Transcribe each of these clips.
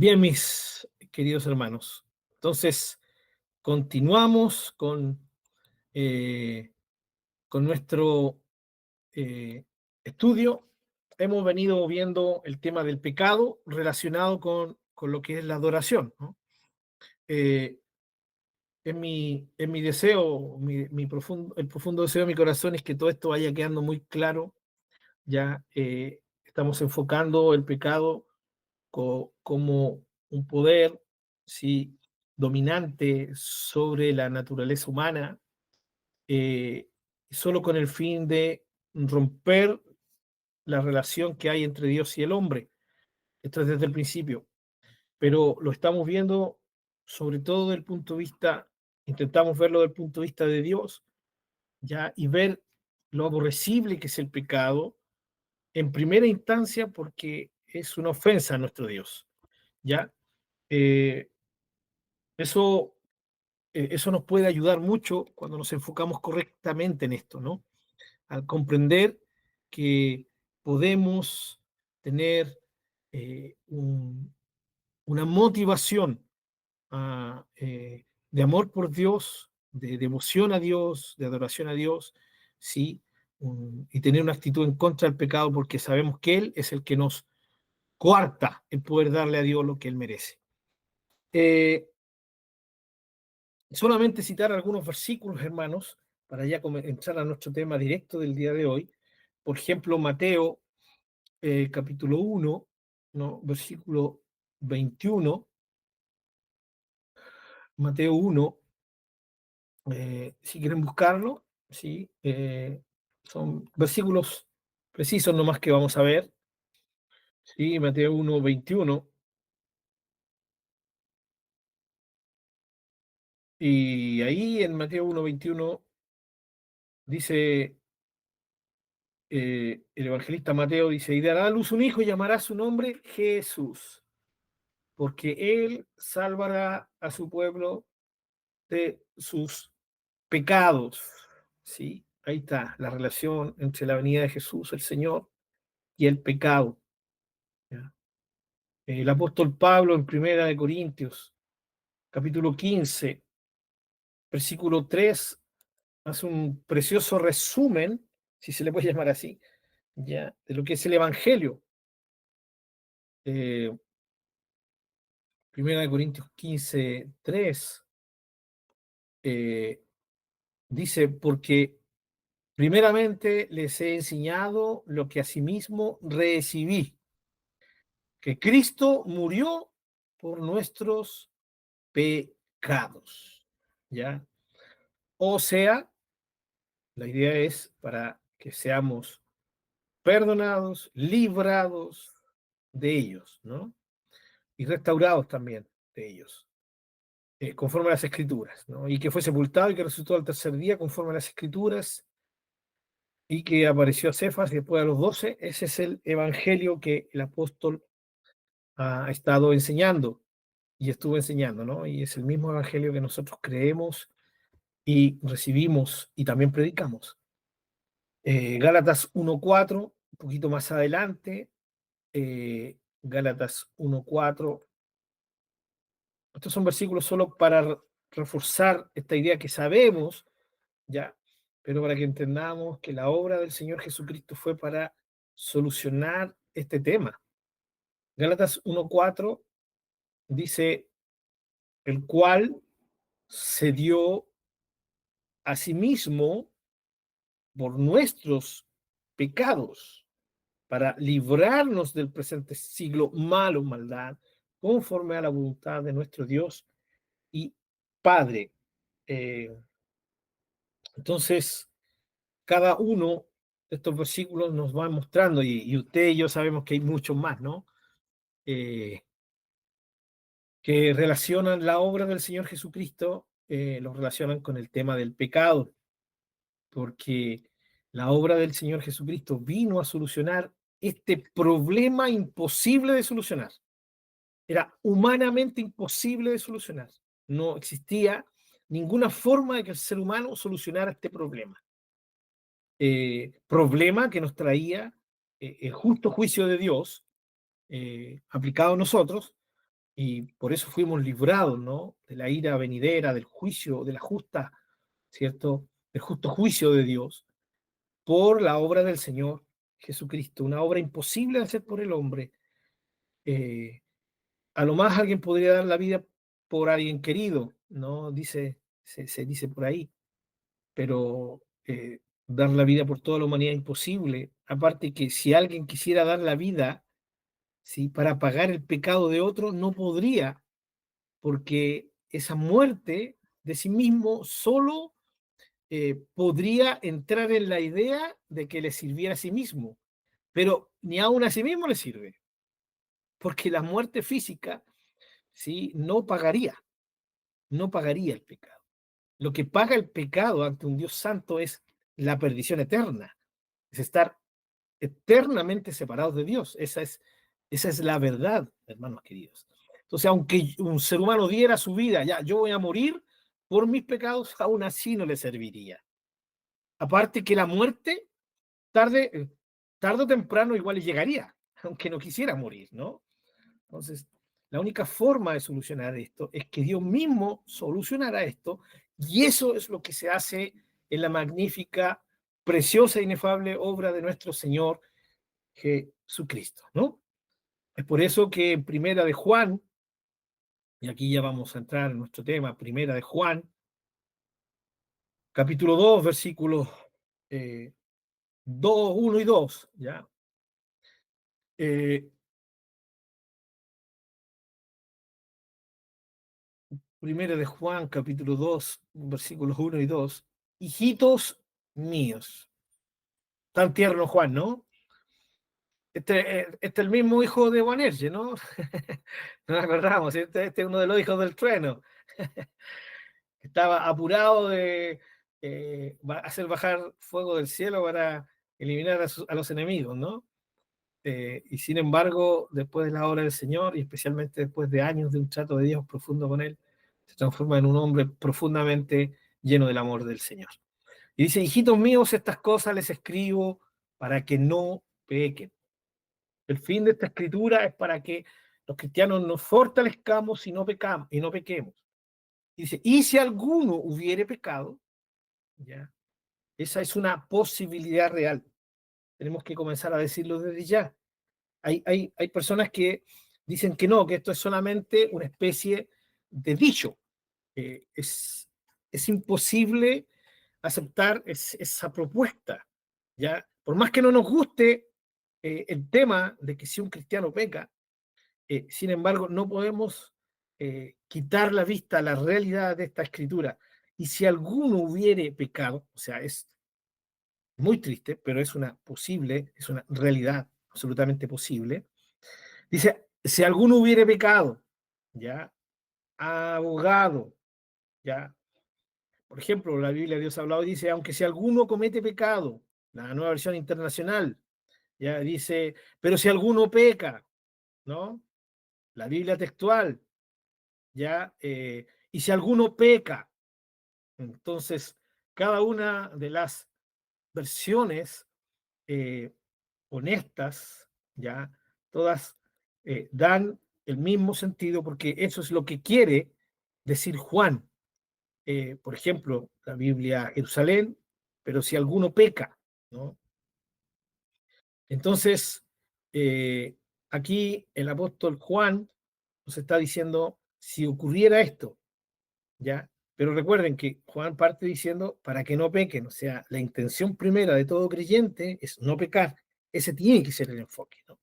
Bien, mis queridos hermanos. Entonces, continuamos eh, con nuestro eh, estudio. Hemos venido viendo el tema del pecado relacionado con lo que es la adoración, ¿no? Eh, en mi deseo, el profundo deseo de mi corazón es que todo esto vaya quedando muy claro. Ya estamos enfocando el pecado como un poder, sí, dominante sobre la naturaleza humana, eh, solo con el fin de romper la relación que hay entre Dios y el hombre. Esto es desde el principio, pero lo estamos viendo sobre todo desde el punto de vista, intentamos verlo desde el punto de vista de Dios, ya, y ver lo aborrecible que es el pecado en primera instancia porque es una ofensa a nuestro Dios, ya. Eh, eso eso nos puede ayudar mucho cuando nos enfocamos correctamente en esto, ¿no? Al comprender que podemos tener una motivación de amor por Dios, de devoción a Dios, de adoración a Dios, ¿sí? Y tener una actitud en contra del pecado porque sabemos que Él es el que nos coarta el poder darle a Dios lo que Él merece. Eh, Solamente citar algunos versículos, hermanos, para ya entrar a nuestro tema directo del día de hoy. Por ejemplo, Mateo capítulo 1, ¿no? Versículo 21. Mateo 1, si quieren buscarlo, ¿sí? Son versículos precisos nomás que vamos a ver. ¿Sí? Mateo 1, 21. Y ahí en Mateo 1, 21 dice el evangelista Mateo, dice, y dará a luz un hijo y llamará su nombre Jesús, porque él salvará a su pueblo de sus pecados. ¿Sí? Ahí está la relación entre la venida de Jesús, el Señor, y el pecado. ¿Ya? El apóstol Pablo en Primera de Corintios, capítulo 15, versículo 3, hace un precioso resumen, si se le puede llamar así, ya, de lo que es el Evangelio. Eh, Primera de Corintios 15, 3, dice, porque primeramente les he enseñado lo que asimismo recibí, que Cristo murió por nuestros pecados. ¿Ya? O sea, la idea es para que seamos perdonados, librados de ellos, ¿no? Y restaurados también de ellos, conforme a las Escrituras, ¿no? Y que fue sepultado y que resucitó al tercer día, conforme a las Escrituras, y que apareció a Cefas y después a los 12. Ese es el evangelio que el apóstol ha estado enseñando y estuvo enseñando, ¿no? Y es el mismo evangelio que nosotros creemos y recibimos y también predicamos. Gálatas 1:4, un poquito más adelante, Gálatas 1:4. Estos son versículos solo para reforzar esta idea que sabemos, ya, pero para que entendamos que la obra del Señor Jesucristo fue para solucionar este tema. Gálatas 1:4 dice, el cual se dio a sí mismo por nuestros pecados, para librarnos del presente siglo malo, maldad, conforme a la voluntad de nuestro Dios y Padre. Eh, entonces, cada uno de estos versículos nos va mostrando, y usted y yo sabemos que hay muchos más, ¿no? Que relacionan la obra del Señor Jesucristo, lo relacionan con el tema del pecado, porque la obra del Señor Jesucristo vino a solucionar este problema imposible de solucionar. Era humanamente imposible de solucionar. No existía ninguna forma de que el ser humano solucionara este problema. Problema que nos traía el justo juicio de Dios aplicado a nosotros, y por eso fuimos librados, ¿no? De la ira venidera, del juicio, de la justa, ¿cierto? Del justo juicio de Dios, por la obra del Señor Jesucristo, una obra imposible de hacer por el hombre. Eh, a lo más alguien podría dar la vida por alguien querido, ¿no? Se dice por ahí, pero dar la vida por toda la humanidad es imposible. Aparte que si alguien quisiera dar la vida, ¿sí? Para pagar el pecado de otro, no podría, porque esa muerte de sí mismo solo podría entrar en la idea de que le sirviera a sí mismo, pero ni aún a sí mismo le sirve, porque la muerte física, ¿sí? No pagaría el pecado. Lo que paga el pecado ante un Dios santo es la perdición eterna, es estar eternamente separados de Dios. Esa es la verdad, hermanos queridos. Entonces, aunque un ser humano diera su vida, ya, yo voy a morir por mis pecados, aún así no le serviría. Aparte que la muerte, tarde, tarde o temprano, igual llegaría, aunque no quisiera morir, ¿no? Entonces, la única forma de solucionar esto es que Dios mismo solucionará esto, y eso es lo que se hace en la magnífica, preciosa e inefable obra de nuestro Señor Jesucristo, ¿no? Es por eso que en Primera de Juan, y aquí ya vamos a entrar en nuestro tema, Primera de Juan, capítulo 2, versículos 2, 1 y 2, ¿ya? Eh, Primera de Juan, capítulo 2, versículos 1 y 2. Hijitos míos. Tan tierno Juan, ¿no? Este es el mismo hijo de Boanerges, ¿no? No nos acordamos, este es uno de los hijos del trueno. Estaba apurado de hacer bajar fuego del cielo para eliminar a los enemigos, ¿no? Y sin embargo, después de la obra del Señor, y especialmente después de años de un trato de Dios profundo con Él, se transforma en un hombre profundamente lleno del amor del Señor. Y dice, hijitos míos, estas cosas les escribo para que no pequen. El fin de esta escritura es para que los cristianos nos fortalezcamos y no pecamos y no pequemos. Y dice, y si alguno hubiere pecado, ya, esa es una posibilidad real. Tenemos que comenzar a decirlo desde ya. Hay personas que dicen que no, que esto es solamente una especie de dicho. Eh, es, es imposible aceptar esa propuesta, ¿ya? Por más que no nos guste el tema de que si un cristiano peca, sin embargo, no podemos quitar la vista a la realidad de esta escritura. Y si alguno hubiere pecado, o sea, es muy triste, pero es una realidad absolutamente posible. Dice, si alguno hubiere pecado, ya, abogado, ya, por ejemplo, la Biblia de Dios ha hablado y dice, aunque si alguno comete pecado, la nueva versión internacional, ya dice, pero si alguno peca, ¿no? La Biblia textual, ya, y si alguno peca, entonces cada una de las versiones eh, honestas, ya, todas dan el mismo sentido porque eso es lo que quiere decir Juan. Por ejemplo, la Biblia Jerusalén, pero si alguno peca, ¿no? Entonces, eh, aquí el apóstol Juan nos está diciendo, si ocurriera esto, ¿ya? Pero recuerden que Juan parte diciendo, para que no pequen, o sea, la intención primera de todo creyente es no pecar, ese tiene que ser el enfoque, ¿no?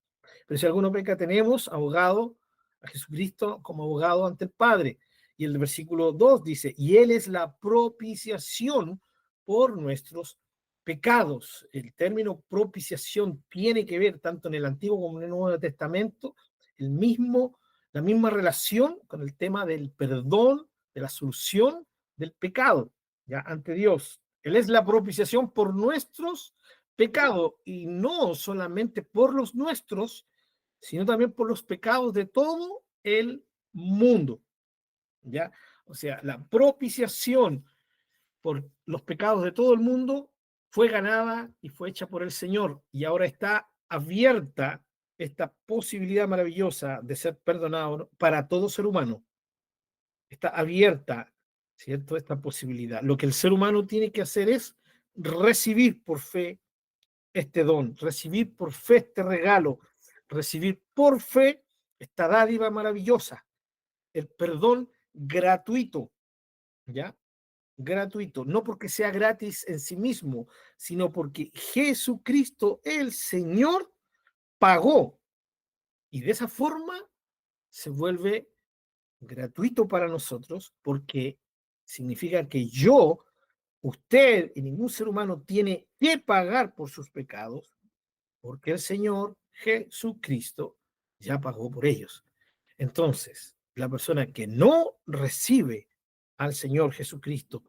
Pero si alguno peca, tenemos abogado a Jesucristo como abogado ante el Padre. Y el versículo 2 dice, y Él es la propiciación por nuestros pecados. El término propiciación tiene que ver tanto en el Antiguo como en el Nuevo Testamento, la misma relación con el tema del perdón, de la solución del pecado, ya ante Dios. Él es la propiciación por nuestros pecados y no solamente por los nuestros, sino también por los pecados de todo el mundo, ¿ya? O sea, la propiciación por los pecados de todo el mundo fue ganada y fue hecha por el Señor y ahora está abierta esta posibilidad maravillosa de ser perdonado, ¿no?, para todo ser humano. Está abierta, ¿cierto?, esta posibilidad. Lo que el ser humano tiene que hacer es recibir por fe este don, recibir por fe este regalo, recibir por fe esta dádiva maravillosa, el perdón gratuito, ¿ya? Gratuito, no porque sea gratis en sí mismo, sino porque Jesucristo, el Señor, pagó, y de esa forma se vuelve gratuito para nosotros, porque significa que yo, usted y ningún ser humano tiene que pagar por sus pecados, porque el Señor Jesucristo ya pagó por ellos. Entonces, la persona que no recibe al Señor Jesucristo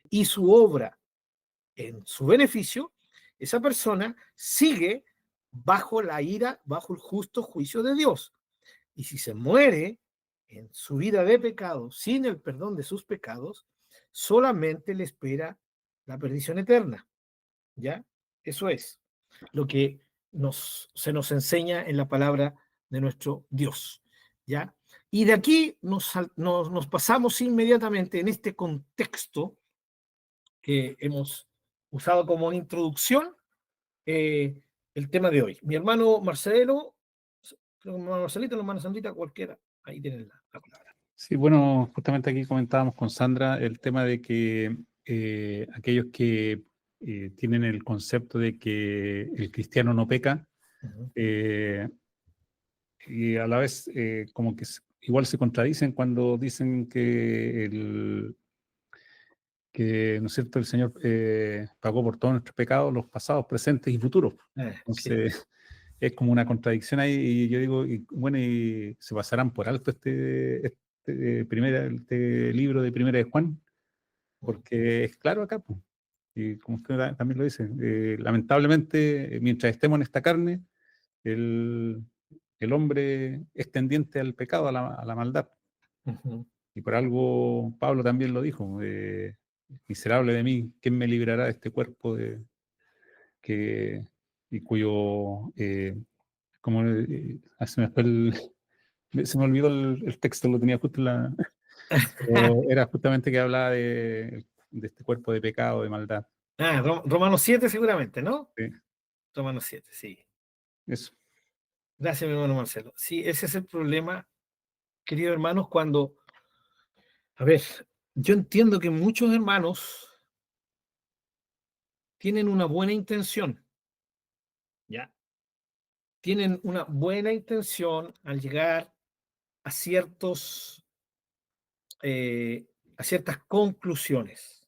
y su obra en su beneficio, esa persona sigue bajo la ira, bajo el justo juicio de Dios. Y si se muere en su vida de pecado, sin el perdón de sus pecados, solamente le espera la perdición eterna. ¿Ya? Eso es lo que se nos enseña en la palabra de nuestro Dios. ¿Ya? Y de aquí nos pasamos inmediatamente en este contexto que hemos usado como introducción, el tema de hoy. Mi hermano Marcelo, creo que mi hermano Marcelito, la hermana Sandrita, cualquiera, ahí tienen la palabra. Sí, bueno, justamente aquí comentábamos con Sandra el tema de que aquellos que tienen el concepto de que el cristiano no peca, Uh-huh. eh, y a la vez como que igual se contradicen cuando dicen que ¿no es cierto?, el Señor pagó por todos nuestros pecados, los pasados, presentes y futuros. Sí. Entonces es como una contradicción ahí, y yo digo, y, bueno, y se pasarán por alto este libro de Primera de Juan, porque es claro acá, pues. Y como usted también lo dice, lamentablemente, mientras estemos en esta carne, el, el hombre es tendiente al pecado, a la maldad. Uh-huh. Y por algo Pablo también lo dijo, miserable de mí, ¿quién me librará de este cuerpo que, y cuyo, como, se me olvidó el texto, lo tenía justo en la, pero era justamente que hablaba de este cuerpo de pecado, de maldad. Romanos 7 seguramente, ¿no? Sí, Romanos 7, sí. eso. Gracias, mi hermano Marcelo. Sí, ese es el problema, queridos hermanos, cuando, a ver, yo entiendo que muchos hermanos tienen una buena intención, ¿ya? Tienen una buena intención al llegar a a ciertas conclusiones.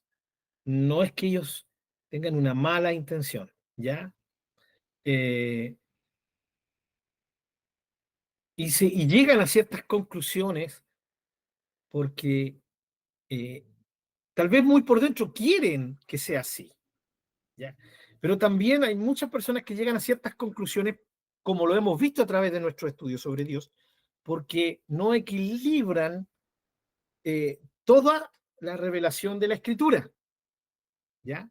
No es que ellos tengan una mala intención, ¿ya? Eh, y llegan a ciertas conclusiones porque eh, tal vez muy por dentro quieren que sea así, ¿ya? Pero también hay muchas personas que llegan a ciertas conclusiones, como lo hemos visto a través de nuestro estudio sobre Dios, porque no equilibran toda la revelación de la Escritura, ¿ya?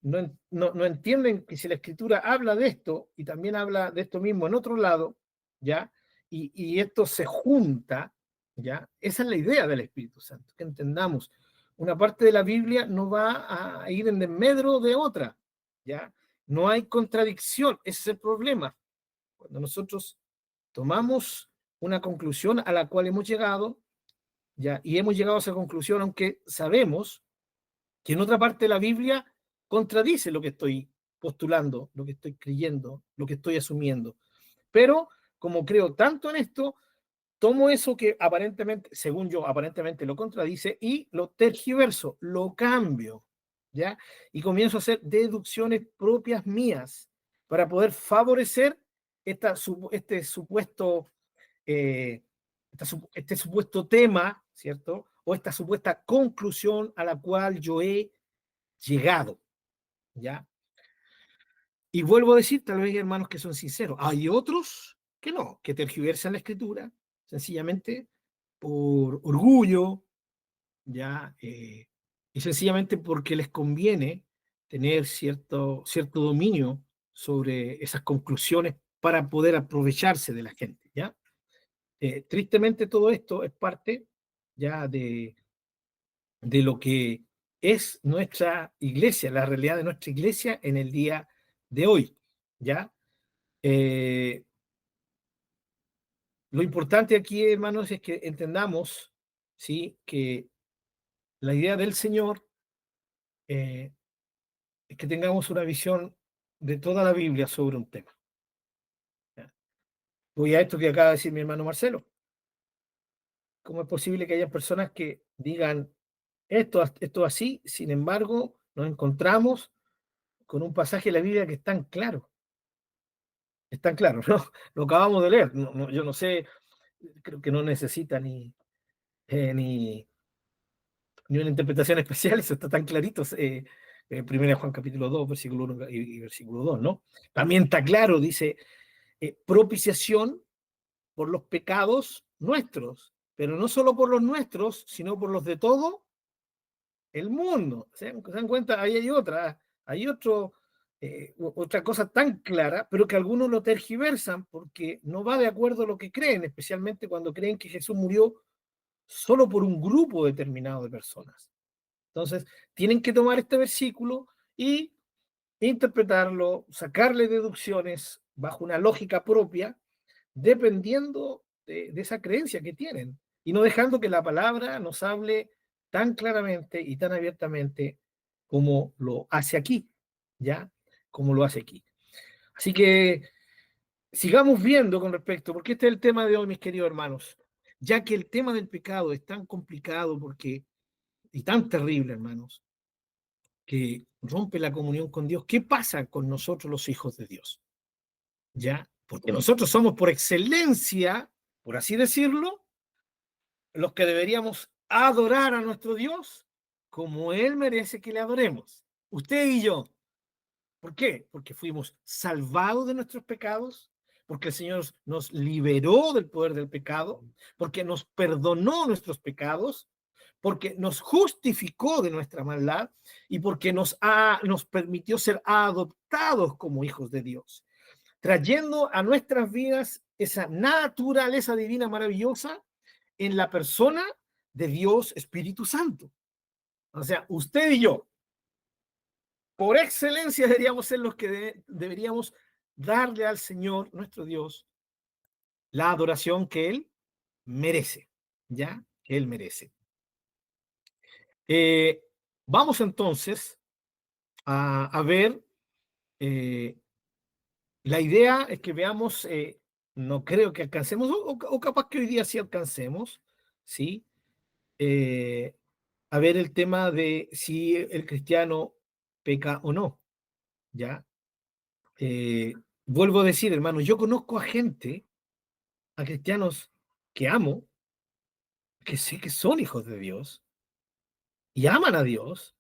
No entienden que si la Escritura habla de esto y también habla de esto mismo en otro lado, ¿ya? Y esto se junta, ¿ya? Esa es la idea del Espíritu Santo, que entendamos. Una parte de la Biblia no va a ir en desmedro de otra, ¿ya? No hay contradicción, ese es el problema. Cuando nosotros tomamos una conclusión a la cual hemos llegado, ¿ya? Y hemos llegado a esa conclusión, aunque sabemos que en otra parte de la Biblia contradice lo que estoy postulando, lo que estoy creyendo, lo que estoy asumiendo. Pero como creo tanto en esto, tomo eso que aparentemente, según yo, aparentemente lo contradice y lo tergiverso, lo cambio, ¿ya? Y comienzo a hacer deducciones propias mías para poder favorecer este supuesto, eh, este supuesto tema, ¿cierto? O esta supuesta conclusión a la cual yo he llegado, ¿ya? Y vuelvo a decir, tal vez hay hermanos que son sinceros. Hay otros que no, que tergiversan la escritura, sencillamente por orgullo, ¿ya? Y sencillamente porque les conviene tener cierto dominio sobre esas conclusiones para poder aprovecharse de la gente, ¿ya? Tristemente todo esto es parte ya de lo que es nuestra iglesia, la realidad de nuestra iglesia en el día de hoy, ¿ya? Eh, lo importante aquí, hermanos, es que entendamos, ¿sí? Que la idea del Señor eh, es que tengamos una visión de toda la Biblia sobre un tema. ¿Ya? Voy a esto que acaba de decir mi hermano Marcelo. ¿Cómo es posible que haya personas que digan esto así? Sin embargo, nos encontramos con un pasaje de la Biblia que es tan claro, ¿no? Lo acabamos de leer. Yo no sé, creo que no necesita ni una interpretación especial, eso está tan clarito. Primera Juan capítulo 2, versículo 1 y versículo 2, ¿no? También está claro, dice, propiciación por los pecados nuestros, pero no solo por los nuestros, sino por los de todo el mundo. Se dan cuenta? Ahí hay otra cosa tan clara, pero que algunos lo tergiversan porque no va de acuerdo a lo que creen, especialmente cuando creen que Jesús murió solo por un grupo determinado de personas. Entonces, tienen que tomar este versículo y interpretarlo, sacarle deducciones bajo una lógica propia, dependiendo de esa creencia que tienen, y no dejando que la palabra nos hable tan claramente y tan abiertamente como lo hace aquí, ¿ya? Como lo hace aquí. Así que sigamos viendo con respecto, porque este es el tema de hoy, mis queridos hermanos, ya que el tema del pecado es tan complicado y tan terrible, hermanos, que rompe la comunión con Dios. ¿Qué pasa con nosotros los hijos de Dios? ¿Ya? Porque nosotros somos por excelencia, por así decirlo, los que deberíamos adorar a nuestro Dios como Él merece que le adoremos. Usted y yo. ¿Por qué? Porque fuimos salvados de nuestros pecados, porque el Señor nos liberó del poder del pecado, porque nos perdonó nuestros pecados, porque nos justificó de nuestra maldad y porque nos permitió ser adoptados como hijos de Dios, trayendo a nuestras vidas esa naturaleza divina maravillosa en la persona de Dios Espíritu Santo. O sea, usted y yo, por excelencia, deberíamos ser los que deberíamos darle al Señor, nuestro Dios, la adoración que Él merece, ¿ya? Que Él merece. Eh, Vamos entonces a ver, la idea es que veamos, no creo que alcancemos, o capaz que hoy día sí alcancemos, ¿sí? Eh, a ver el tema de si el cristiano peca o no, ¿ya? Eh, Vuelvo a decir, hermano, yo conozco a cristianos que amo, que sé que son hijos de Dios y aman a Dios,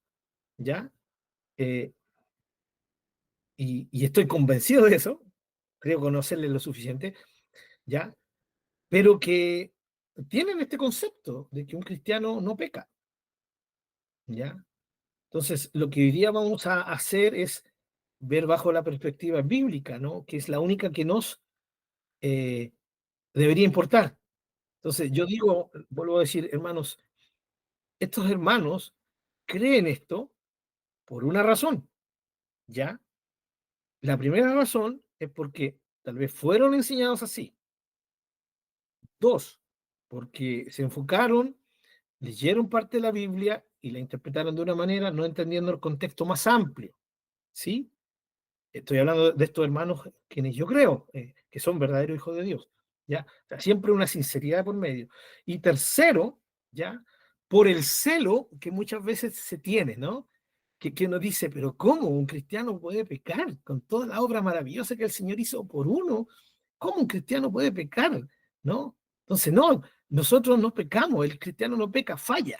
¿ya? Eh, y estoy convencido de eso, creo conocerle lo suficiente, ¿ya? Pero que tienen este concepto de que un cristiano no peca, ¿ya? Entonces, lo que hoy día vamos a hacer es ver bajo la perspectiva bíblica, ¿no? Que es la única que nos eh, debería importar. Entonces, yo digo, vuelvo a decir, hermanos, estos hermanos creen esto por una razón, ¿ya? La primera razón es porque tal vez fueron enseñados así. Dos, porque se enfocaron, leyeron parte de la Biblia y la interpretaron de una manera, no entendiendo el contexto más amplio, ¿sí? Estoy hablando de estos hermanos quienes yo creo que son verdaderos hijos de Dios, ¿ya? O sea, siempre una sinceridad por medio. Y tercero, ¿ya? Por el celo que muchas veces se tiene, ¿no? Que uno dice, pero ¿cómo un cristiano puede pecar con toda la obra maravillosa que el Señor hizo por uno? ¿Cómo un cristiano puede pecar? ¿No? Entonces, no, nosotros no pecamos, el cristiano no peca, falla.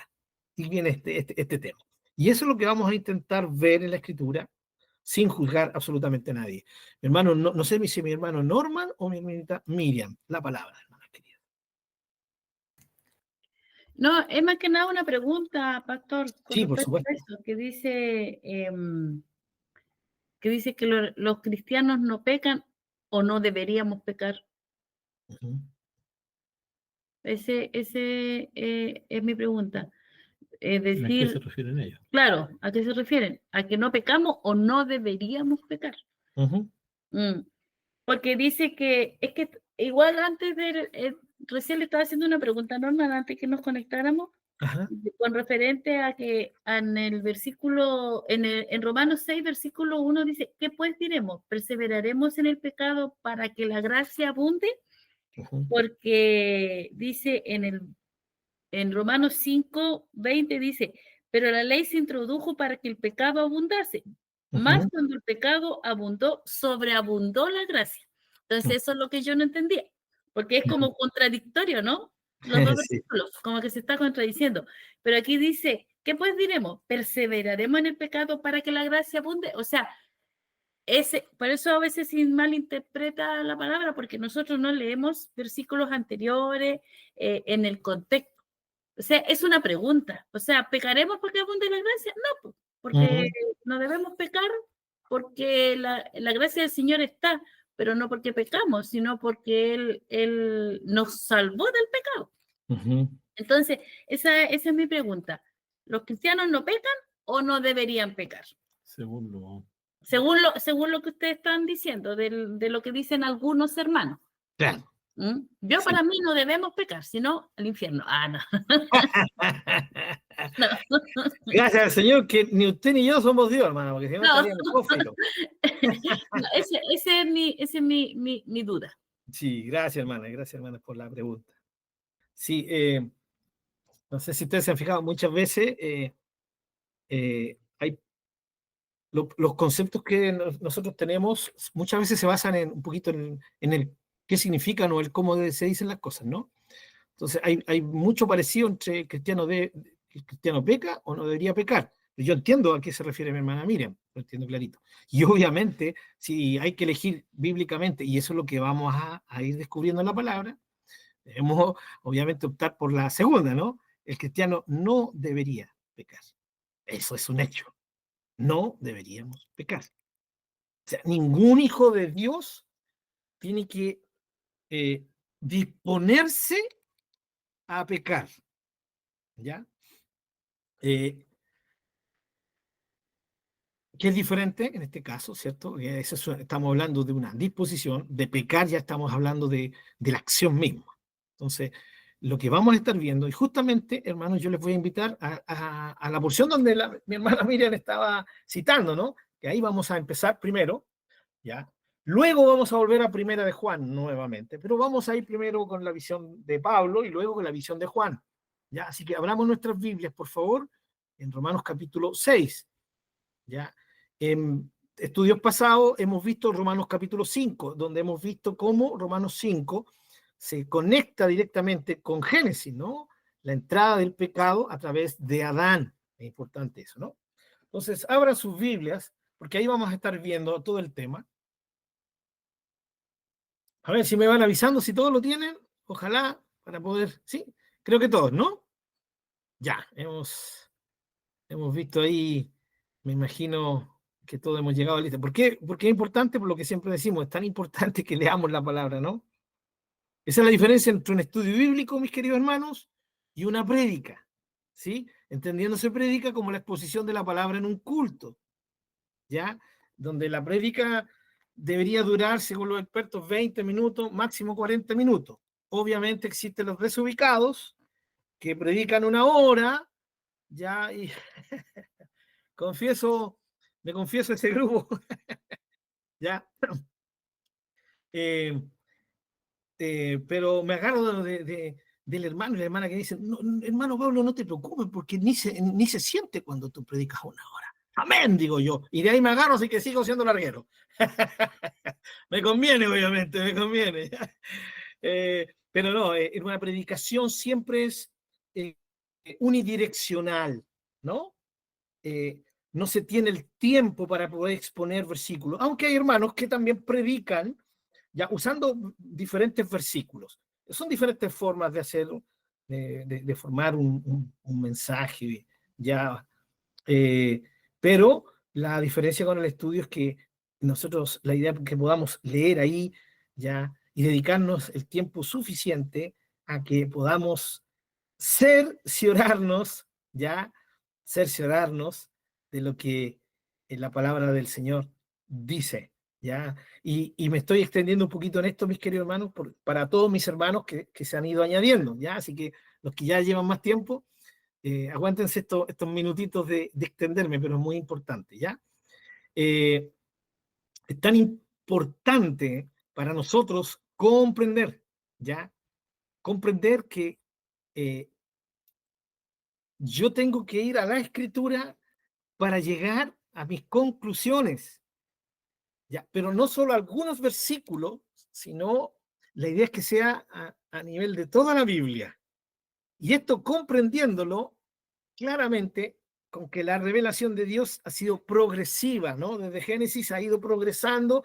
Y viene este tema. Y eso es lo que vamos a intentar ver en la Escritura sin juzgar absolutamente a nadie. Mi hermano, no sé si mi hermano Norman o mi hermanita Miriam, la palabra, hermana querida. No, es más que nada una pregunta, pastor, con Sí, por respecto a supuesto. eso, que dice que los cristianos no pecan. o no deberíamos pecar? Ujú. Ese es mi pregunta. Es ¿A qué se decir, refieren ellos? claro, ¿a qué se refieren? ¿A que no pecamos o no deberíamos pecar? Ujú. Mm, Porque dice que, es que igual antes de, recién le estaba haciendo una pregunta normal antes que nos conectáramos, Ajá. con referente a que en el versículo, en Romanos 6, versículo 1 dice, ¿qué pues diremos? ¿Perseveraremos en el pecado para que la gracia abunde? Ujú. Porque dice en Romanos 5, 20 dice, pero la ley se introdujo para que el pecado abundase. Más Ujú. cuando el pecado abundó, sobreabundó la gracia. Entonces, eso es lo que yo no entendía, porque es como contradictorio, ¿no? Los dos Sí. versículos, como que se está contradiciendo. Pero aquí dice, ¿qué pues diremos? ¿Perseveraremos en el pecado para que la gracia abunde? O sea, por eso a veces se malinterpreta la palabra, porque nosotros no leemos versículos anteriores en el contexto. O sea, es una pregunta. O sea, ¿pecaremos porque abunde la gracia? No, pues, porque Ujú. no debemos pecar porque la gracia del Señor está, pero no porque pecamos, sino porque Él nos salvó del pecado. Ujú. Entonces, esa es mi pregunta. ¿Los cristianos no pecan o no deberían pecar? Según lo... Según lo que ustedes están diciendo, de lo que dicen algunos hermanos. Claro. Yo Sí. para mí no debemos pecar, sino al infierno. Ah, no. No. Gracias al Señor que ni usted ni yo somos Dios, hermano, porque si no No. estaríamos todos fritos. No, ese es mi duda. Sí, gracias, hermana, por la pregunta. Sí, no sé si ustedes se han fijado, muchas veces hay los conceptos que nosotros tenemos, muchas veces se basan un poquito en el qué significan o el cómo se dicen las cosas, ¿no? Entonces hay mucho parecido entre el cristiano peca o no debería pecar. Yo entiendo a qué se refiere mi hermana Miriam, lo entiendo clarito. Y obviamente, si hay que elegir bíblicamente, y eso es lo que vamos a ir descubriendo en la palabra, debemos obviamente optar por la segunda, ¿no? El cristiano no debería pecar. Eso es un hecho. No deberíamos pecar. O sea, ningún hijo de Dios tiene que disponerse a pecar, ¿ya? Eh, que es diferente en este caso, ¿cierto? Estamos hablando de una disposición, de pecar ya estamos hablando de la acción misma. Entonces, lo que vamos a estar viendo, y justamente, hermanos, yo les voy a invitar a la porción donde mi hermana Miriam estaba citando, ¿no? Que ahí vamos a empezar primero, ¿ya? Luego vamos a volver a Primera de Juan nuevamente, pero vamos a ir primero con la visión de Pablo y luego con la visión de Juan, ¿ya? Así que abramos nuestras Biblias, por favor, en Romanos capítulo 6. ¿Ya? En estudios pasados hemos visto Romanos capítulo 5, donde hemos visto cómo Romanos 5 se conecta directamente con Génesis, ¿no? La entrada del pecado a través de Adán. Es importante eso, ¿no? Entonces, abran sus Biblias, porque ahí vamos a estar viendo todo el tema. A ver si me van avisando si todos lo tienen, ojalá, para poder, sí, creo que todos, ¿no? Ya, hemos visto ahí, me imagino que todos hemos llegado a la lista. ¿Por qué? Porque es importante, por lo que siempre decimos, es tan importante que leamos la palabra, ¿no? Esa es la diferencia entre un estudio bíblico, mis queridos hermanos, y una prédica, ¿sí? Entendiéndose prédica como la exposición de la palabra en un culto, ¿ya? Donde la prédica debería durar, según los expertos, 20 minutos, máximo 40 minutos. Obviamente existen los desubicados que predican una hora, ya, y me confieso a ese grupo, ya, eh, pero me agarro del hermano y la hermana que dicen, no, hermano Pablo, no te preocupes, porque ni se siente cuando tú predicas una hora. Amén, digo yo, y de ahí me agarro, así que sigo siendo larguero. Me conviene, obviamente, me conviene. Pero no, una predicación siempre es eh, unidireccional, ¿no? No se tiene el tiempo para poder exponer versículos, aunque hay hermanos que también predican ya usando diferentes versículos. Son diferentes formas de hacer, de formar un mensaje, ya, pero la diferencia con el estudio es que nosotros, la idea es que podamos leer ahí ya y dedicarnos el tiempo suficiente a que podamos cerciorarnos, ya, cerciorarnos de lo que la palabra del Señor dice, ya. Y me estoy extendiendo un poquito en esto, mis queridos hermanos, para todos mis hermanos que se han ido añadiendo, ya. Así que los que ya llevan más tiempo, aguántense estos minutitos de extenderme, pero es muy importante, ya. Es tan importante para nosotros comprender, ya, comprender que yo tengo que ir a la Escritura para llegar a mis conclusiones, ya, pero no solo algunos versículos, sino la idea es que sea a nivel de toda la Biblia. Y esto comprendiéndolo claramente con que la revelación de Dios ha sido progresiva, ¿no? Desde Génesis ha ido progresando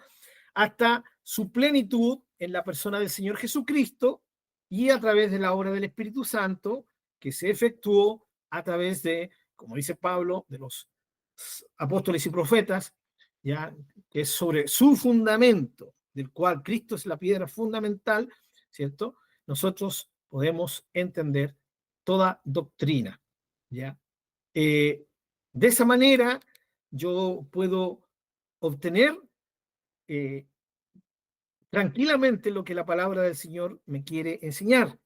hasta su plenitud en la persona del Señor Jesucristo y a través de la obra del Espíritu Santo que se efectuó a través de, como dice Pablo, de los apóstoles y profetas, ya que es sobre su fundamento, del cual Cristo es la piedra fundamental, ¿cierto? Nosotros podemos entender toda doctrina, ¿ya? De esa manera yo puedo obtener tranquilamente lo que la palabra del Señor me quiere enseñar,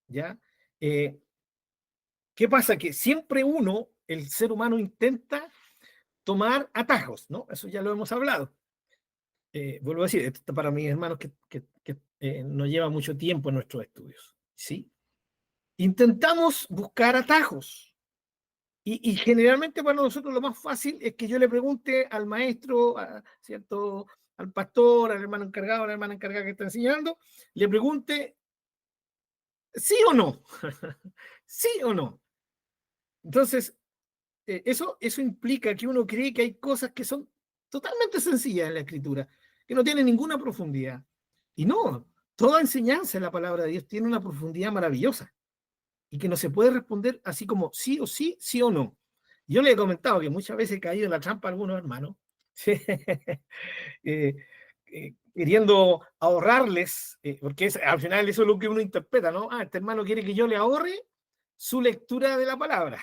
¿ya? ¿Qué pasa? Que siempre uno, el ser humano, intenta tomar atajos, ¿no? Eso ya lo hemos hablado. Vuelvo a decir, esto está para mis hermanos que nos lleva mucho tiempo en nuestros estudios, ¿sí? Intentamos buscar atajos. Y generalmente para nosotros lo más fácil es que yo le pregunte al maestro, ¿cierto? Al pastor, al hermano encargado, a la hermana encargada que está enseñando, le pregunte sí o no, sí o no. Entonces, eso implica que uno cree que hay cosas que son totalmente sencillas en la escritura, que no tienen ninguna profundidad. Y no, toda enseñanza en la palabra de Dios tiene una profundidad maravillosa y que no se puede responder así como sí o sí, sí o no. Yo le he comentado que muchas veces he caído en la trampa a algunos hermanos, queriendo ahorrarles, porque al final eso es lo que uno interpreta, ¿no? Este hermano quiere que yo le ahorre su lectura de la palabra.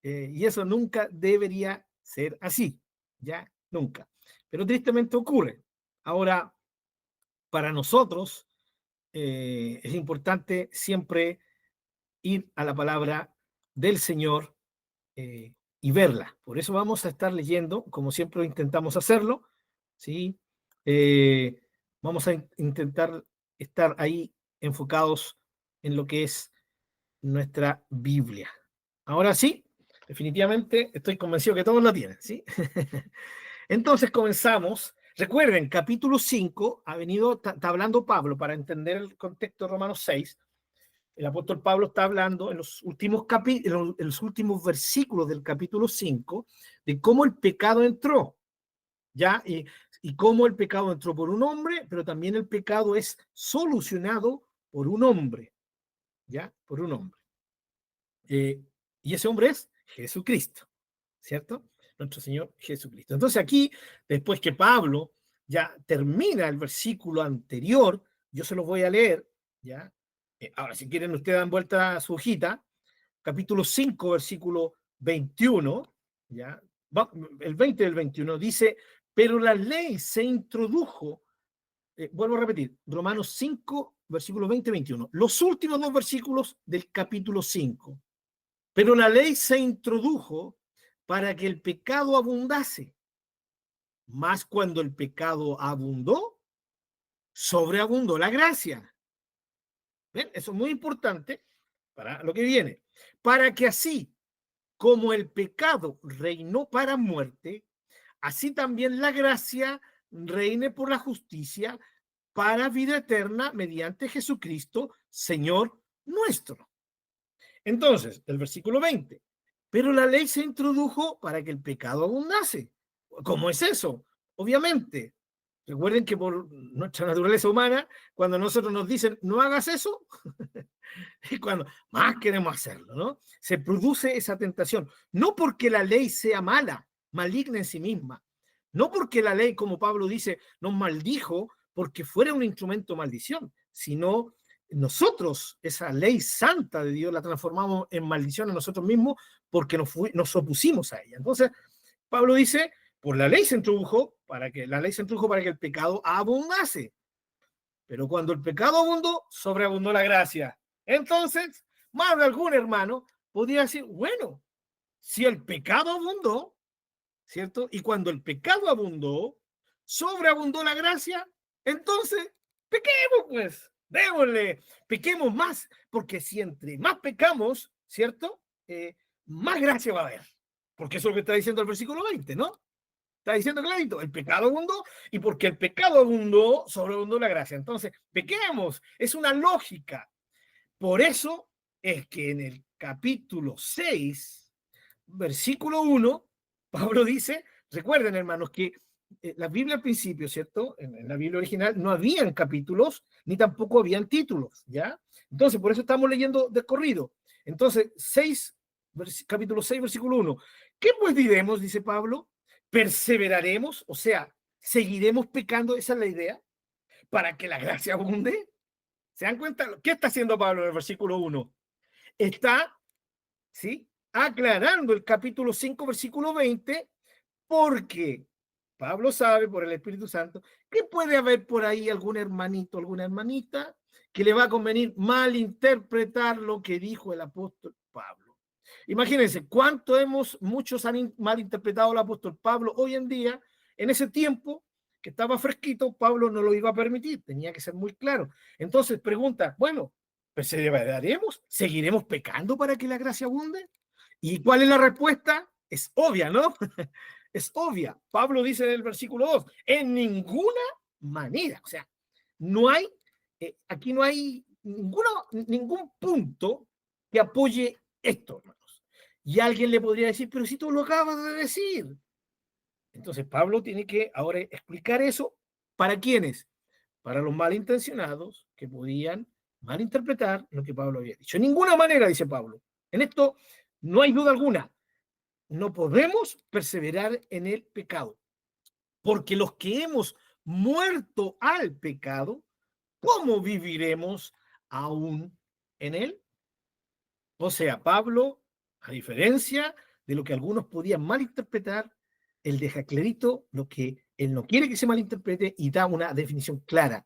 Y eso nunca debería ser así, ya, nunca. Pero tristemente ocurre. Ahora, para nosotros es importante siempre ir a la palabra del Señor y verla. Por eso vamos a estar leyendo, como siempre intentamos hacerlo, ¿sí? Vamos a intentar estar ahí enfocados en lo que es nuestra Biblia. Ahora sí, definitivamente estoy convencido que todos la tienen, ¿sí? Entonces comenzamos. Recuerden, capítulo 5 ha venido, está hablando Pablo para entender el contexto de Romanos 6. El apóstol Pablo está hablando en los últimos en los últimos versículos del capítulo 5 de cómo el pecado entró, ¿ya? Y cómo el pecado entró por un hombre, pero también el pecado es solucionado por un hombre, ¿ya? Por un hombre. Y ese hombre es Jesucristo, ¿cierto? Nuestro Señor Jesucristo. Entonces aquí, después que Pablo ya termina el versículo anterior, yo se los voy a leer, ¿ya? Ahora, si quieren, ustedes dan vuelta a su hojita, capítulo 5, versículo 21, ¿ya? El 20 del 21 dice, pero la ley se introdujo, vuelvo a repetir, Romanos 5, versículos 20-21, los últimos dos versículos del capítulo 5. Pero la ley se introdujo para que el pecado abundase. Mas cuando el pecado abundó, sobreabundó la gracia. ¿Ven? Eso es muy importante para lo que viene. Para que así como el pecado reinó para muerte, así también la gracia reine por la justicia para vida eterna mediante Jesucristo, Señor nuestro. Entonces, el versículo 20. Pero la ley se introdujo para que el pecado abundase. ¿Cómo es eso? Obviamente, recuerden que por nuestra naturaleza humana, cuando nosotros nos dicen no hagas eso, es cuando más queremos hacerlo, ¿no? Se produce esa tentación. No porque la ley sea mala, maligna en sí misma, No porque la ley, como Pablo dice, nos maldijo porque fuera un instrumento de maldición, sino nosotros, esa ley santa de Dios, la transformamos en maldición a nosotros mismos porque nos opusimos a ella. Entonces, Pablo dice, por la ley se introdujo para que el pecado abundase. Pero cuando el pecado abundó, sobreabundó la gracia. Entonces, más de algún hermano podría decir, bueno, si el pecado abundó, ¿cierto? Y cuando el pecado abundó, sobreabundó la gracia, entonces, pequemos pues, démosle, pequemos más, porque si entre más pecamos, ¿cierto? Más gracia va a haber. Porque eso es lo que está diciendo el versículo 20, ¿no? Está diciendo clarito, el pecado abundó y porque el pecado abundó, sobreabundó la gracia. Entonces, pequemos, es una lógica. Por eso es que en el capítulo 6, versículo 1, Pablo dice, recuerden hermanos que la Biblia al principio, ¿cierto? En la Biblia original no habían capítulos ni tampoco habían títulos, ¿ya? Entonces, por eso estamos leyendo de corrido. Entonces, capítulo 6, versículo 1. ¿Qué pues diremos, dice Pablo? ¿Perseveraremos? O sea, ¿seguiremos pecando? Esa es la idea. ¿Para que la gracia abunde? ¿Se dan cuenta? ¿Qué está haciendo Pablo en el versículo 1? Está, ¿sí?, aclarando el capítulo 5, versículo 20, porque Pablo sabe por el Espíritu Santo que puede haber por ahí algún hermanito, alguna hermanita que le va a convenir malinterpretar lo que dijo el apóstol Pablo. Imagínense muchos han malinterpretado al apóstol Pablo hoy en día. En ese tiempo que estaba fresquito, Pablo no lo iba a permitir, tenía que ser muy claro. Entonces pregunta, bueno, ¿perseveraremos? ¿Seguiremos pecando para que la gracia abunde? ¿Y cuál es la respuesta? Es obvia, ¿no? Es obvia. Pablo dice en el versículo 2, en ninguna manera. O sea, no hay, aquí no hay ningún punto que apoye esto, hermanos. Y alguien le podría decir, pero si tú lo acabas de decir. Entonces Pablo tiene que ahora explicar eso. ¿Para quiénes? Para los malintencionados que podían malinterpretar lo que Pablo había dicho. En ninguna manera, dice Pablo. En esto no hay duda alguna. No podemos perseverar en el pecado, porque los que hemos muerto al pecado, ¿cómo viviremos aún en él? O sea, Pablo, a diferencia de lo que algunos podían malinterpretar, él deja clarito lo que él no quiere que se malinterprete y da una definición clara.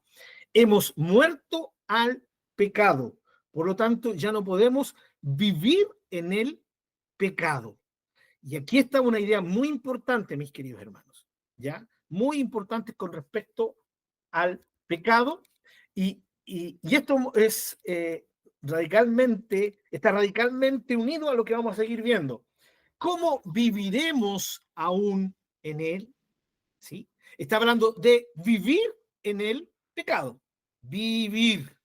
Hemos muerto al pecado, por lo tanto ya no podemos vivir en el pecado. Y aquí está una idea muy importante, mis queridos hermanos, ¿ya? Muy importante con respecto al pecado. Y esto es está radicalmente unido a lo que vamos a seguir viendo. ¿Cómo viviremos aún en él? ¿Sí? Está hablando de vivir en el pecado. Vivir.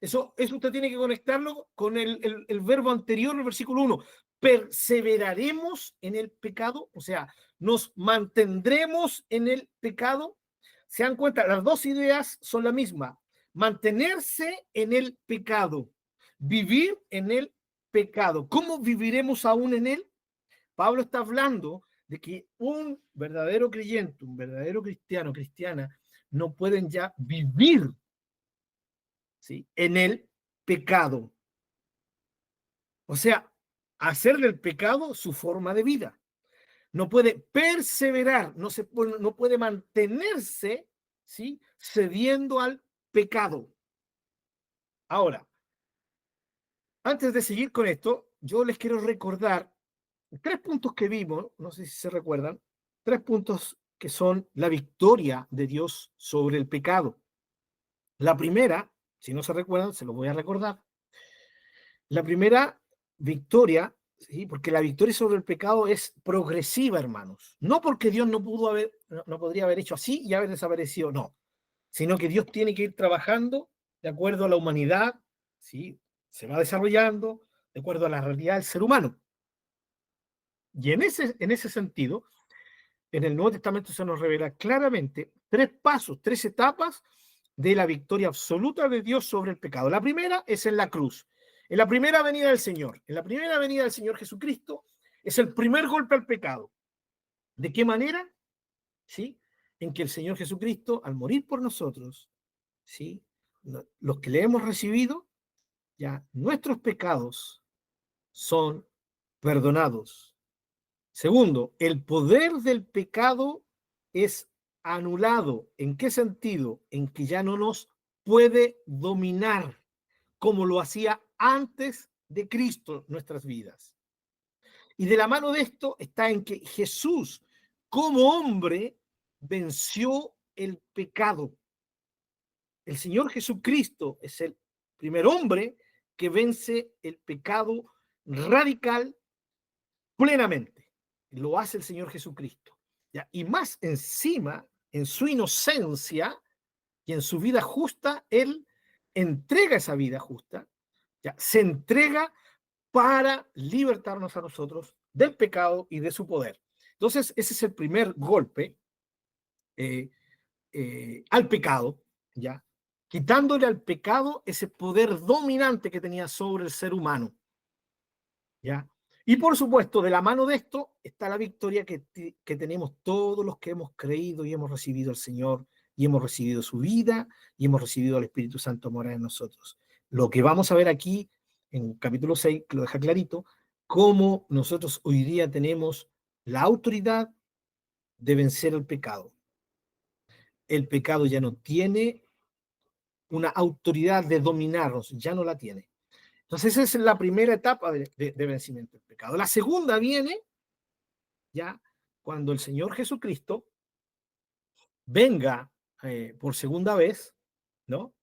Eso usted tiene que conectarlo con el verbo anterior, el versículo 1. ¿Perseveraremos en el pecado? O sea, ¿nos mantendremos en el pecado? ¿Se dan cuenta? Las dos ideas son la misma. Mantenerse en el pecado. Vivir en el pecado. ¿Cómo viviremos aún en él? Pablo está hablando de que un verdadero creyente, un verdadero cristiana, no pueden ya vivir, ¿sí?, en el pecado. O sea, hacer del pecado su forma de vida. No puede perseverar, no puede mantenerse, ¿sí?, cediendo al pecado. Ahora, antes de seguir con esto, yo les quiero recordar 3 puntos que vimos, no sé si se recuerdan, 3 puntos que son la victoria de Dios sobre el pecado. La primera, si no se recuerdan, se lo voy a recordar. La primera victoria, ¿sí?, porque la victoria sobre el pecado es progresiva, hermanos. No porque Dios no podría haber hecho así y haber desaparecido, no. Sino que Dios tiene que ir trabajando de acuerdo a la humanidad, ¿sí? Se va desarrollando de acuerdo a la realidad del ser humano. Y en ese sentido, en el Nuevo Testamento se nos revela claramente 3 pasos, 3 etapas de la victoria absoluta de Dios sobre el pecado. La primera es en la cruz. En la primera venida del Señor. En la primera venida del Señor Jesucristo es el primer golpe al pecado. ¿De qué manera? ¿sí? En que el Señor Jesucristo, al morir por nosotros, ¿sí? Los que le hemos recibido, ya nuestros pecados son perdonados. Segundo, el poder del pecado es anulado. ¿En qué sentido? En que ya no nos puede dominar como lo hacía antes de Cristo nuestras vidas. Y de la mano de esto está en que Jesús, como hombre, venció el pecado. El Señor Jesucristo es el primer hombre que vence el pecado radical plenamente. Lo hace el Señor Jesucristo. ¿Ya? Y más encima, en su inocencia y en su vida justa, Él entrega esa vida justa, ¿ya? Se entrega para libertarnos a nosotros del pecado y de su poder. Entonces, ese es el primer golpe eh, al pecado, ¿ya? Quitándole al pecado ese poder dominante que tenía sobre el ser humano, ¿ya? Y por supuesto, de la mano de esto está la victoria que tenemos todos los que hemos creído y hemos recibido al Señor, y hemos recibido su vida, y hemos recibido al Espíritu Santo morar en nosotros. Lo que vamos a ver aquí en capítulo 6, que lo deja clarito, cómo nosotros hoy día tenemos la autoridad de vencer el pecado. El pecado ya no tiene una autoridad de dominarnos, ya no la tiene. Entonces esa es la primera etapa de vencimiento del pecado. La segunda viene ya cuando el Señor Jesucristo venga por segunda vez, ¿no?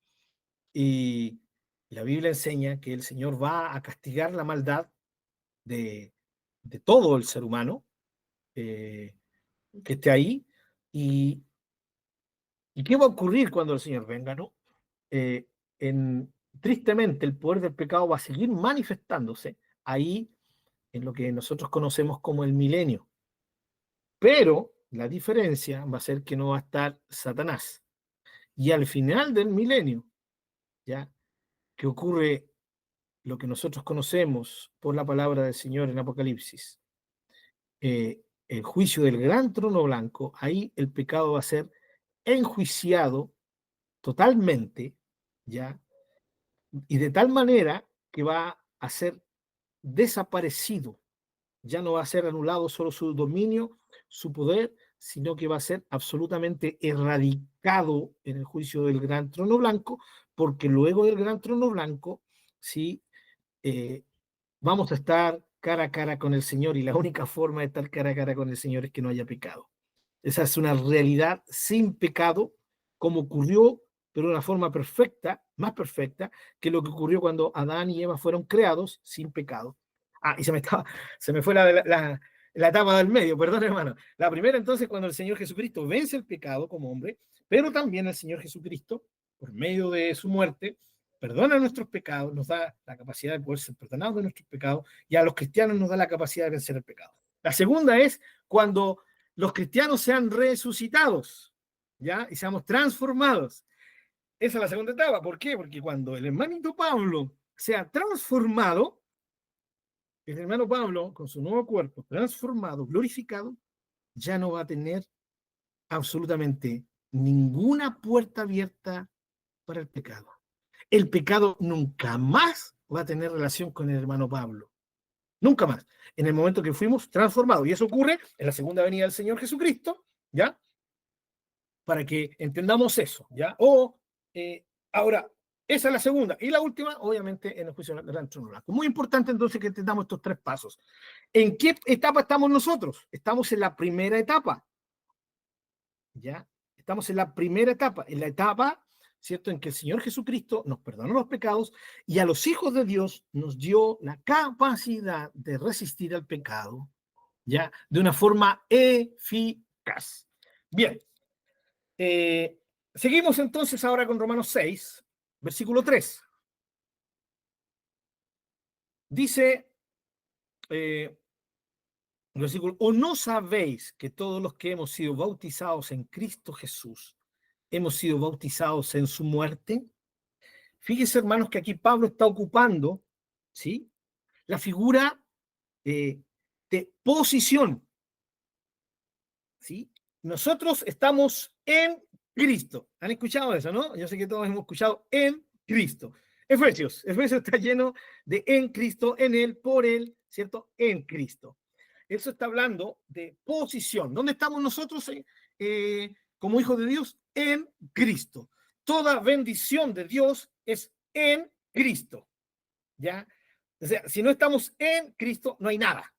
Y la Biblia enseña que el Señor va a castigar la maldad de todo el ser humano que esté ahí. ¿Y qué va a ocurrir cuando el Señor venga, no? Eh, tristemente, el poder del pecado va a seguir manifestándose ahí en lo que nosotros conocemos como el milenio. Pero la diferencia va a ser que no va a estar Satanás. Y al final del milenio, ¿ya? Que ocurre lo que nosotros conocemos por la palabra del Señor en Apocalipsis, el juicio del gran trono blanco, ahí el pecado va a ser enjuiciado totalmente, ¿ya? Y de tal manera que va a ser desaparecido. Ya no va a ser anulado solo su dominio, su poder, sino que va a ser absolutamente erradicado en el juicio del gran trono blanco, porque luego del gran trono blanco, sí, vamos a estar cara a cara con el Señor, y la única forma de estar cara a cara con el Señor es que no haya pecado. Esa es una realidad sin pecado, como ocurrió, pero de una forma perfecta, más perfecta, que lo que ocurrió cuando Adán y Eva fueron creados sin pecado. Ah, y se me fue la etapa del medio, perdón, hermano. La primera, entonces, cuando el Señor Jesucristo vence el pecado como hombre, pero también el Señor Jesucristo, por medio de su muerte, perdona nuestros pecados, nos da la capacidad de poder ser perdonados de nuestros pecados, y a los cristianos nos da la capacidad de vencer el pecado. La segunda es cuando los cristianos sean resucitados, ¿ya? Y seamos transformados. Esa es la segunda etapa. ¿Por qué? Porque cuando el hermanito Pablo sea transformado, el hermano Pablo, con su nuevo cuerpo transformado, glorificado, ya no va a tener absolutamente ninguna puerta abierta para el pecado. El pecado nunca más va a tener relación con el hermano Pablo. Nunca más. En el momento que fuimos transformados. Y eso ocurre en la segunda venida del Señor Jesucristo, ¿ya? Para que entendamos eso, ¿ya? Ahora, esa es la segunda. Y la última, obviamente, en el juicio del gran trono blanco. Muy importante entonces que entendamos estos tres pasos. ¿En qué etapa estamos nosotros? Estamos en la primera etapa, ¿ya? Estamos en la primera etapa, en la etapa, ¿cierto?, en que el Señor Jesucristo nos perdonó los pecados y a los hijos de Dios nos dio la capacidad de resistir al pecado, ¿ya?, de una forma eficaz. Bien, seguimos entonces ahora con Romanos 6, versículo 3. Dice, versículo, ¿o no sabéis que todos los que hemos sido bautizados en Cristo Jesús hemos sido bautizados en su muerte? Fíjense, hermanos, que aquí Pablo está ocupando, ¿sí?, la figura de posición, ¿sí? nosotros estamos en Cristo. ¿Han escuchado eso, no? Yo sé que todos hemos escuchado en Cristo. Efesios está lleno de en Cristo, en Él, por Él, ¿cierto? En Cristo. Eso está hablando de posición. ¿Dónde estamos nosotros como hijos de Dios? En Cristo. Toda bendición de Dios es en Cristo. ¿Ya? O sea, si no estamos en Cristo, no hay nada.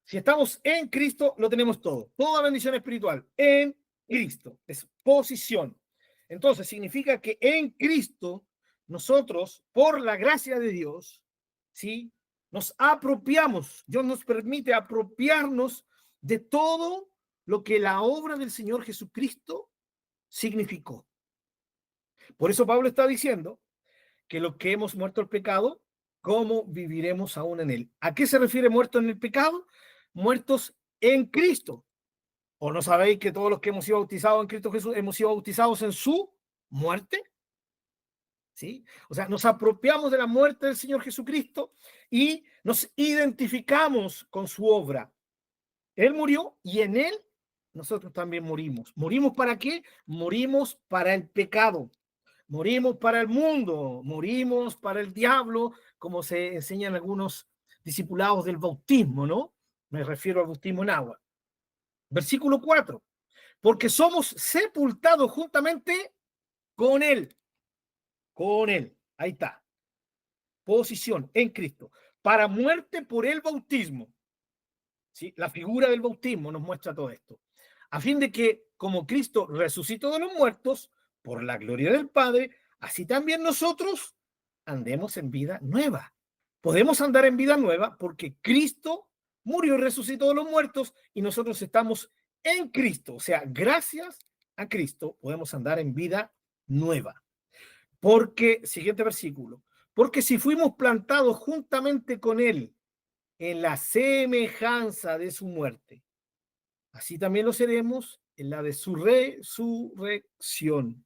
Si estamos en Cristo, lo tenemos todo. Toda bendición espiritual en Cristo. Es posición. Entonces, significa que en Cristo, nosotros, por la gracia de Dios, ¿sí? Nos apropiamos. Dios nos permite apropiarnos de todo lo que la obra del Señor Jesucristo significó. Por eso Pablo está diciendo que los que hemos muerto al pecado, ¿cómo viviremos aún en él? ¿A qué se refiere muerto en el pecado? Muertos en Cristo. ¿O no sabéis que todos los que hemos sido bautizados en Cristo Jesús hemos sido bautizados en su muerte? ¿Sí? O sea, nos apropiamos de la muerte del Señor Jesucristo y nos identificamos con su obra. Él murió y en él nosotros también morimos. ¿Morimos para qué? Morimos para el pecado. Morimos para el mundo, morimos para el diablo, como se enseñan algunos discipulados del bautismo, ¿no? Me refiero al bautismo en agua. Versículo 4. Porque somos sepultados juntamente con Él. Con Él. Ahí está. Posición en Cristo. Para muerte por el bautismo. ¿Sí? La figura del bautismo nos muestra todo esto. A fin de que, como Cristo resucitó de los muertos, por la gloria del Padre, así también nosotros andemos en vida nueva. Podemos andar en vida nueva porque Cristo murió y resucitó de los muertos y nosotros estamos en Cristo. O sea, gracias a Cristo podemos andar en vida nueva. Porque, siguiente versículo, porque si fuimos plantados juntamente con Él en la semejanza de su muerte, así también lo seremos en la de su resurrección.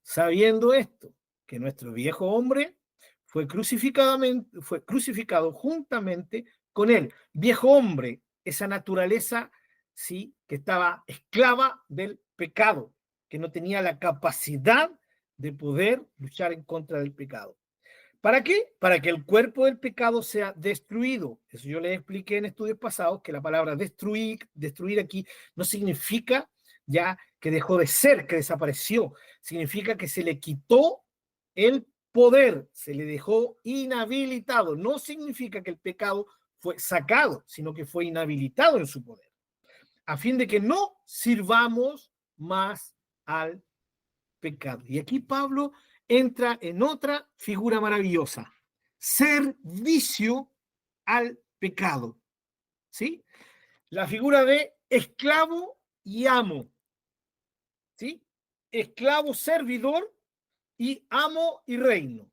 Sabiendo esto, que nuestro viejo hombre fue crucificado juntamente con él. Viejo hombre, esa naturaleza, sí, que estaba esclava del pecado, que no tenía la capacidad de poder luchar en contra del pecado. ¿Para qué? Para que el cuerpo del pecado sea destruido. Eso yo les expliqué en estudios pasados, que la palabra destruir aquí no significa ya que dejó de ser, que desapareció. Significa que se le quitó el poder, se le dejó inhabilitado. No significa que el pecado fue sacado, sino que fue inhabilitado en su poder. A fin de que no sirvamos más al pecado. Y aquí Pablo entra en otra figura maravillosa, servicio al pecado, ¿sí? La figura de esclavo y amo, ¿sí? Esclavo, servidor y amo y reino.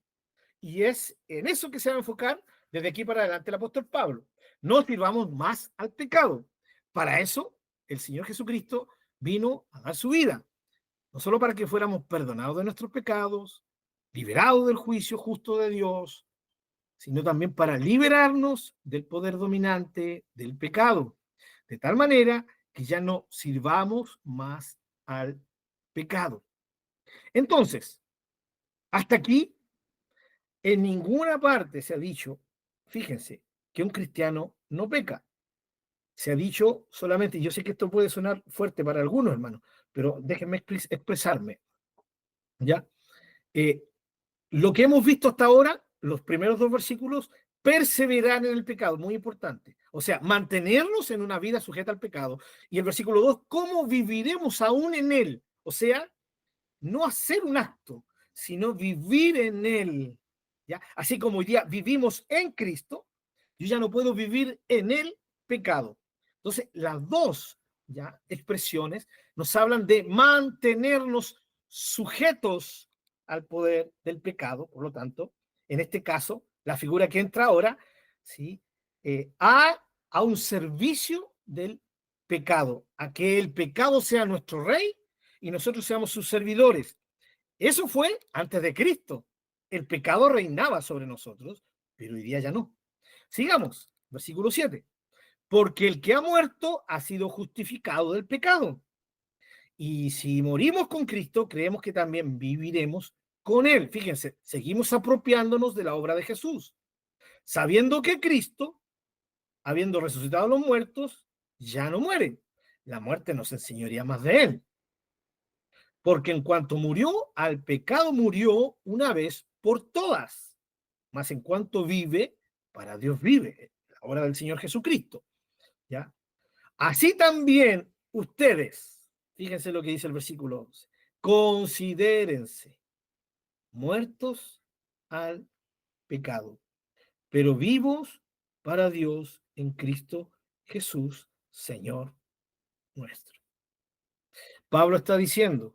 Y es en eso que se va a enfocar desde aquí para adelante el apóstol Pablo. No sirvamos más al pecado. Para eso el Señor Jesucristo vino a dar su vida. No solo para que fuéramos perdonados de nuestros pecados, liberados del juicio justo de Dios, sino también para liberarnos del poder dominante del pecado, de tal manera que ya no sirvamos más al pecado. Entonces, hasta aquí, en ninguna parte se ha dicho, fíjense, que un cristiano no peca. Se ha dicho solamente, yo sé que esto puede sonar fuerte para algunos, hermanos, pero déjenme expresarme. ¿Ya? Lo que hemos visto hasta ahora, los primeros dos versículos, perseverar en el pecado, muy importante. O sea, mantenernos en una vida sujeta al pecado. Y el versículo 2, ¿cómo viviremos aún en él? O sea, no hacer un acto, sino vivir en él. ¿Ya? Así como hoy día vivimos en Cristo, yo ya no puedo vivir en el pecado. Entonces, las dos ¿ya? Expresiones nos hablan de mantenernos sujetos al poder del pecado. Por lo tanto, en este caso, la figura que entra ahora, ¿sí? A un servicio del pecado, a que el pecado sea nuestro rey y nosotros seamos sus servidores. Eso fue antes de Cristo. El pecado reinaba sobre nosotros, pero hoy día ya no. Sigamos, versículo 7. Porque el que ha muerto ha sido justificado del pecado. Y si morimos con Cristo, creemos que también viviremos con Él. Fíjense, seguimos apropiándonos de la obra de Jesús, sabiendo que Cristo, habiendo resucitado a los muertos, ya no muere. La muerte nos enseñaría más de Él. Porque en cuanto murió, al pecado murió una vez por todas. Mas en cuanto vive, para Dios vive. La obra del Señor Jesucristo. ¿Ya? Así también ustedes, fíjense lo que dice el versículo 11, considérense muertos al pecado, pero vivos para Dios en Cristo Jesús, Señor nuestro. Pablo está diciendo,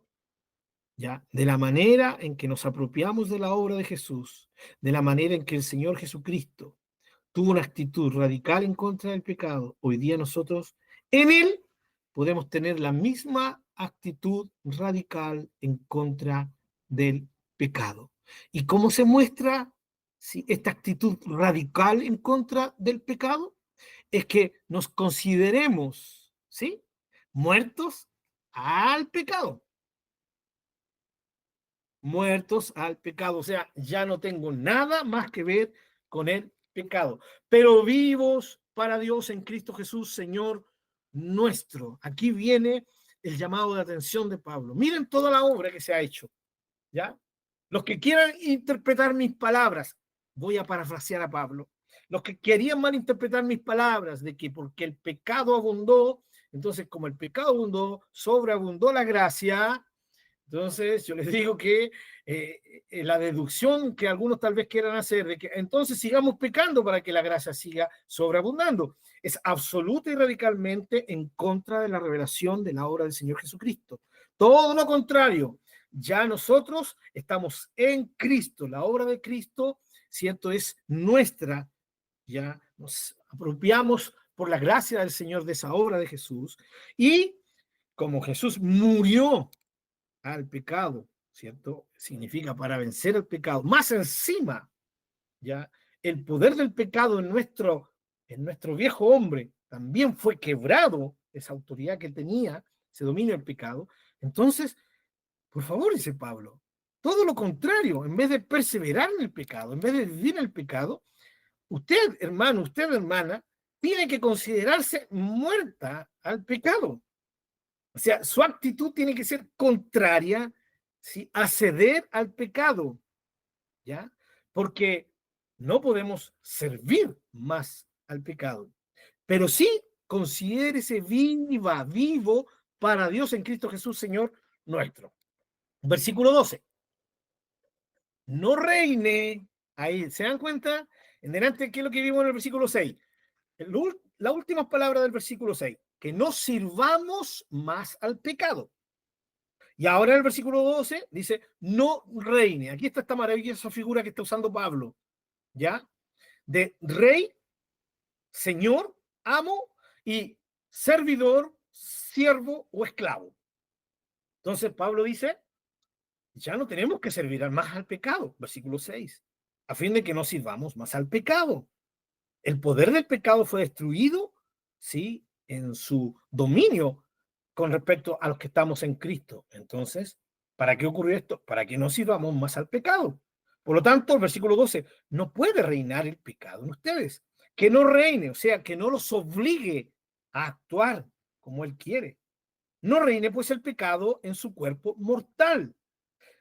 ya, de la manera en que nos apropiamos de la obra de Jesús, de la manera en que el Señor Jesucristo tuvo una actitud radical en contra del pecado, hoy día nosotros en Él podemos tener la misma actitud radical en contra del pecado. ¿Y cómo se muestra esta actitud radical en contra del pecado? Es que nos consideremos, ¿sí?, muertos al pecado. Muertos al pecado, o sea, ya no tengo nada más que ver con el pecado, pero vivos para Dios en Cristo Jesús, Señor nuestro. Aquí viene el llamado de atención de Pablo. Miren toda la obra que se ha hecho, ¿ya? Los que quieran interpretar mis palabras, voy a parafrasear a Pablo. Los que querían malinterpretar mis palabras de que porque el pecado abundó, entonces como el pecado abundó, sobreabundó la gracia. Entonces, yo les digo que la deducción que algunos tal vez quieran hacer de que entonces sigamos pecando para que la gracia siga sobreabundando es absoluta y radicalmente en contra de la revelación de la obra del Señor Jesucristo. Todo lo contrario, ya nosotros estamos en Cristo, la obra de Cristo, ¿cierto? Es nuestra, ya nos apropiamos por la gracia del Señor de esa obra de Jesús y como Jesús murió al pecado, ¿cierto? Significa para vencer el pecado. Más encima, ya, el poder del pecado en nuestro viejo hombre también fue quebrado, esa autoridad que tenía, ese dominio del pecado. Entonces, por favor, dice Pablo, todo lo contrario, en vez de perseverar en el pecado, en vez de vivir en el pecado, usted, hermano, usted, hermana, tiene que considerarse muerta al pecado. O sea, su actitud tiene que ser contraria, ¿sí?, a ceder al pecado, ¿ya? Porque no podemos servir más al pecado. Pero sí, considérese vivo para Dios en Cristo Jesús, Señor nuestro. Versículo 12. No reine, ahí, ¿se dan cuenta? En delante, ¿qué es lo que vimos en el versículo 6? La última palabra del versículo 6. Que no sirvamos más al pecado. Y ahora en el versículo 12 dice, no reine. Aquí está esta maravillosa figura que está usando Pablo, ¿ya? De rey, señor, amo y servidor, siervo o esclavo. Entonces Pablo dice, ya no tenemos que servir más al pecado, versículo 6, a fin de que no sirvamos más al pecado. El poder del pecado fue destruido, ¿sí?, en su dominio con respecto a los que estamos en Cristo. Entonces, ¿para qué ocurrió esto? Para que no sirvamos más al pecado. Por lo tanto, el versículo 12, no puede reinar el pecado en ustedes. Que no reine, o sea, que no los obligue a actuar como él quiere. No reine pues el pecado en su cuerpo mortal,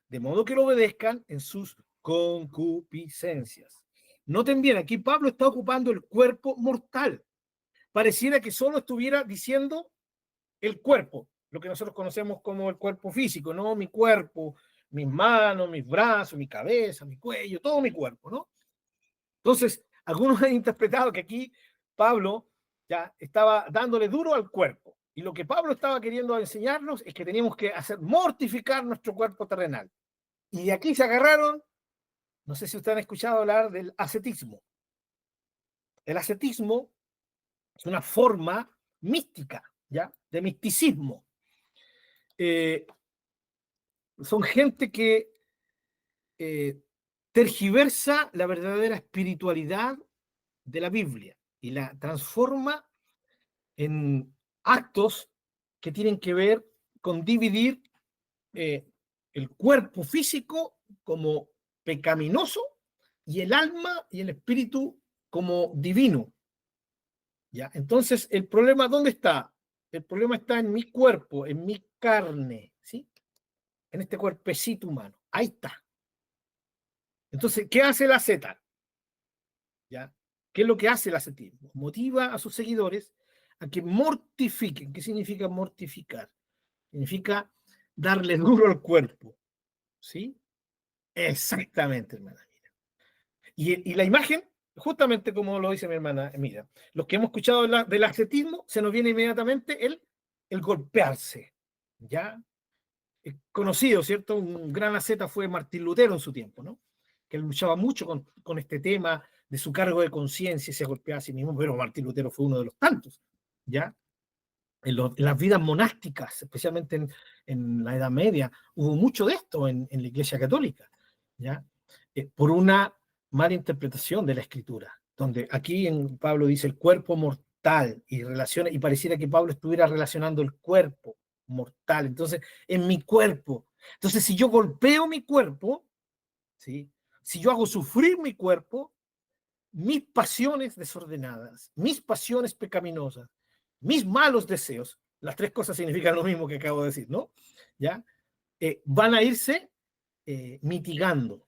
de modo que lo obedezcan en sus concupiscencias. Noten bien, aquí Pablo está ocupando el cuerpo mortal. Pareciera que solo estuviera diciendo el cuerpo, lo que nosotros conocemos como el cuerpo físico, ¿no? Mi cuerpo, mis manos, mis brazos, mi cabeza, mi cuello, todo mi cuerpo, ¿no? Entonces, algunos han interpretado que aquí Pablo ya estaba dándole duro al cuerpo. Y lo que Pablo estaba queriendo enseñarnos es que teníamos que hacer mortificar nuestro cuerpo terrenal. Y de aquí se agarraron, no sé si ustedes han escuchado hablar del ascetismo. El ascetismo es una forma mística, ¿ya?, de misticismo. Son gente que tergiversa la verdadera espiritualidad de la Biblia y la transforma en actos que tienen que ver con dividir el cuerpo físico como pecaminoso y el alma y el espíritu como divino. ¿Ya? Entonces, ¿el problema dónde está? El problema está en mi cuerpo, en mi carne, ¿sí? En este cuerpecito humano. Ahí está. Entonces, ¿qué hace el asceta? ¿Ya? ¿Qué es lo que hace el ascetismo? Motiva a sus seguidores a que mortifiquen. ¿Qué significa mortificar? Significa darle duro al cuerpo. ¿Sí? Exactamente, hermana. Y la imagen, justamente como lo dice mi hermana, mira, los que hemos escuchado del ascetismo, se nos viene inmediatamente el golpearse. ¿Ya? Es conocido, ¿cierto? Un gran asceta fue Martín Lutero en su tiempo, ¿no? Que él luchaba mucho con este tema de su cargo de conciencia y se golpeaba a sí mismo, pero Martín Lutero fue uno de los tantos, ¿ya? En las vidas monásticas, especialmente en la Edad Media, hubo mucho de esto en la Iglesia Católica, ¿ya? Por una mala interpretación de la Escritura, donde aquí en Pablo dice el cuerpo mortal y pareciera que Pablo estuviera relacionando el cuerpo mortal, entonces en mi cuerpo. Entonces, si yo golpeo mi cuerpo, ¿sí? Si yo hago sufrir mi cuerpo, mis pasiones desordenadas, mis pasiones pecaminosas, mis malos deseos, las tres cosas significan lo mismo que acabo de decir, ¿no? ¿Ya? Van a irse mitigando.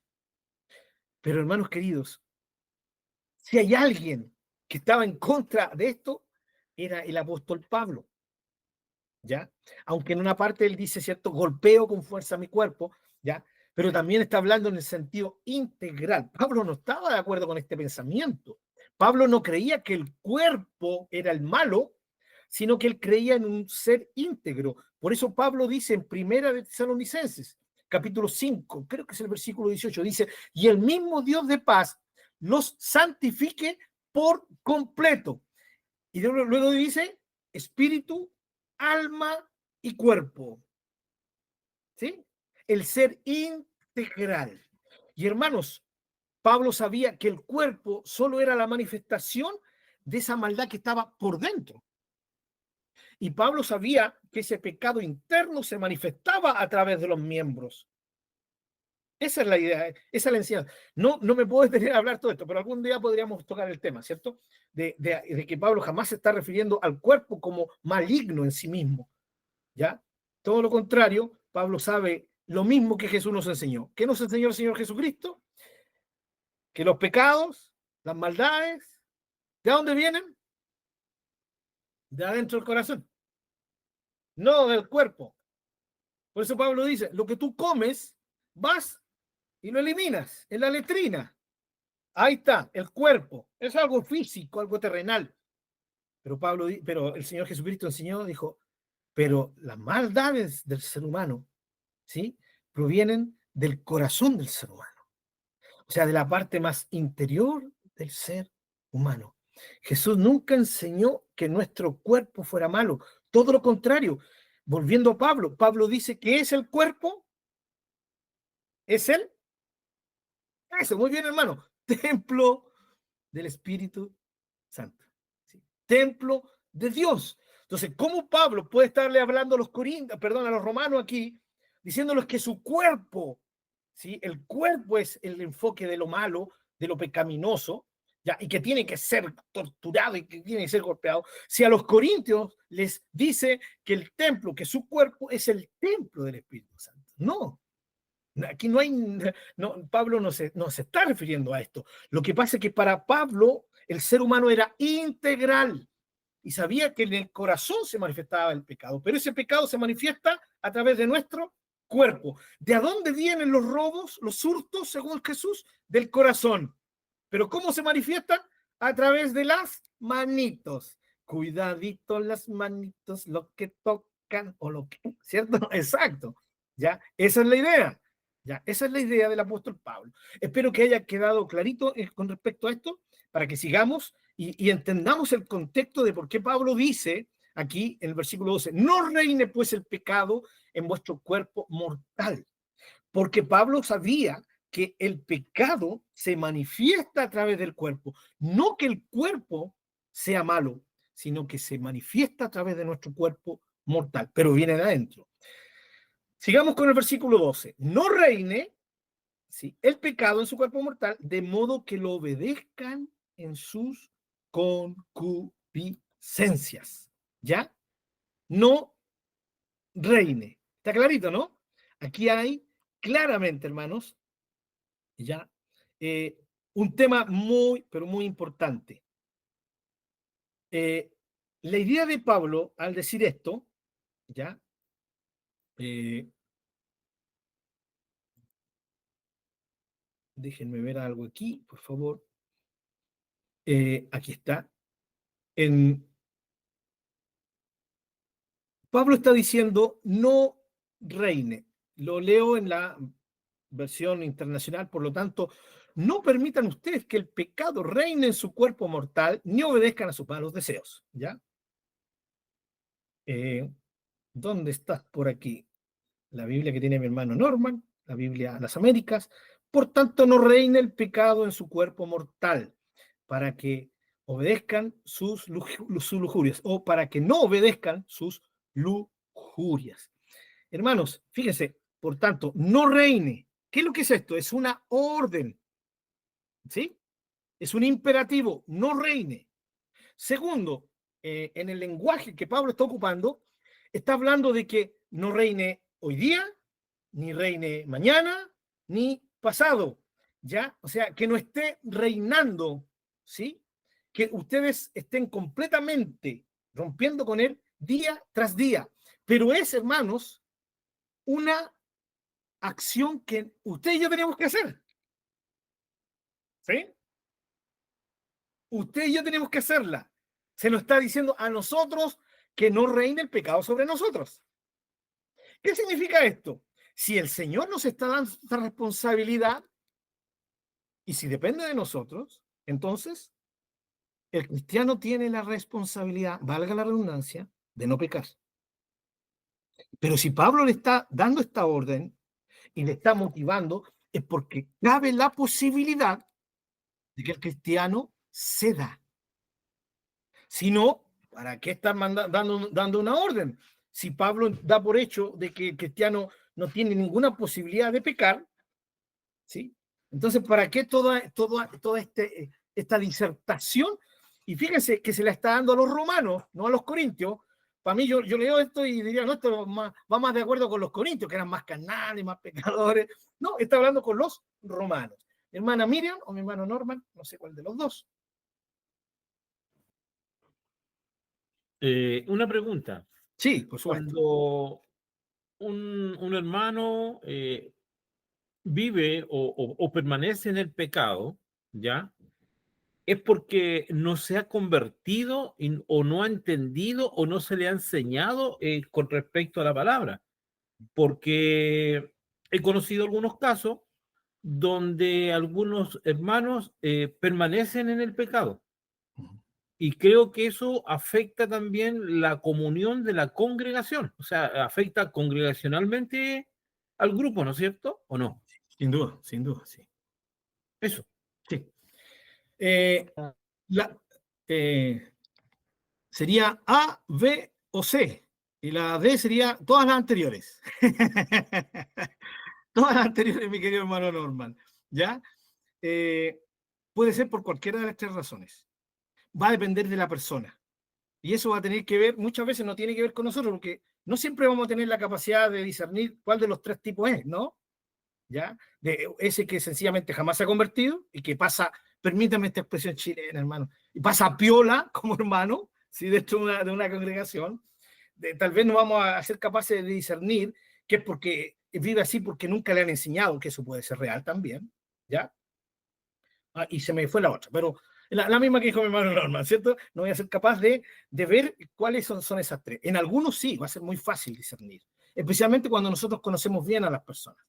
Pero hermanos queridos, si hay alguien que estaba en contra de esto, era el apóstol Pablo, ¿ya? Aunque en una parte él dice, ¿cierto? Golpeo con fuerza mi cuerpo, ¿ya? Pero también está hablando en el sentido integral. Pablo no estaba de acuerdo con este pensamiento. Pablo no creía que el cuerpo era el malo, sino que él creía en un ser íntegro. Por eso Pablo dice en Primera de Tesalonicenses, capítulo 5, creo que es el versículo 18, dice, y el mismo Dios de paz los santifique por completo. Y luego dice, espíritu, alma y cuerpo. ¿Sí? El ser integral. Y hermanos, Pablo sabía que el cuerpo solo era la manifestación de esa maldad que estaba por dentro. Y Pablo sabía que ese pecado interno se manifestaba a través de los miembros. Esa es la idea, esa es la enseñanza. No me puedo detener a hablar todo esto, pero algún día podríamos tocar el tema, ¿cierto? De que Pablo jamás se está refiriendo al cuerpo como maligno en sí mismo, ¿ya? Todo lo contrario, Pablo sabe lo mismo que Jesús nos enseñó. ¿Qué nos enseñó el Señor Jesucristo? Que los pecados, las maldades, ¿de dónde vienen? De adentro del corazón, no del cuerpo. Por eso Pablo dice, lo que tú comes, vas y lo eliminas en la letrina. Ahí está, el cuerpo. Es algo físico, algo terrenal. Pero el Señor Jesucristo enseñó, dijo, pero las maldades del ser humano, ¿sí? Provienen del corazón del ser humano. O sea, de la parte más interior del ser humano. Jesús nunca enseñó que nuestro cuerpo fuera malo. Todo lo contrario. Volviendo a Pablo, Pablo dice que es el cuerpo, es él. Eso, muy bien, hermano. Templo del Espíritu Santo. ¿Sí? Templo de Dios. Entonces, ¿cómo Pablo puede estarle hablando a los a los romanos aquí, diciéndoles que su cuerpo, ¿sí? El cuerpo es el enfoque de lo malo, de lo pecaminoso, ¿ya? Y que tiene que ser torturado y que tiene que ser golpeado? Si a los corintios les dice que el templo, que su cuerpo es el templo del Espíritu Santo. No. Aquí no hay, no, Pablo no se está refiriendo a esto. Lo que pasa es que para Pablo el ser humano era integral y sabía que en el corazón se manifestaba el pecado, pero ese pecado se manifiesta a través de nuestro cuerpo. ¿De dónde vienen los robos, los hurtos, según Jesús? Del corazón. ¿Pero cómo se manifiestan? A través de las manitos. Cuidadito las manitos, lo que tocan o lo que, ¿cierto? Exacto. ¿Ya? Esa es la idea. ¿Ya? Esa es la idea del apóstol Pablo. Espero que haya quedado clarito con respecto a esto, para que sigamos y entendamos el contexto de por qué Pablo dice aquí en el versículo 12, no reine pues el pecado en vuestro cuerpo mortal, porque Pablo sabía que el pecado se manifiesta a través del cuerpo, no que el cuerpo sea malo, sino que se manifiesta a través de nuestro cuerpo mortal, pero viene de adentro. Sigamos con el versículo 12. No reine, ¿sí?, el pecado en su cuerpo mortal, de modo que lo obedezcan en sus concupiscencias. ¿Ya? No reine. ¿Está clarito, no? Aquí hay claramente, hermanos, ya, un tema muy, pero muy importante. La idea de Pablo al decir esto, ya, déjenme ver algo aquí, por favor. Aquí está. Pablo está diciendo, no reine. Lo leo en la versión internacional, por lo tanto, no permitan ustedes que el pecado reine en su cuerpo mortal, ni obedezcan a sus malos deseos. ¿Ya? ¿Dónde estás por aquí? La Biblia que tiene mi hermano Norman, la Biblia Las Américas. Por tanto, no reine el pecado en su cuerpo mortal, para que obedezcan sus lujurias, o para que no obedezcan sus lujurias. Hermanos, fíjense, por tanto, no reine. ¿Qué es lo que es esto? Es una orden, ¿sí? Es un imperativo, no reine. Segundo, en el lenguaje que Pablo está ocupando, está hablando de que no reine hoy día, ni reine mañana, ni pasado, ¿ya? O sea, que no esté reinando, ¿sí? Que ustedes estén completamente rompiendo con él día tras día. Pero es, hermanos, una acción que usted y yo tenemos que hacer, ¿sí? Usted y yo tenemos que hacerla. Se nos está diciendo a nosotros que no reine el pecado sobre nosotros. ¿Qué significa esto? Si el Señor nos está dando esta responsabilidad y si depende de nosotros, entonces el cristiano tiene la responsabilidad, valga la redundancia, de no pecar. Pero si Pablo le está dando esta orden y le está motivando, es porque cabe la posibilidad de que el cristiano ceda. Si no, ¿para qué estar dando una orden? Si Pablo da por hecho de que el cristiano no tiene ninguna posibilidad de pecar, ¿sí? Entonces, ¿para qué toda esta disertación? Y fíjense que se la está dando a los romanos, no a los corintios. Para mí, yo leo esto y diría, no, esto va más de acuerdo con los corintios, que eran más carnales, más pecadores. No, está hablando con los romanos. Mi hermana Miriam o mi hermano Norman, no sé cuál de los dos. Una pregunta. Sí, por supuesto. Cuando un hermano vive o permanece en el pecado, ¿ya? Es porque no se ha convertido o no ha entendido o no se le ha enseñado con respecto a la palabra. Porque he conocido algunos casos donde algunos hermanos permanecen en el pecado. Y creo que eso afecta también la comunión de la congregación, o sea, afecta congregacionalmente al grupo, ¿no es cierto? ¿O no? Sin duda, sí. Eso. Sí. La, sería A, B o C. Y la D sería todas las anteriores. Todas las anteriores, mi querido hermano Norman. ¿Ya? Puede ser por cualquiera de las tres razones. Va a depender de la persona. Y eso va a tener que ver, muchas veces no tiene que ver con nosotros, porque no siempre vamos a tener la capacidad de discernir cuál de los tres tipos es, ¿no? ¿Ya? De ese que sencillamente jamás se ha convertido y que pasa, permítame esta expresión chilena, hermano, y pasa piola como hermano, ¿sí? Dentro de una congregación. Tal vez no vamos a ser capaces de discernir que es porque vive así porque nunca le han enseñado que eso puede ser real también, ¿ya? Y se me fue la otra, pero la misma que dijo mi hermano Norman, ¿cierto? No voy a ser capaz de ver cuáles son esas tres. En algunos sí, va a ser muy fácil discernir, especialmente cuando nosotros conocemos bien a las personas.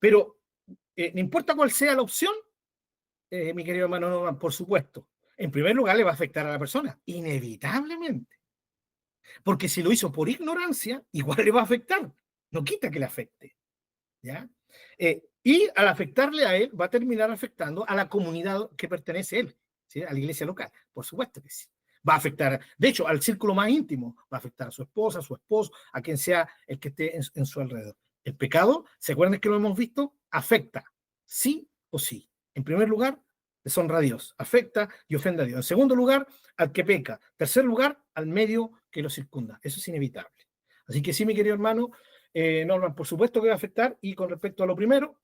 Pero no importa cuál sea la opción, mi querido hermano Norman, por supuesto, en primer lugar le va a afectar a la persona, inevitablemente. Porque si lo hizo por ignorancia, igual le va a afectar. No quita que le afecte, ¿ya? Y al afectarle a él, va a terminar afectando a la comunidad que pertenece a él, ¿sí? A la iglesia local. Por supuesto que sí. Va a afectar, de hecho, al círculo más íntimo, va a afectar a su esposa, a su esposo, a quien sea el que esté en su alrededor. El pecado, ¿se acuerdan que lo hemos visto? Afecta, sí o sí. En primer lugar, deshonra a Dios, afecta y ofende a Dios. En segundo lugar, al que peca. Tercer lugar, al medio que lo circunda. Eso es inevitable. Así que sí, mi querido hermano, Norman, por supuesto que va a afectar. Y con respecto a lo primero,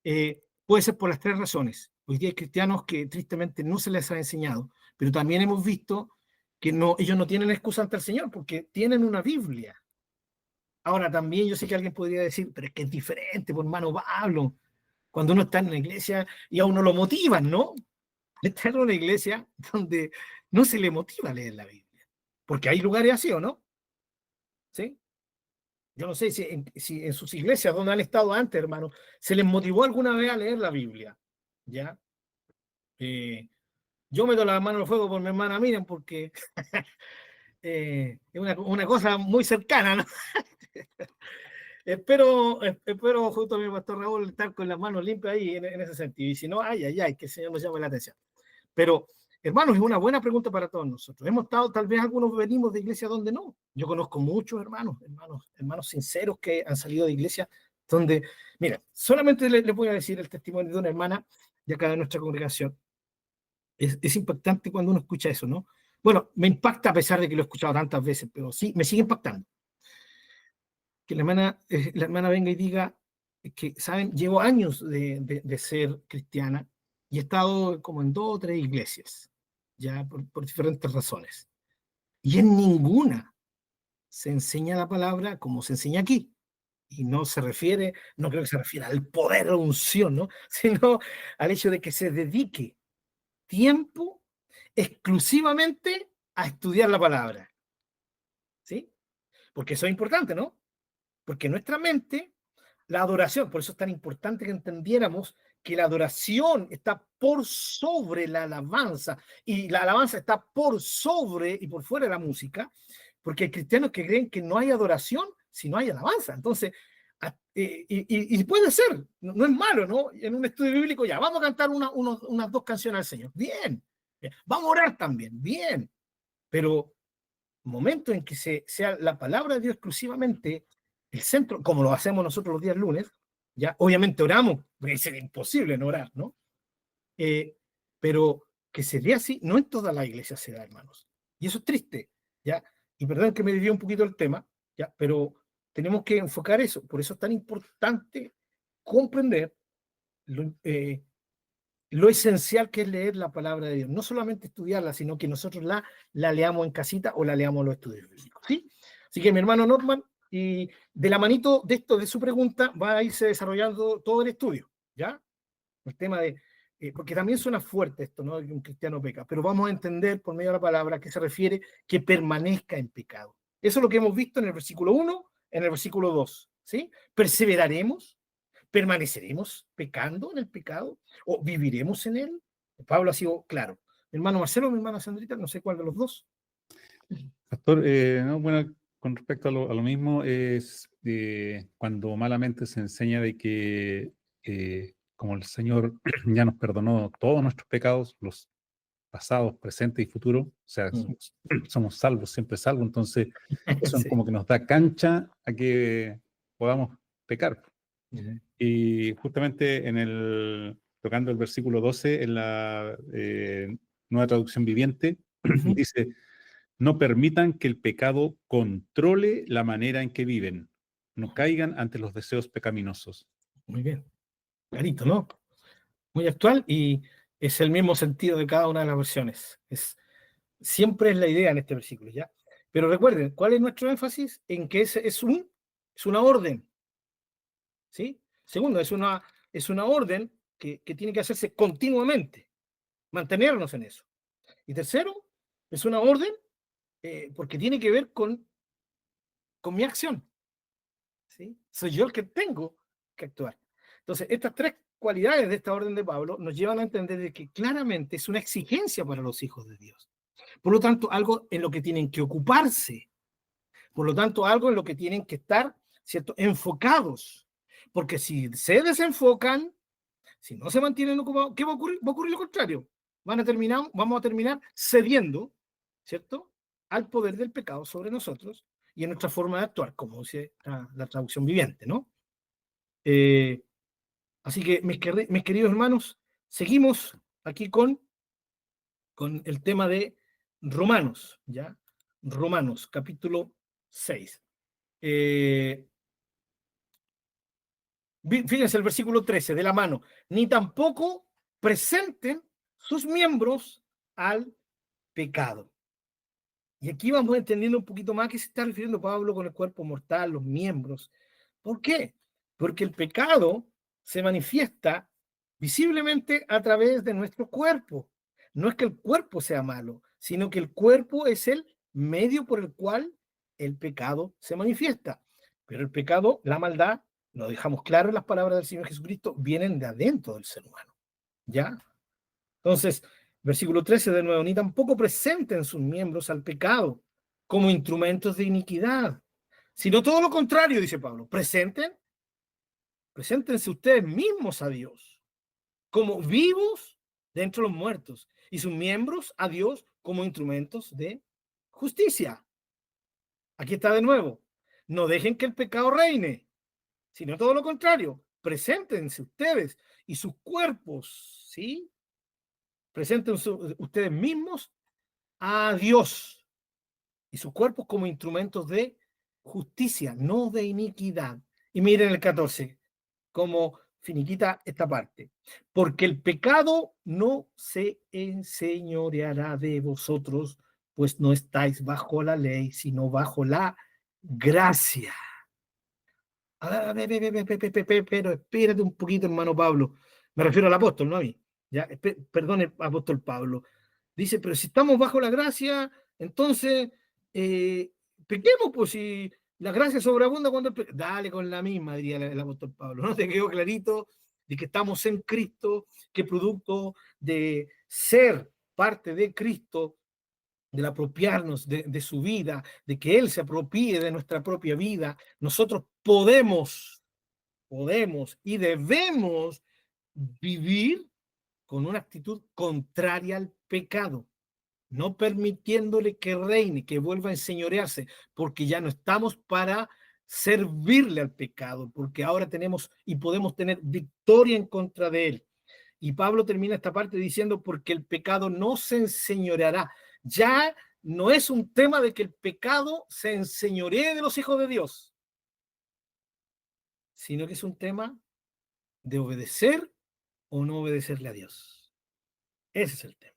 puede ser por las tres razones. Hoy día hay cristianos que tristemente no se les ha enseñado, pero también hemos visto que no, ellos no tienen excusa ante el Señor porque tienen una Biblia. Ahora también yo sé que alguien podría decir, pero es que es diferente, por hermano Pablo, cuando uno está en la iglesia y a uno lo motivan, ¿no? Está en una iglesia donde no se le motiva a leer la Biblia, porque hay lugares así, ¿o no? ¿Sí? Yo no sé si en sus iglesias donde han estado antes, hermano, se les motivó alguna vez a leer la Biblia, ¿ya? Yo meto la mano al fuego por mi hermana Miriam porque es una cosa muy cercana, ¿no? espero junto a mi pastor Raúl estar con las manos limpias ahí en ese sentido. Y si no, ay, que el Señor nos llame la atención. Pero, hermanos, es una buena pregunta para todos nosotros. Hemos estado, tal vez algunos venimos de iglesias donde no. Yo conozco muchos hermanos sinceros que han salido de iglesias donde, mira, solamente les voy a decir el testimonio de una hermana de acá de nuestra congregación. Es impactante cuando uno escucha eso, ¿no? Bueno, me impacta a pesar de que lo he escuchado tantas veces, pero sí, me sigue impactando. Que la hermana venga y diga que, ¿saben? Llevo años de ser cristiana y he estado como en 2 o 3 iglesias, ya por diferentes razones. Y en ninguna se enseña la palabra como se enseña aquí. Y no creo que se refiere al poder o unción, ¿no? Sino al hecho de que se dedique tiempo exclusivamente a estudiar la palabra. ¿Sí? Porque eso es importante, ¿no? Porque nuestra mente, la adoración, por eso es tan importante que entendiéramos que la adoración está por sobre la alabanza y la alabanza está por sobre y por fuera de la música, porque hay cristianos que creen que no hay adoración si no hay alabanza. Entonces, y puede ser, no es malo, ¿no? En un estudio bíblico ya, vamos a cantar unas 2 canciones al Señor, bien. Vamos a orar también, bien. Pero momento en que sea la palabra de Dios exclusivamente el centro, como lo hacemos nosotros los días lunes, ya obviamente oramos, porque sería imposible no orar, ¿no? Pero que se dé así, no en toda la iglesia se da, hermanos. Y eso es triste, ¿ya? Y perdón que me desvió un poquito el tema, ¿ya? Pero tenemos que enfocar eso. Por eso es tan importante comprender lo esencial que es leer la palabra de Dios. No solamente estudiarla, sino que nosotros la leamos en casita o la leamos en los estudios bíblicos, ¿sí? Así que mi hermano Norman, y de la manito de esto, de su pregunta, va a irse desarrollando todo el estudio, ¿ya? El tema de, porque también suena fuerte esto, ¿no? Que un cristiano peca, pero vamos a entender por medio de la palabra a qué se refiere que permanezca en pecado. Eso es lo que hemos visto en el versículo 1, en el versículo 2, ¿sí? Perseveraremos, permaneceremos pecando en el pecado o viviremos en él. Pablo ha sido claro. Mi hermano Marcelo, mi hermana Sandrita, no sé cuál de los dos. Pastor, no, bueno, con respecto a lo mismo, es cuando malamente se enseña de que como el Señor ya nos perdonó todos nuestros pecados, los pasados, presentes y futuros, o sea, somos salvos, siempre salvos, entonces eso Sí. como que nos da cancha a que podamos pecar. Y justamente tocando el versículo 12, en la Nueva Traducción Viviente, dice: no permitan que el pecado controle la manera en que viven. No caigan ante los deseos pecaminosos. Muy bien. Clarito, ¿no? Muy actual y es el mismo sentido de cada una de las versiones. Siempre es la idea en este versículo, ¿ya? Pero recuerden, ¿cuál es nuestro énfasis? En que es una orden, ¿sí? Segundo, es una orden que tiene que hacerse continuamente, mantenernos en eso. Y tercero, es una orden porque tiene que ver con mi acción, ¿sí? Soy yo el que tengo que actuar. Entonces, estas 3 cualidades de esta orden de Pablo nos llevan a entender de que claramente es una exigencia para los hijos de Dios. Por lo tanto, algo en lo que tienen que ocuparse. Por lo tanto, algo en lo que tienen que estar, ¿cierto?, enfocados. Porque si se desenfocan, si no se mantienen ocupados, ¿qué va a ocurrir? Va a ocurrir lo contrario. Vamos a terminar cediendo ¿cierto? Al poder del pecado sobre nosotros y en nuestra forma de actuar, como dice la traducción viviente, ¿no? Así que, mis queridos hermanos, seguimos aquí con el tema de Romanos, ¿ya? Romanos, capítulo 6. Fíjense el versículo 13, de la mano. Ni tampoco presenten sus miembros al pecado. Y aquí vamos entendiendo un poquito más a qué se está refiriendo Pablo con el cuerpo mortal, los miembros. ¿Por qué? Porque el pecado se manifiesta visiblemente a través de nuestro cuerpo. No es que el cuerpo sea malo, sino que el cuerpo es el medio por el cual el pecado se manifiesta. Pero el pecado, la maldad, lo dejamos claro en las palabras del Señor Jesucristo, vienen de adentro del ser humano. ¿Ya? Entonces, versículo 13 de nuevo, ni tampoco presenten sus miembros al pecado como instrumentos de iniquidad, sino todo lo contrario, dice Pablo, preséntense ustedes mismos a Dios como vivos de entre los muertos y sus miembros a Dios como instrumentos de justicia. Aquí está de nuevo, no dejen que el pecado reine, sino todo lo contrario, preséntense ustedes y sus cuerpos, ¿sí? Presenten ustedes mismos a Dios y sus cuerpos como instrumentos de justicia, no de iniquidad. Y miren el 14, como finiquita esta parte. Porque el pecado no se enseñoreará de vosotros, pues no estáis bajo la ley, sino bajo la gracia. Pero espérate un poquito, hermano Pablo. Me refiero al apóstol, no a mí. Ya, perdón, apóstol Pablo. Dice, pero si estamos bajo la gracia, entonces pequemos, pues si la gracia sobreabunda cuando dale con la misma, diría el apóstol Pablo. ¿No te quedó clarito de que estamos en Cristo, que producto de ser parte de Cristo, del apropiarnos de su vida, de que Él se apropie de nuestra propia vida, nosotros podemos y debemos vivir con una actitud contraria al pecado, no permitiéndole que reine, que vuelva a enseñorearse, porque ya no estamos para servirle al pecado, porque ahora tenemos y podemos tener victoria en contra de él. Y Pablo termina esta parte diciendo, porque el pecado no se enseñoreará. Ya no es un tema de que el pecado se enseñoree de los hijos de Dios, sino que es un tema de obedecer o no obedecerle a Dios. Ese es el tema.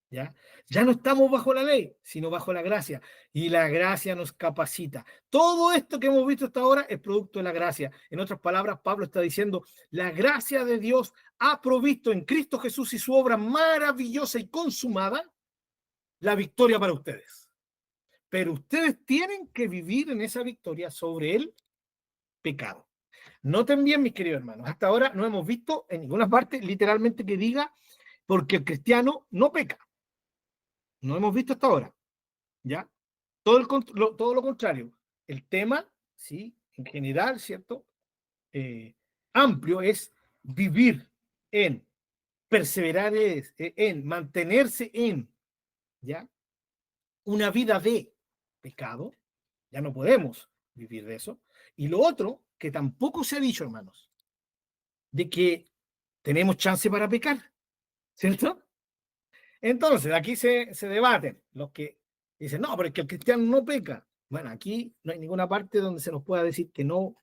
¿Ya? Ya no estamos bajo la ley, sino bajo la gracia. Y la gracia nos capacita. Todo esto que hemos visto hasta ahora es producto de la gracia. En otras palabras, Pablo está diciendo, la gracia de Dios ha provisto en Cristo Jesús y su obra maravillosa y consumada la victoria para ustedes. Pero ustedes tienen que vivir en esa victoria sobre el pecado. Noten bien, mis queridos hermanos, hasta ahora no hemos visto en ninguna parte literalmente que diga porque el cristiano no peca. No hemos visto hasta ahora, ¿ya? Todo lo contrario. El tema, sí, en general, ¿cierto? Amplio es vivir en, perseverar en, mantenerse en, ¿ya? Una vida de pecado. Ya no podemos vivir de eso. Y lo otro, que tampoco se ha dicho, hermanos, de que tenemos chance para pecar, ¿cierto? Entonces, aquí se debaten los que dicen, no, pero es que el cristiano no peca. Bueno, aquí no hay ninguna parte donde se nos pueda decir que no,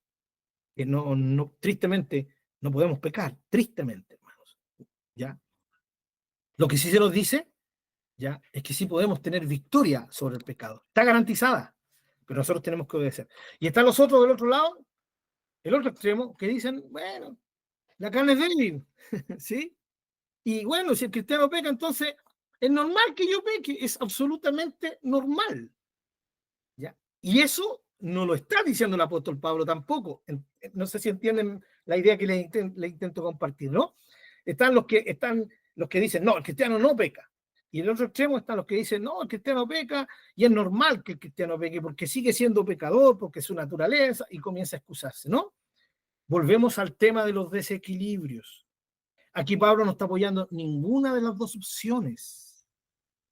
tristemente, no podemos pecar, tristemente, hermanos. ¿Ya? Lo que sí se nos dice, ¿ya? Es que sí podemos tener victoria sobre el pecado. Está garantizada, pero nosotros tenemos que obedecer. Y están los otros del otro lado, el otro extremo, que dicen, bueno, la carne es débil, ¿sí? Y bueno, si el cristiano peca, entonces es normal que yo peque, es absolutamente normal. ¿Ya? Y eso no lo está diciendo el apóstol Pablo tampoco. No sé si entienden la idea que le intento compartir, ¿no? Están los que dicen, no, el cristiano no peca. Y en el otro extremo están los que dicen, no, el cristiano peca y es normal que el cristiano peque porque sigue siendo pecador, porque es su naturaleza, y comienza a excusarse, ¿no? Volvemos al tema de los desequilibrios. Aquí Pablo no está apoyando ninguna de las dos opciones,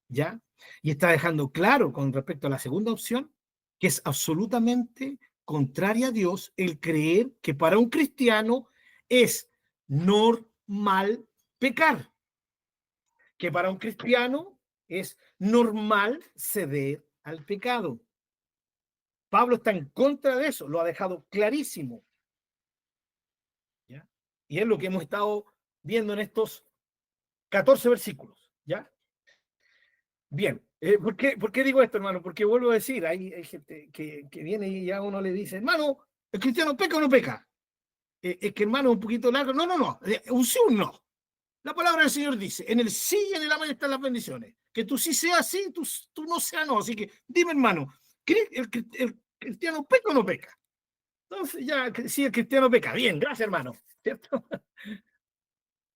¿ya? Y está dejando claro con respecto a la segunda opción que es absolutamente contraria a Dios el creer que para un cristiano es normal pecar, que para un cristiano es normal ceder al pecado. Pablo está en contra de eso, lo ha dejado clarísimo. ¿Ya? Y es lo que hemos estado viendo en estos 14 versículos. ¿Ya? Bien, por qué digo esto, hermano? Porque vuelvo a decir, hay gente que viene y ya uno le dice, hermano, ¿el cristiano peca o no peca? Es que, hermano, un poquito largo. No, no, no, un sí o un no. La palabra del Señor dice, en el sí y en el amén están las bendiciones. Que tú sí seas sí, tú no seas no. Así que dime, hermano, ¿el cristiano peca o no peca? Entonces, ya, si el cristiano peca, bien, gracias, hermano. ¿Cierto?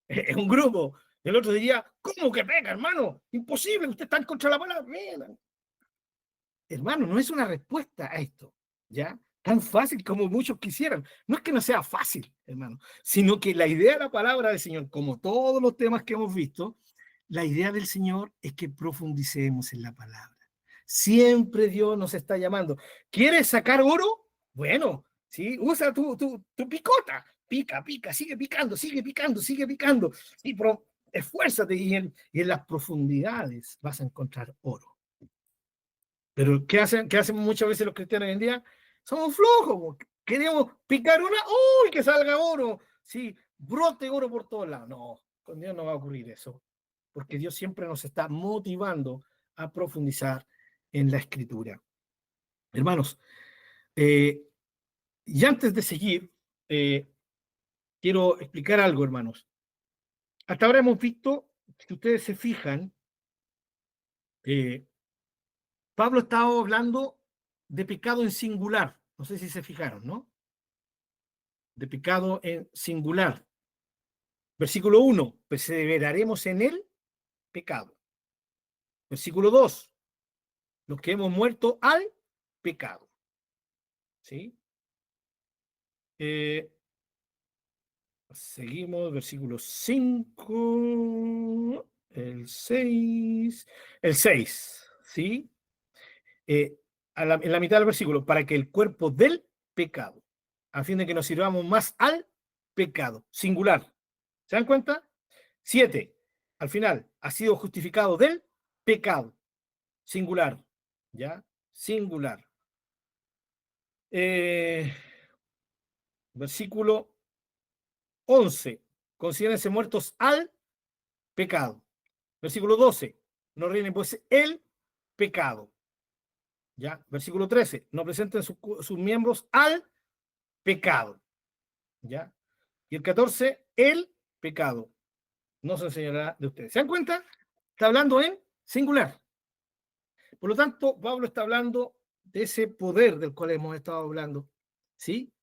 Es un grupo. El otro diría, ¿cómo que peca, hermano? Imposible, usted está en contra de la palabra. Bien. Hermano, no es una respuesta a esto, ¿ya? Tan fácil como muchos quisieran. No es que no sea fácil, hermano, sino que la idea de la palabra del Señor, como todos los temas que hemos visto, la idea del Señor es que profundicemos en la palabra. Siempre Dios nos está llamando. ¿Quieres sacar oro? Bueno, sí, usa tu picota. Pica, pica, sigue picando, sigue picando, sigue picando. Sí, pero esfuérzate y en las profundidades vas a encontrar oro. Pero ¿qué hacen muchas veces los cristianos hoy en día? Somos flojos, queremos picar una, ¡uy, que salga oro! Sí, brote oro por todos lados. No, con Dios no va a ocurrir eso, porque Dios siempre nos está motivando a profundizar en la Escritura. Hermanos, y antes de seguir, quiero explicar algo, hermanos. Hasta ahora hemos visto, si ustedes se fijan, Pablo estaba hablando de pecado en singular. No sé si se fijaron, ¿no? De pecado en singular. Versículo 1, perseveraremos en el pecado. Versículo 2, los que hemos muerto al pecado. ¿Sí? Seguimos, versículo 5, el 6, ¿sí? En la mitad del versículo, para que el cuerpo del pecado, a fin de que nos sirvamos más al pecado, singular. ¿Se dan cuenta? 7, al final, ha sido justificado del pecado, singular, ¿ya? Singular. Versículo 11, considérense muertos al pecado. Versículo 12, no reinen pues el pecado. ¿Ya? Versículo 13, no presenten sus miembros al pecado. ¿Ya? Y el 14, el pecado no se enseñará de ustedes. ¿Se dan cuenta? Está hablando en singular. Por lo tanto, Pablo está hablando de ese poder del cual hemos estado hablando, ¿sí?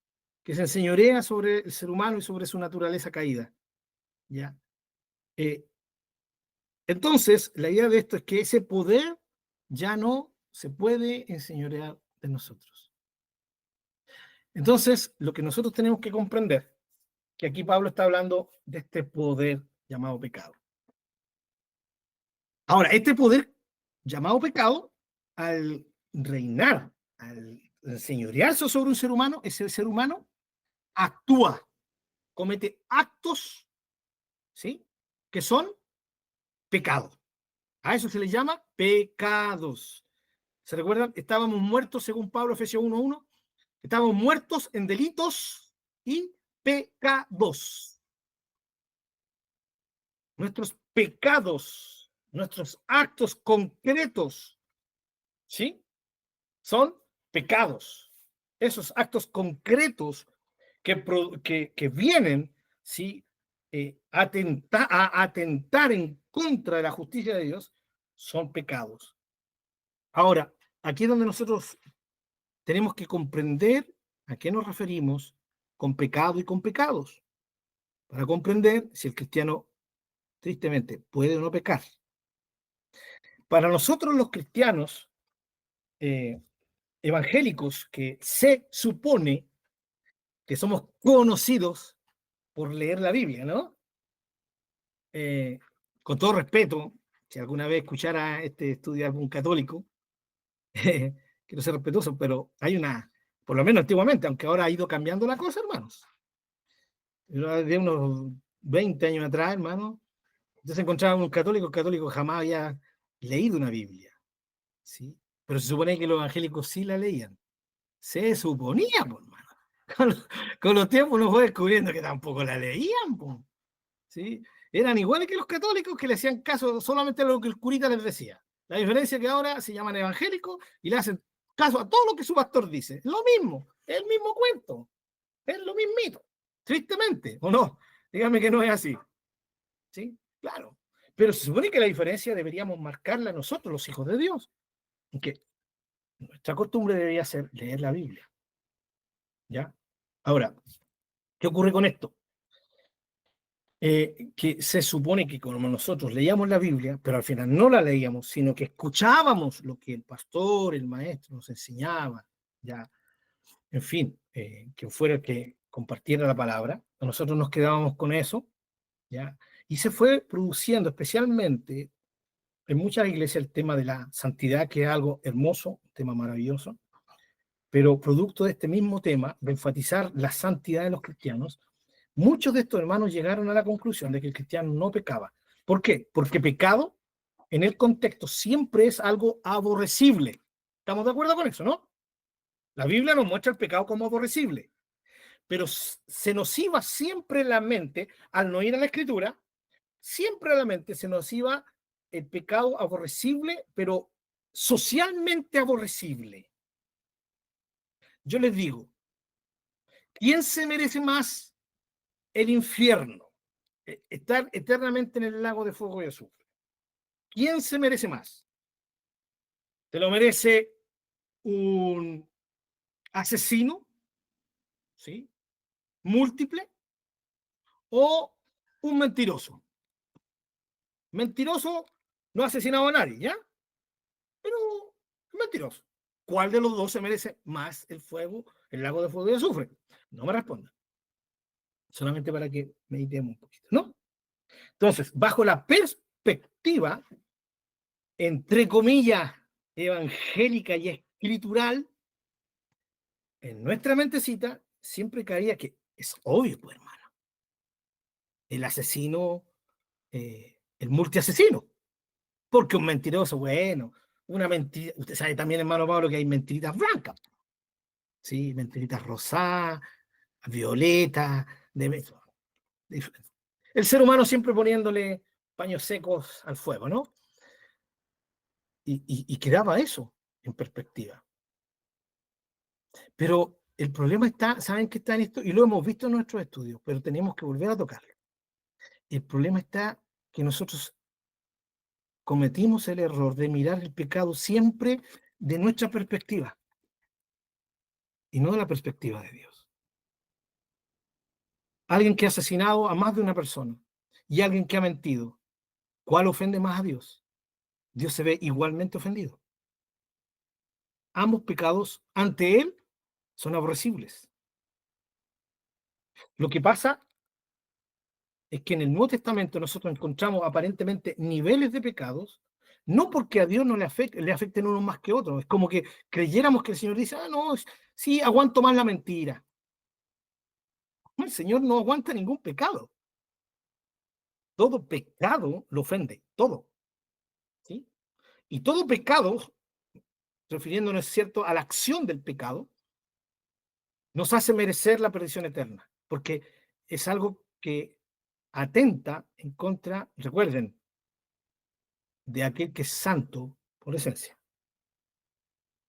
Que se enseñorea sobre el ser humano y sobre su naturaleza caída. ¿Ya? Entonces, la idea de esto es que ese poder ya no se puede enseñorear de nosotros. Entonces, lo que nosotros tenemos que comprender, que aquí Pablo está hablando de este poder llamado pecado. Ahora, este poder llamado pecado, al reinar, al enseñorearse sobre un ser humano, ese ser humano actúa, comete actos, ¿sí? Que son pecados. A eso se les llama pecados. ¿Se recuerdan? Estábamos muertos, según Pablo, Efesios 1:1. Estábamos muertos en delitos y pecados. Nuestros pecados, nuestros actos concretos, ¿sí? Son pecados. Esos actos concretos que vienen, ¿sí? A atentar en contra de la justicia de Dios, son pecados. Ahora, aquí es donde nosotros tenemos que comprender a qué nos referimos con pecado y con pecados, para comprender si el cristiano, tristemente, puede o no pecar. Para nosotros los cristianos evangélicos, que se supone que somos conocidos por leer la Biblia, ¿no? Con todo respeto, si alguna vez escuchara este estudio de algún católico, quiero ser respetuoso, pero hay una, por lo menos antiguamente, aunque ahora ha ido cambiando la cosa, hermanos. De unos 20 años atrás, hermano, entonces encontraba un católico, el católico jamás había leído una Biblia, ¿sí? Pero se supone que los evangélicos sí la leían. Se suponía, pues, hermano. Con los tiempos uno fue descubriendo que tampoco la leían, pues, ¿sí? Eran iguales que los católicos, que le hacían caso solamente a lo que el curita les decía. La diferencia es que ahora se llaman evangélicos y le hacen caso a todo lo que su pastor dice. Lo mismo, es el mismo cuento, es lo mismito. Tristemente, ¿o no? Dígame que no es así. ¿Sí? Claro. Pero se supone que la diferencia deberíamos marcarla nosotros, los hijos de Dios. Que nuestra costumbre debería ser leer la Biblia. ¿Ya? Ahora, ¿qué ocurre con esto? Que se supone que como nosotros leíamos la Biblia, pero al final no la leíamos, sino que escuchábamos lo que el pastor, el maestro nos enseñaba, ya, en fin, que fuera el que compartiera la palabra, nosotros nos quedábamos con eso, ya, y se fue produciendo especialmente en muchas iglesias el tema de la santidad, que es algo hermoso, un tema maravilloso, pero producto de este mismo tema, de enfatizar la santidad de los cristianos, muchos de estos hermanos llegaron a la conclusión de que el cristiano no pecaba. ¿Por qué? Porque pecado en el contexto siempre es algo aborrecible. ¿Estamos de acuerdo con eso, no? La Biblia nos muestra el pecado como aborrecible, pero se nos iba siempre en la mente, al no ir a la Escritura, siempre a la mente se nos iba el pecado aborrecible, pero socialmente aborrecible. Yo les digo, ¿quién se merece más el infierno? Estar eternamente en el lago de fuego y azufre. ¿Quién se merece más? ¿Te lo merece un asesino? ¿Sí? ¿Múltiple? ¿O un mentiroso? Mentiroso no ha asesinado a nadie, ¿ya? Pero es mentiroso. ¿Cuál de los dos se merece más el fuego, el lago de fuego y azufre? No me respondan. Solamente para que meditemos un poquito, ¿no? Entonces, bajo la perspectiva, entre comillas, evangélica y escritural, en nuestra mentecita siempre caía que es obvio, pues, hermano. El asesino, el multiasesino. Porque un mentiroso, bueno, una mentira. Usted sabe también, hermano Pablo, que hay mentiritas blancas. Sí, mentiritas rosadas, violetas, el ser humano siempre poniéndole paños secos al fuego, ¿no? Y quedaba eso en perspectiva. Pero el problema está, ¿saben qué está en esto? Y lo hemos visto en nuestros estudios, pero tenemos que volver a tocarlo. El problema está que nosotros cometimos el error de mirar el pecado siempre de nuestra perspectiva y no de la perspectiva de Dios. Alguien que ha asesinado a más de una persona y alguien que ha mentido, ¿cuál ofende más a Dios? Dios se ve igualmente ofendido. Ambos pecados ante Él son aborrecibles. Lo que pasa es que en el Nuevo Testamento nosotros encontramos aparentemente niveles de pecados, no porque a Dios no le afecten unos más que otros. Es como que creyéramos que el Señor dice, no, sí, aguanto más la mentira. El Señor no aguanta ningún pecado. Todo pecado lo ofende, todo. ¿Sí? Y todo pecado, refiriéndonos, ¿cierto?, a la acción del pecado, nos hace merecer la perdición eterna, porque es algo que atenta en contra, recuerden, de aquel que es santo por esencia.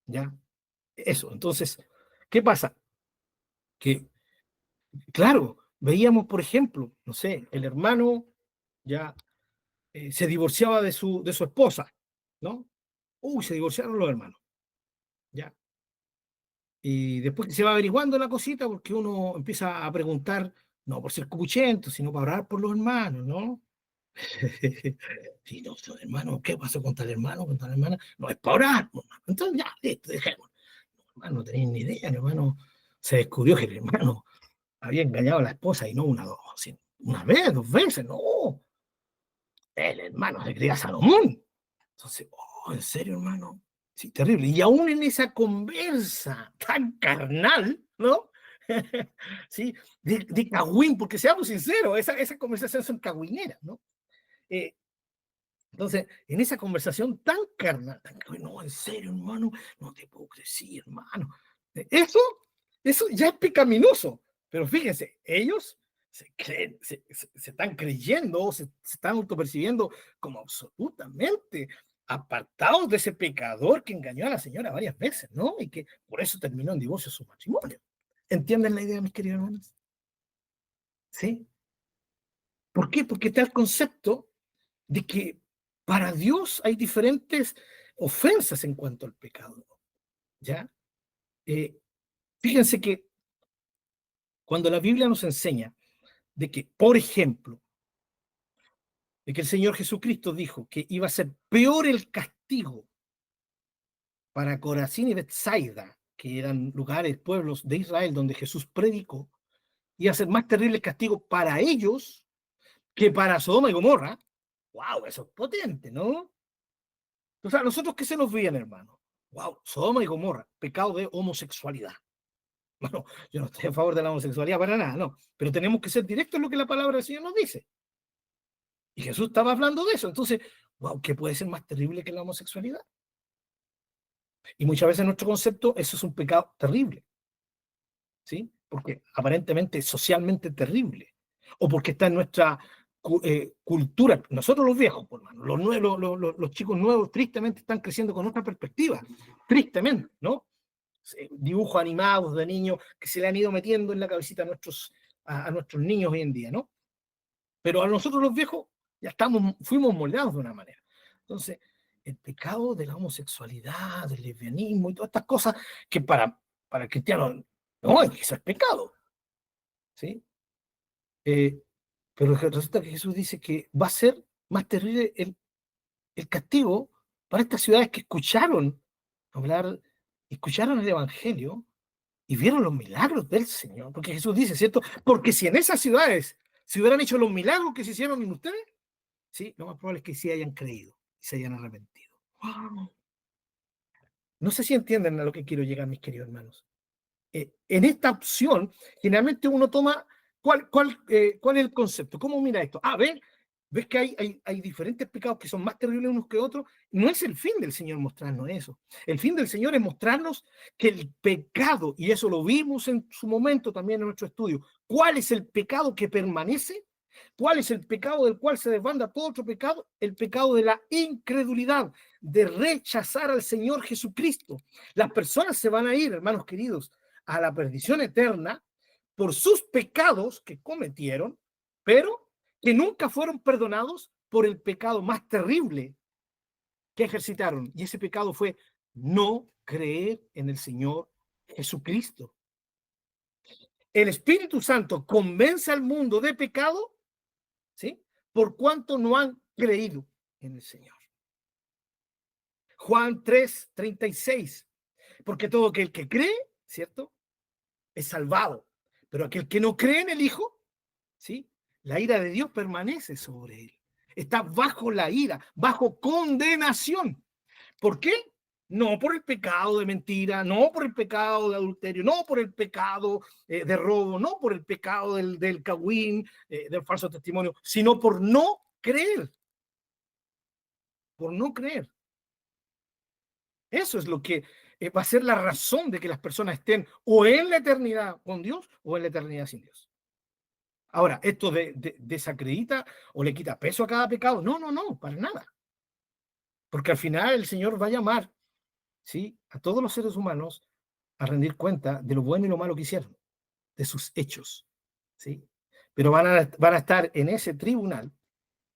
¿Ya? Eso. Entonces, ¿qué pasa? Que, claro, veíamos, por ejemplo, no sé, el hermano ya se divorciaba de su esposa, ¿no? Se divorciaron los hermanos, ¿ya? Y después que se va averiguando la cosita, porque uno empieza a preguntar, no por ser cupuchento, sino para orar por los hermanos, ¿no? Sí, no, hermano, ¿qué pasó con tal hermano, con tal hermana? No, es para orar, hermano. Entonces ya, listo, dejemos. Hermano, no tenéis ni idea, hermano. Se descubrió que el hermano había engañado a la esposa y no una, dos, sino una vez, dos veces, no. el hermano se creía Salomón. Entonces, oh, ¿en serio, hermano? Sí, terrible. Y aún en esa conversa tan carnal, ¿no? Sí, de cagüín, porque seamos sinceros, esa conversación son cagüineras, ¿no? Eh, entonces, en esa conversación tan cagüín, no, en serio, hermano, no te puedo decir, hermano. Eso ya es pecaminoso, pero fíjense, ellos se están creyendo, se están autopercibiendo como absolutamente apartados de ese pecador que engañó a la señora varias veces, ¿no? Y que por eso terminó en divorcio su matrimonio. ¿Entienden la idea, mis queridos hermanos? ¿Sí? ¿Por qué? Porque está el concepto de que para Dios hay diferentes ofensas en cuanto al pecado, ¿ya? Eh, Fíjense que cuando la Biblia nos enseña de que, por ejemplo, de que el Señor Jesucristo dijo que iba a ser peor el castigo para Corazín y Betsaida, que eran lugares, pueblos de Israel donde Jesús predicó, iba a ser más terrible el castigo para ellos que para Sodoma y Gomorra. ¡Wow! Eso es potente, ¿no? O sea, nosotros qué se nos viene, hermano. ¡Wow! Sodoma y Gomorra, pecado de homosexualidad. Bueno, yo no estoy a favor de la homosexualidad para nada, no. Pero tenemos que ser directos en lo que la palabra del Señor nos dice. Y Jesús estaba hablando de eso. Entonces, wow, ¿qué puede ser más terrible que la homosexualidad? Y muchas veces en nuestro concepto eso es un pecado terrible, ¿sí? Porque aparentemente socialmente terrible. O porque está en nuestra cultura. Nosotros los viejos, por mano, los, nuevos, los chicos nuevos, tristemente están creciendo con otra perspectiva. Tristemente, ¿no? Dibujos animados de niños que se le han ido metiendo en la cabecita a nuestros niños hoy en día, ¿no? Pero a nosotros los viejos ya fuimos moldeados de una manera. Entonces, el pecado de la homosexualidad, del lesbianismo y todas estas cosas que para el cristiano, no, eso es pecado, ¿sí? Pero resulta que Jesús dice que va a ser más terrible el castigo para estas ciudades que escucharon el Evangelio y vieron los milagros del Señor. Porque Jesús dice, ¿cierto? Porque si en esas ciudades se hubieran hecho los milagros que se hicieron en ustedes, sí, lo más probable es que sí hayan creído y se hayan arrepentido. ¡Wow! No sé si entienden a lo que quiero llegar, mis queridos hermanos. En esta opción, generalmente uno toma, ¿cuál es el concepto? ¿Cómo mira esto? ¿Ves que hay diferentes pecados que son más terribles unos que otros? No es el fin del Señor mostrarnos eso. El fin del Señor es mostrarnos que el pecado, y eso lo vimos en su momento también en nuestro estudio, ¿cuál es el pecado que permanece? ¿Cuál es el pecado del cual se desbanda todo otro pecado? El pecado de la incredulidad, de rechazar al Señor Jesucristo. Las personas se van a ir, hermanos queridos, a la perdición eterna por sus pecados que cometieron, pero que nunca fueron perdonados por el pecado más terrible que ejercitaron. Y ese pecado fue no creer en el Señor Jesucristo. El Espíritu Santo convence al mundo de pecado, ¿sí? Por cuanto no han creído en el Señor. Juan 3:36. Porque todo aquel que cree, ¿cierto?, es salvado. Pero aquel que no cree en el Hijo, ¿sí?, la ira de Dios permanece sobre él. Está bajo la ira, bajo condenación. ¿Por qué? No por el pecado de mentira, no por el pecado de adulterio, no por el pecado de robo, no por el pecado del cagüín, del falso testimonio, sino por no creer. Por no creer. Eso es lo que va a ser la razón de que las personas estén o en la eternidad con Dios o en la eternidad sin Dios. Ahora, ¿esto desacredita o le quita peso a cada pecado? No, para nada. Porque al final el Señor va a llamar, ¿sí?, a todos los seres humanos a rendir cuenta de lo bueno y lo malo que hicieron, de sus hechos, ¿sí? Pero van a estar en ese tribunal,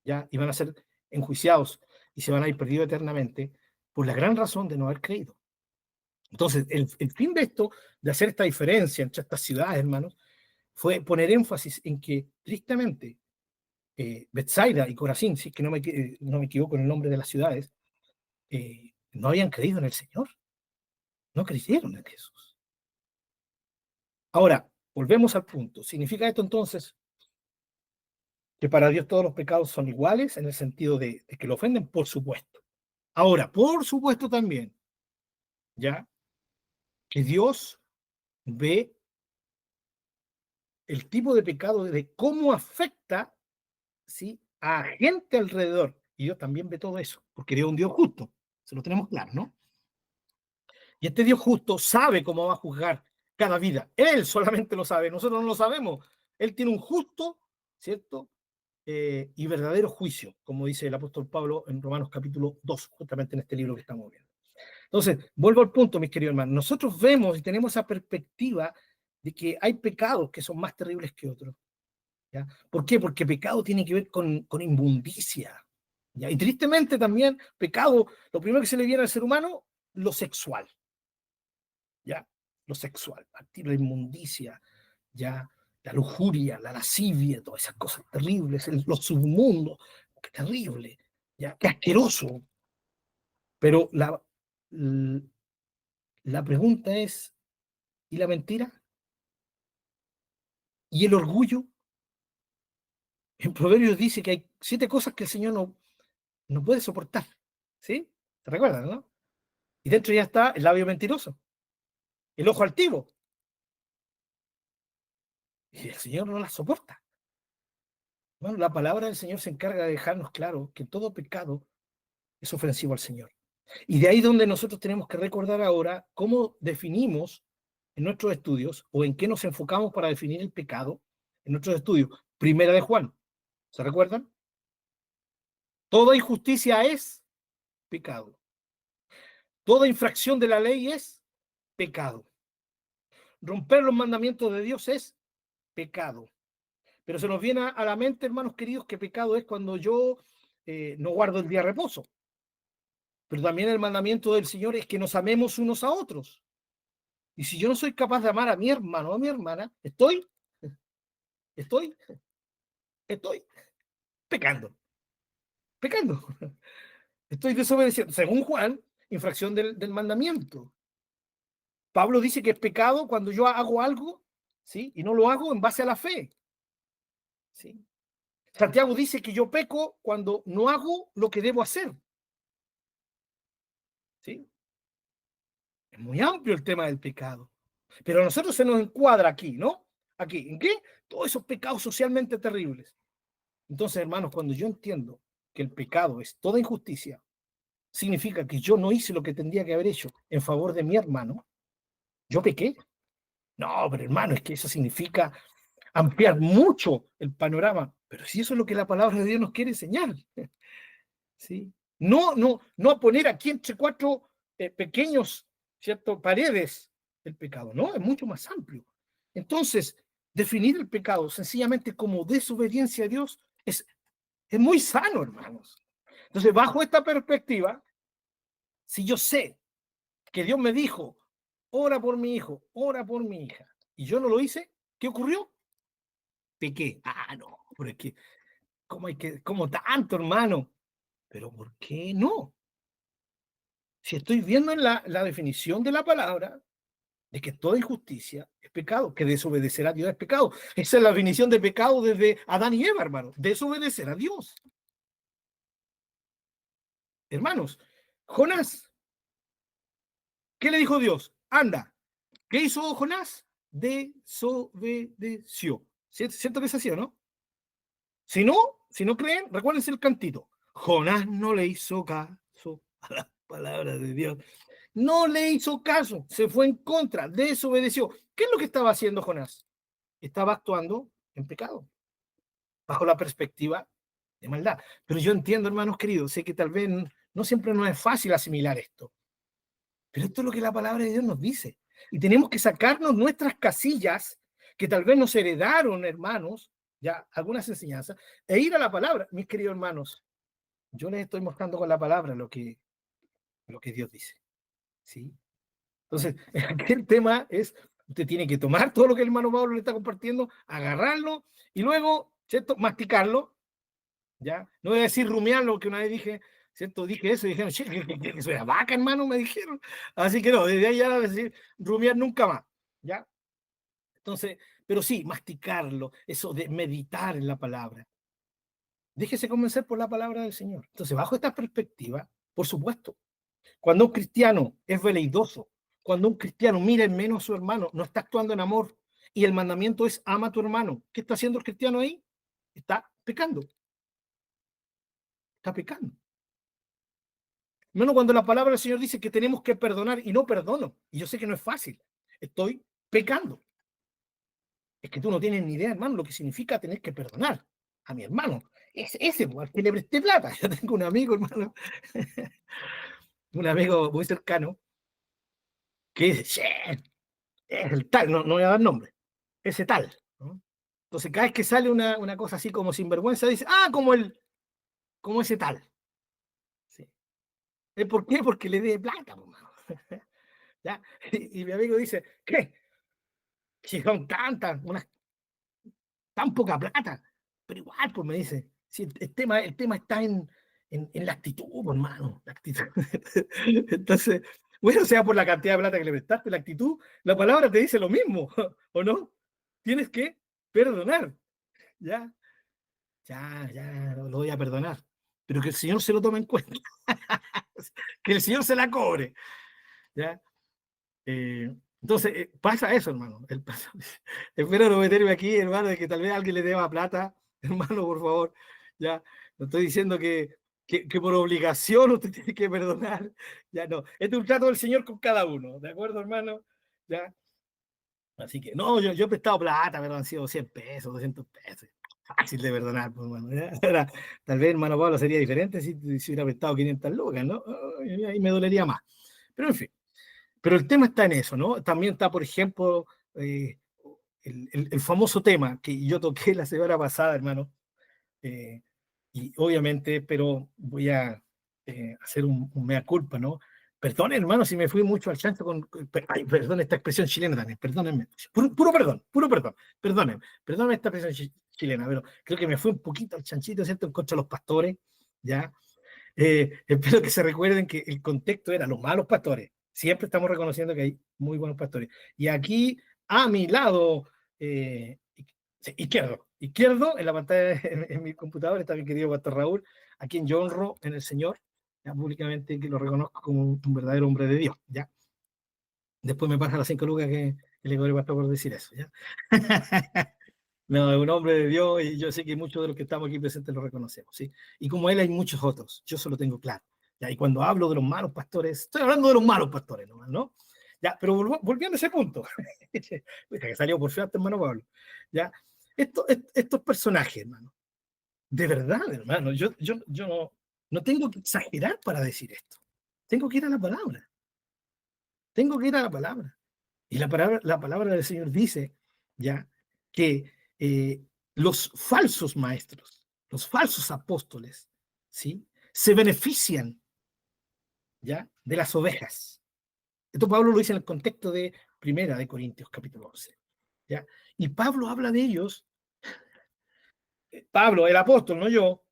¿ya? Y van a ser enjuiciados y se van a ir perdidos eternamente por la gran razón de no haber creído. Entonces, el fin de esto, de hacer esta diferencia entre estas ciudades, hermanos, fue poner énfasis en que, tristemente, Betsaida y Corazín, si es que no me equivoco en el nombre de las ciudades, no habían creído en el Señor, no creyeron en Jesús. Ahora, volvemos al punto. ¿Significa esto entonces que para Dios todos los pecados son iguales en el sentido de que lo ofenden, por supuesto. Ahora, por supuesto también, ya, que Dios ve el tipo de pecado, de cómo afecta, ¿sí?, a gente alrededor. Y Dios también ve todo eso, porque Dios es un Dios justo, se lo tenemos claro, ¿no? Y este Dios justo sabe cómo va a juzgar cada vida. Él solamente lo sabe, nosotros no lo sabemos. Él tiene un justo, ¿cierto? Y verdadero juicio, como dice el apóstol Pablo en Romanos capítulo 2, justamente en este libro que estamos viendo. Entonces, vuelvo al punto, mis queridos hermanos. Nosotros vemos y tenemos esa perspectiva de que hay pecados que son más terribles que otros. ¿Ya? ¿Por qué? Porque pecado tiene que ver con inmundicia. ¿Ya? Y tristemente también, pecado, lo primero que se le viene al ser humano, lo sexual. ¿Ya? Lo sexual, la inmundicia, ¿ya? La lujuria, la lascivia, todas esas cosas terribles, los submundos, qué terrible, ¿ya? Qué asqueroso. Pero la pregunta es, ¿y la mentira? ¿Y el orgullo? En Proverbios dice que hay 7 cosas que el Señor no puede soportar. ¿Sí? ¿Se recuerdan, no? Y dentro ya está el labio mentiroso, el ojo altivo. Y el Señor no las soporta. Bueno, la palabra del Señor se encarga de dejarnos claro que todo pecado es ofensivo al Señor. Y de ahí donde nosotros tenemos que recordar ahora cómo definimos en nuestros estudios o en qué nos enfocamos para definir el pecado en nuestros estudios. Primera de Juan. ¿Se recuerdan? Toda injusticia es pecado. Toda infracción de la ley es pecado. Romper los mandamientos de Dios es pecado. Pero se nos viene a la mente, hermanos queridos, que pecado es cuando yo no guardo el día de reposo. Pero también el mandamiento del Señor es que nos amemos unos a otros. Y si yo no soy capaz de amar a mi hermano o a mi hermana, estoy pecando. Pecando. Estoy desobedeciendo. Según Juan, infracción del mandamiento. Pablo dice que es pecado cuando yo hago algo, ¿sí? Y no lo hago en base a la fe. ¿Sí? Santiago dice que yo peco cuando no hago lo que debo hacer. ¿Sí? Es muy amplio el tema del pecado. Pero a nosotros se nos encuadra aquí, ¿no? Aquí, ¿en qué? Todos esos pecados socialmente terribles. Entonces, hermanos, cuando yo entiendo que el pecado es toda injusticia, significa que yo no hice lo que tendría que haber hecho en favor de mi hermano, yo pequé. No, pero hermano, es que eso significa ampliar mucho el panorama. Pero si eso es lo que la palabra de Dios nos quiere enseñar, ¿sí? No poner aquí entre 4 pequeños, ¿cierto?, paredes el pecado, no, es mucho más amplio. Entonces, definir el pecado sencillamente como desobediencia a Dios es muy sano, hermanos. Entonces, bajo esta perspectiva, si yo sé que Dios me dijo, ora por mi hijo, ora por mi hija, y yo no lo hice, ¿qué ocurrió? Pequé. Ah, no, pero es que, ¿cómo tanto, hermano? Pero ¿por qué no? Si estoy viendo en la definición de la palabra de que toda injusticia es pecado, que desobedecer a Dios es pecado. Esa es la definición de pecado desde Adán y Eva, hermano. Desobedecer a Dios. Hermanos, Jonás, ¿qué le dijo Dios? Anda. ¿Qué hizo Jonás? Desobedeció. ¿Cierto que es así o no? Si no creen, recuérdense el cantito. Jonás no le hizo caso a la palabra de Dios. No le hizo caso, se fue en contra, desobedeció. ¿Qué es lo que estaba haciendo Jonás? Estaba actuando en pecado, bajo la perspectiva de maldad. Pero yo entiendo, hermanos queridos, sé que tal vez no siempre nos es fácil asimilar esto, pero esto es lo que la palabra de Dios nos dice. Y tenemos que sacarnos nuestras casillas, que tal vez nos heredaron, hermanos, ya algunas enseñanzas, e ir a la palabra. Mis queridos hermanos, yo les estoy mostrando con la palabra lo que Dios dice. ¿Sí? Entonces, aquí el tema es, usted tiene que tomar todo lo que el hermano Pablo le está compartiendo, agarrarlo y luego, ¿cierto?, masticarlo, ¿ya? No voy a decir rumiarlo, que una vez dije, ¿cierto?, dije eso y dijeron, che, que eso era vaca, hermano, me dijeron. Así que no, desde ahí ya decir rumiar nunca más, ¿ya? Entonces, pero sí, masticarlo, eso de meditar en la palabra. Déjese convencer por la palabra del Señor. Entonces, bajo esta perspectiva, por supuesto, cuando un cristiano es veleidoso, cuando un cristiano mira en menos a su hermano, no está actuando en amor, y el mandamiento es ama a tu hermano, ¿qué está haciendo el cristiano ahí? Está pecando. Está pecando. Menos cuando la palabra del Señor dice que tenemos que perdonar y no perdono. Y yo sé que no es fácil. Estoy pecando. Es que tú no tienes ni idea, hermano, lo que significa tener que perdonar a mi hermano. Ese al que le presté plata. Yo tengo un amigo, hermano, un amigo muy cercano, que dice, "Che, es el tal", no voy a dar nombre, ese tal, ¿no? Entonces, cada vez que sale una cosa así como sinvergüenza, dice, como ese tal. Sí. ¿Por qué? Porque le dé plata, pues, hermano. ¿Ya? Y mi amigo dice, ¿qué? Si son tantas, tan poca plata, pero igual, pues me dice, si el tema está en la actitud, pues, hermano, la actitud. Entonces, bueno, sea por la cantidad de plata que le prestaste, la actitud, la palabra te dice lo mismo, ¿o no? Tienes que perdonar, ya, ya, lo voy a perdonar, pero que el Señor se lo tome en cuenta, que el Señor se la cobre, ya. Entonces, pasa eso, hermano. Espero no meterme aquí, hermano, de que tal vez alguien le deba plata. Hermano, por favor, ya. No estoy diciendo que por obligación usted tiene que perdonar. Ya no. Este es un trato del Señor con cada uno. ¿De acuerdo, hermano? Ya. Así que, no, yo he prestado plata, pero han sido 100 pesos, 200 pesos. Fácil de perdonar, pues, hermano. ¿Ya? Ahora, tal vez, hermano Pablo, sería diferente si hubiera prestado 500 lucas, ¿no? Ahí me dolería más. Pero, en fin. Pero el tema está en eso, ¿no? También está, por ejemplo, el famoso tema que yo toqué la semana pasada, hermano, y obviamente, pero voy a hacer un mea culpa, ¿no? Perdón, hermano, si me fui mucho al chancho ay, perdón esta expresión chilena también, perdónenme. Puro perdón, perdónenme esta expresión chilena, pero creo que me fui un poquito al chanchito, ¿cierto? En contra de los pastores, ¿ya? Espero que se recuerden que el contexto era los malos pastores. Siempre estamos reconociendo que hay muy buenos pastores. Y aquí, a mi lado, izquierdo, en la pantalla en mi computador, está mi querido pastor Raúl, a quien yo honro en el Señor, ya públicamente que lo reconozco como un verdadero hombre de Dios. ¿Ya? Después me pasa las 5 lucas que le cobré pastor por decir eso. ¿Ya? No, es un hombre de Dios y yo sé que muchos de los que estamos aquí presentes lo reconocemos, ¿sí? Y como él hay muchos otros, yo eso lo tengo claro. ¿Ya? Y cuando hablo de los malos pastores, estoy hablando de los malos pastores nomás, ¿no? Ya, pero volviendo a ese punto, que salió por fiarte, hermano Pablo, ¿ya? Estos personajes, hermano, de verdad, hermano, yo no tengo que exagerar para decir esto. Tengo que ir a la palabra. Tengo que ir a la palabra. Y la palabra del Señor dice, ya, que los falsos maestros, los falsos apóstoles, ¿sí? Se benefician, ¿ya? De las ovejas. Esto Pablo lo dice en el contexto de Primera de Corintios, capítulo 11, ¿ya? Y Pablo habla de ellos, Pablo, el apóstol, no yo,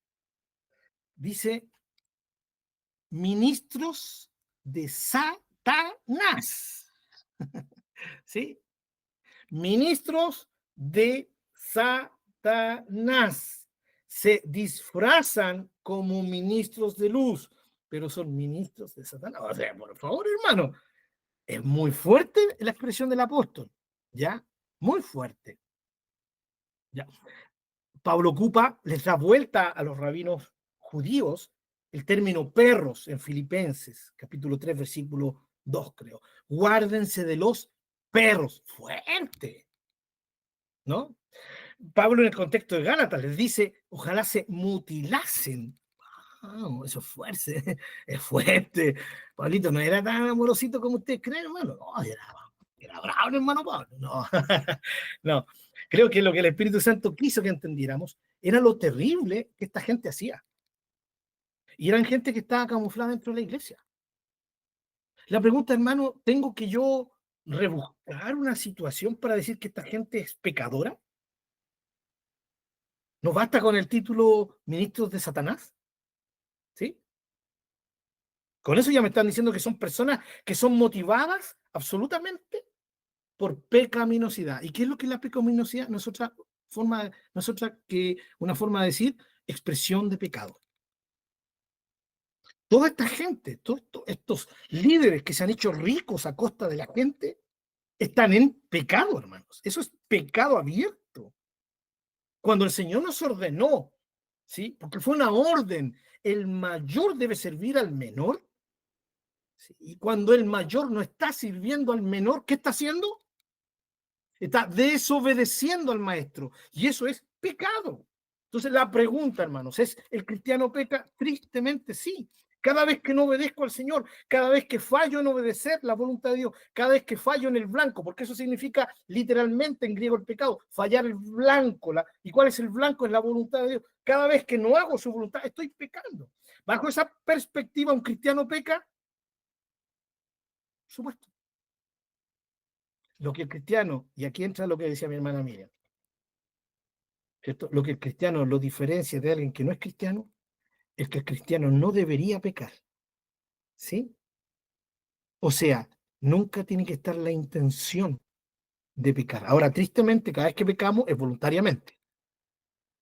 dice, ministros de Satanás, ¿sí? Ministros de Satanás. Se disfrazan como ministros de luz, pero son ministros de Satanás. O sea, por favor, hermano, es muy fuerte la expresión del apóstol, ¿ya? Muy fuerte. ¿Ya? Pablo ocupa, les da vuelta a los rabinos judíos el término perros en Filipenses, capítulo 3, versículo 2, creo. Guárdense de los perros. Fuerte, ¿no? Pablo en el contexto de Gálatas les dice, ojalá se mutilasen. Oh, eso es fuerte, es fuerte. Pablito no era tan amorosito como ustedes creen, hermano. No, era bravo, hermano Pablo. No, no. Creo que lo que el Espíritu Santo quiso que entendiéramos era lo terrible que esta gente hacía. Y eran gente que estaba camuflada dentro de la iglesia. La pregunta, hermano, ¿tengo que yo rebuscar una situación para decir que esta gente es pecadora? ¿Nos basta con el título ministros de Satanás? ¿Sí? Con eso ya me están diciendo que son personas que son motivadas absolutamente por pecaminosidad. ¿Y qué es lo que es la pecaminosidad? No es otra forma que una forma de decir expresión de pecado. Toda esta gente, todos estos líderes que se han hecho ricos a costa de la gente, están en pecado, hermanos. Eso es pecado abierto. Cuando el Señor nos ordenó, ¿sí? Porque fue una orden, el mayor debe servir al menor. ¿Sí? Y cuando el mayor no está sirviendo al menor, ¿qué está haciendo? Está desobedeciendo al maestro. Y eso es pecado. Entonces la pregunta, hermanos, ¿es el cristiano peca? Tristemente sí. Cada vez que no obedezco al Señor, cada vez que fallo en obedecer la voluntad de Dios, cada vez que fallo en el blanco, porque eso significa literalmente en griego el pecado, fallar el blanco. ¿Y cuál es el blanco? Es la voluntad de Dios. Cada vez que no hago su voluntad, estoy pecando. Bajo esa perspectiva, ¿un cristiano peca? Por supuesto. Lo que el cristiano, y aquí entra lo que decía mi hermana Miriam, ¿cierto? Lo que el cristiano lo diferencia de alguien que no es cristiano, es que el cristiano no debería pecar. ¿Sí? O sea, nunca tiene que estar la intención de pecar. Ahora, tristemente, cada vez que pecamos es voluntariamente,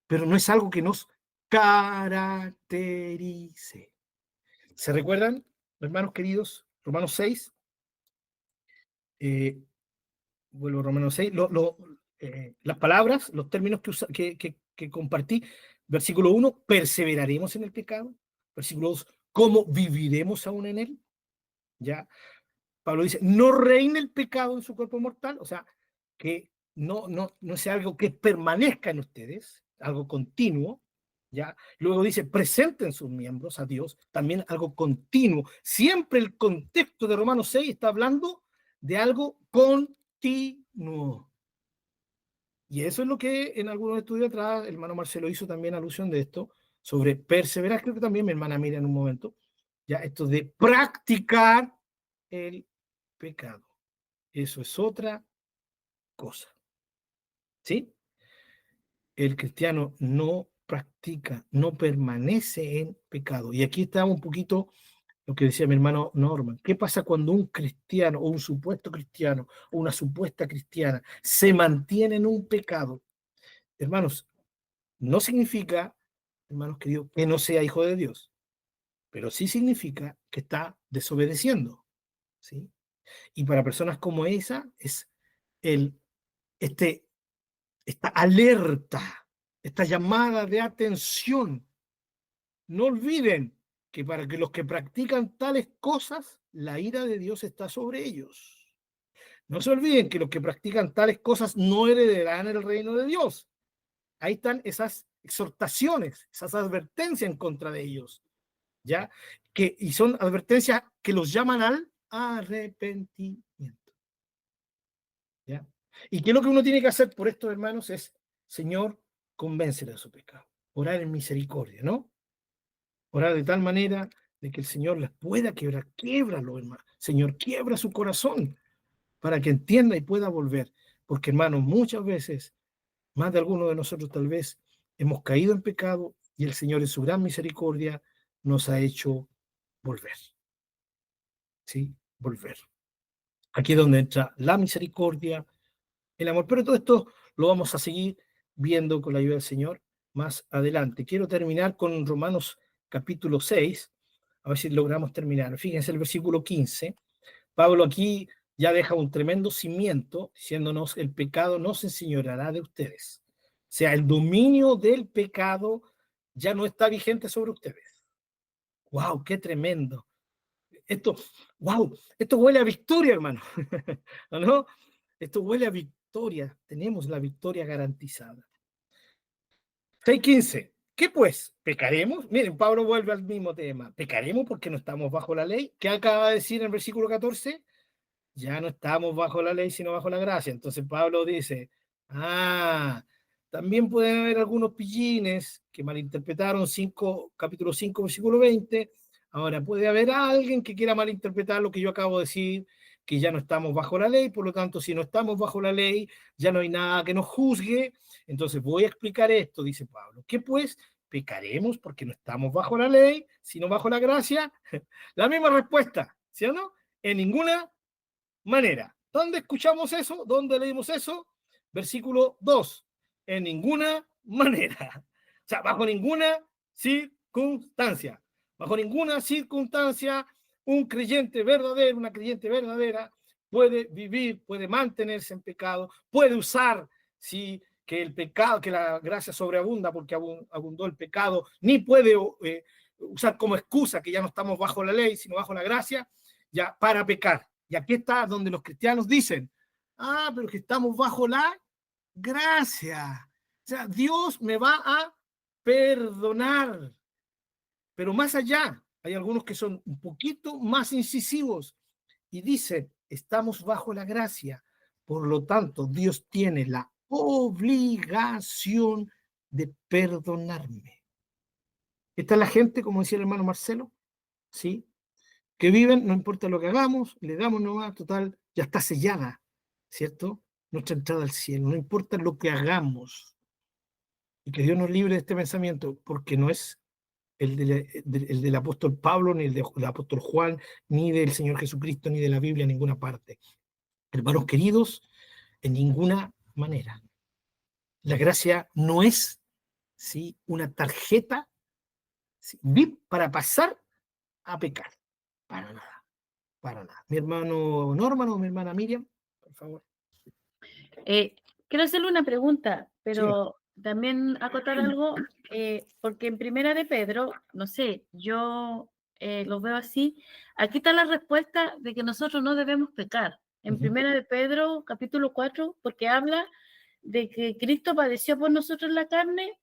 pero no es algo que nos caracterice. ¿Se recuerdan, hermanos queridos? Romanos 6. Vuelvo a Romanos 6. Las palabras, los términos que compartí. Versículo 1, perseveraremos en el pecado. Versículo 2, ¿cómo viviremos aún en él? Ya. Pablo dice, no reine el pecado en su cuerpo mortal, o sea, que no sea algo que permanezca en ustedes, algo continuo, ¿ya? Luego dice, presenten sus miembros a Dios, también algo continuo. Siempre el contexto de Romanos 6 está hablando de algo continuo. Y eso es lo que en algunos estudios atrás el hermano Marcelo hizo también alusión de esto, sobre perseverar, creo que también mi hermana Mira en un momento, ya esto de practicar el pecado. Eso es otra cosa. ¿Sí? El cristiano no practica, no permanece en pecado. Y aquí está un poquito lo que decía mi hermano Norman. ¿Qué pasa cuando un cristiano o un supuesto cristiano o una supuesta cristiana se mantiene en un pecado? Hermanos, no significa, hermanos queridos, que no sea hijo de Dios, pero sí significa que está desobedeciendo. ¿Sí? Y para personas como esa es esta alerta, esta llamada de atención. No olviden que para que los que practican tales cosas, la ira de Dios está sobre ellos. No se olviden que los que practican tales cosas no heredarán el reino de Dios. Ahí están esas exhortaciones, esas advertencias en contra de ellos, ¿ya? Y son advertencias que los llaman al arrepentimiento, ¿ya? Y que lo que uno tiene que hacer por estos hermanos es, Señor, convéncele de su pecado, orar en misericordia, ¿no? Orar de tal manera de que el Señor les pueda quebrar, quiebralo, hermano. Señor, quiebra su corazón para que entienda y pueda volver. Porque, hermanos, muchas veces, más de algunos de nosotros tal vez, hemos caído en pecado y el Señor en su gran misericordia nos ha hecho volver. ¿Sí? Volver. Aquí es donde entra la misericordia, el amor. Pero todo esto lo vamos a seguir viendo con la ayuda del Señor más adelante. Quiero terminar con Romanos capítulo 6, a ver si logramos terminar. Fíjense el versículo 15. Pablo aquí ya deja un tremendo cimiento diciéndonos el pecado no se enseñoreará de ustedes. O sea, el dominio del pecado ya no está vigente sobre ustedes. ¡Wow! ¡Qué tremendo! ¡Wow! Esto huele a victoria, hermano. ¿No? Esto huele a victoria. Tenemos la victoria garantizada. 6:15. ¿Qué pues? ¿Pecaremos? Miren, Pablo vuelve al mismo tema. ¿Pecaremos porque no estamos bajo la ley? ¿Qué acaba de decir en el versículo 14? Ya no estamos bajo la ley, sino bajo la gracia. Entonces Pablo dice, también pueden haber algunos pillines que malinterpretaron capítulo 5, versículo 20. Ahora, puede haber alguien que quiera malinterpretar lo que yo acabo de decir, que ya no estamos bajo la ley, por lo tanto, si no estamos bajo la ley, ya no hay nada que nos juzgue. Entonces voy a explicar esto, dice Pablo. ¿Qué pues? ¿Pecaremos porque no estamos bajo la ley, sino bajo la gracia? La misma respuesta, ¿sí o no? En ninguna manera. ¿Dónde escuchamos eso? ¿Dónde leímos eso? Versículo 2. En ninguna manera. O sea, bajo ninguna circunstancia, un creyente verdadero, una creyente verdadera puede vivir, puede mantenerse en pecado, puede usar, sí, que el pecado, que la gracia sobreabunda porque abundó el pecado, ni puede usar como excusa que ya no estamos bajo la ley, sino bajo la gracia, ya para pecar. Y aquí está donde los cristianos dicen, pero que estamos bajo la gracia. O sea, Dios me va a perdonar. Pero más allá, hay algunos que son un poquito más incisivos y dicen, estamos bajo la gracia. Por lo tanto, Dios tiene la obligación de perdonarme. Esta es la gente, como decía el hermano Marcelo, ¿sí? Que viven, no importa lo que hagamos, le damos nomás, total, ya está sellada, ¿cierto? Nuestra entrada al cielo, no importa lo que hagamos. Y que Dios nos libre de este pensamiento, porque no es el del apóstol Pablo, ni el del apóstol Juan, ni del Señor Jesucristo, ni de la Biblia en ninguna parte. Hermanos queridos, en ninguna manera. La gracia no es, ¿sí?, una tarjeta, ¿sí?, VIP para pasar a pecar. Para nada, para nada. Mi hermano Norman o mi hermana Miriam, por favor. Quiero hacerle una pregunta, pero también acotar algo, porque en Primera de Pedro, no sé, yo lo veo así, aquí está la respuesta de que nosotros no debemos pecar. En Primera de Pedro, capítulo 4, porque habla de que Cristo padeció por nosotros en la carne.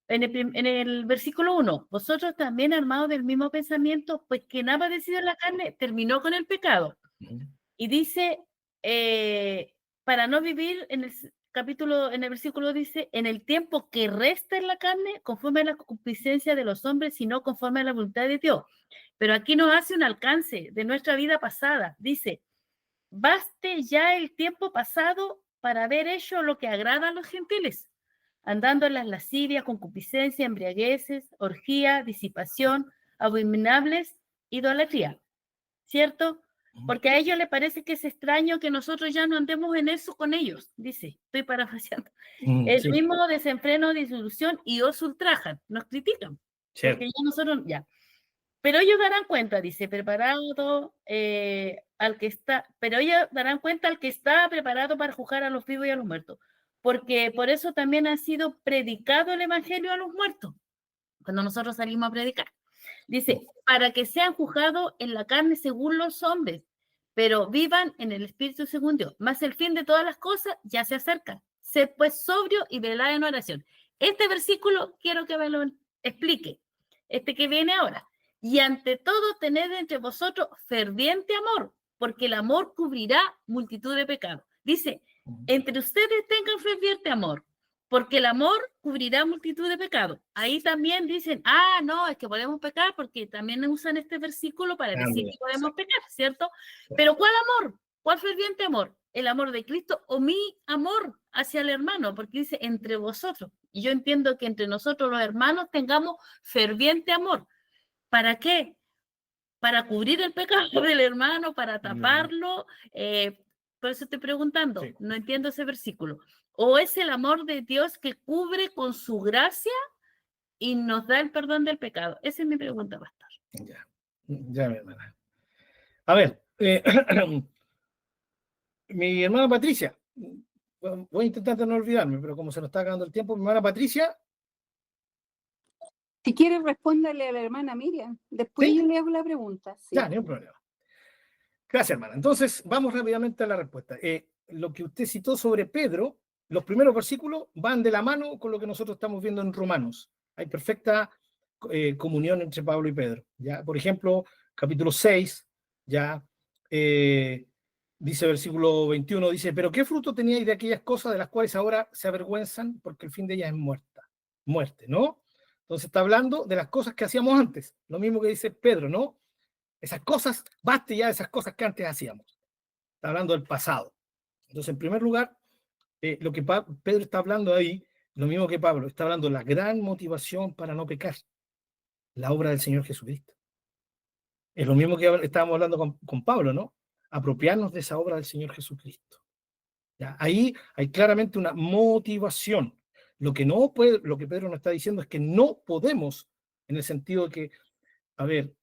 En el versículo 1, vosotros también armados del mismo pensamiento, pues quien ha padecido en la carne terminó con el pecado. Y dice, para no vivir, en el versículo dice, en el tiempo que resta en la carne, conforme a la concupiscencia de los hombres, sino conforme a la voluntad de Dios. Pero aquí nos hace un alcance de nuestra vida pasada. Dice, baste ya el tiempo pasado para haber hecho lo que agrada a los gentiles, andando en las lascivias, concupiscencia, embriagueces, orgía, disipación, abominables, idolatría. ¿Cierto? Porque a ellos les parece que es extraño que nosotros ya no andemos en eso con ellos, dice, estoy parafraseando. El mismo desenfreno, disolución y os ultrajan, nos critican. Cierto. Porque ya nosotros, ya. Pero ellos darán cuenta, dice, preparado al que está, pero ellos darán cuenta al que está preparado para juzgar a los vivos y a los muertos. Porque por eso también ha sido predicado el evangelio a los muertos, cuando nosotros salimos a predicar. Dice, para que sean juzgados en la carne según los hombres, pero vivan en el espíritu según Dios. Más el fin de todas las cosas ya se acerca. Sed pues sobrio y velad en oración. Este versículo quiero que me lo explique. Este que viene ahora. Y ante todo tened entre vosotros ferviente amor, porque el amor cubrirá multitud de pecados. Dice, entre ustedes tengan ferviente amor, porque el amor cubrirá multitud de pecados. Ahí también dicen, no, es que podemos pecar, porque también usan este versículo para decir que podemos pecar, ¿cierto? Pero ¿cuál amor? ¿Cuál ferviente amor? ¿El amor de Cristo o mi amor hacia el hermano? Porque dice, entre vosotros. Y yo entiendo que entre nosotros los hermanos tengamos ferviente amor. ¿Para qué? Para cubrir el pecado del hermano, para taparlo. Por eso estoy preguntando, no entiendo ese versículo. ¿O es el amor de Dios que cubre con su gracia y nos da el perdón del pecado? Esa es mi pregunta, pastor. Ya, mi hermana. A ver, mi hermana Patricia, voy a intentar no olvidarme, pero como se nos está acabando el tiempo, mi hermana Patricia. Si quieres, respóndale a la hermana Miriam. Después yo le hago la pregunta. Sí. Ya, ni un problema. Gracias, hermana. Entonces, vamos rápidamente a la respuesta. Lo que usted citó sobre Pedro, los primeros versículos van de la mano con lo que nosotros estamos viendo en Romanos. Hay perfecta comunión entre Pablo y Pedro. ¿Ya? Por ejemplo, capítulo 6, ya dice versículo 21, dice, pero ¿qué fruto teníais de aquellas cosas de las cuales ahora se avergüenzan? Porque el fin de ellas es muerte, ¿no? Entonces está hablando de las cosas que hacíamos antes, lo mismo que dice Pedro, ¿no? Esas cosas, baste ya de esas cosas que antes hacíamos. Está hablando del pasado. Entonces, en primer lugar, lo que Pedro está hablando ahí, lo mismo que Pablo, está hablando de la gran motivación para no pecar, la obra del Señor Jesucristo. Es lo mismo que estábamos hablando con Pablo, ¿no? Apropiarnos de esa obra del Señor Jesucristo. ¿Ya? Ahí hay claramente una motivación. Lo que no puede, lo que Pedro nos está diciendo es que no podemos, en el sentido de que, a ver,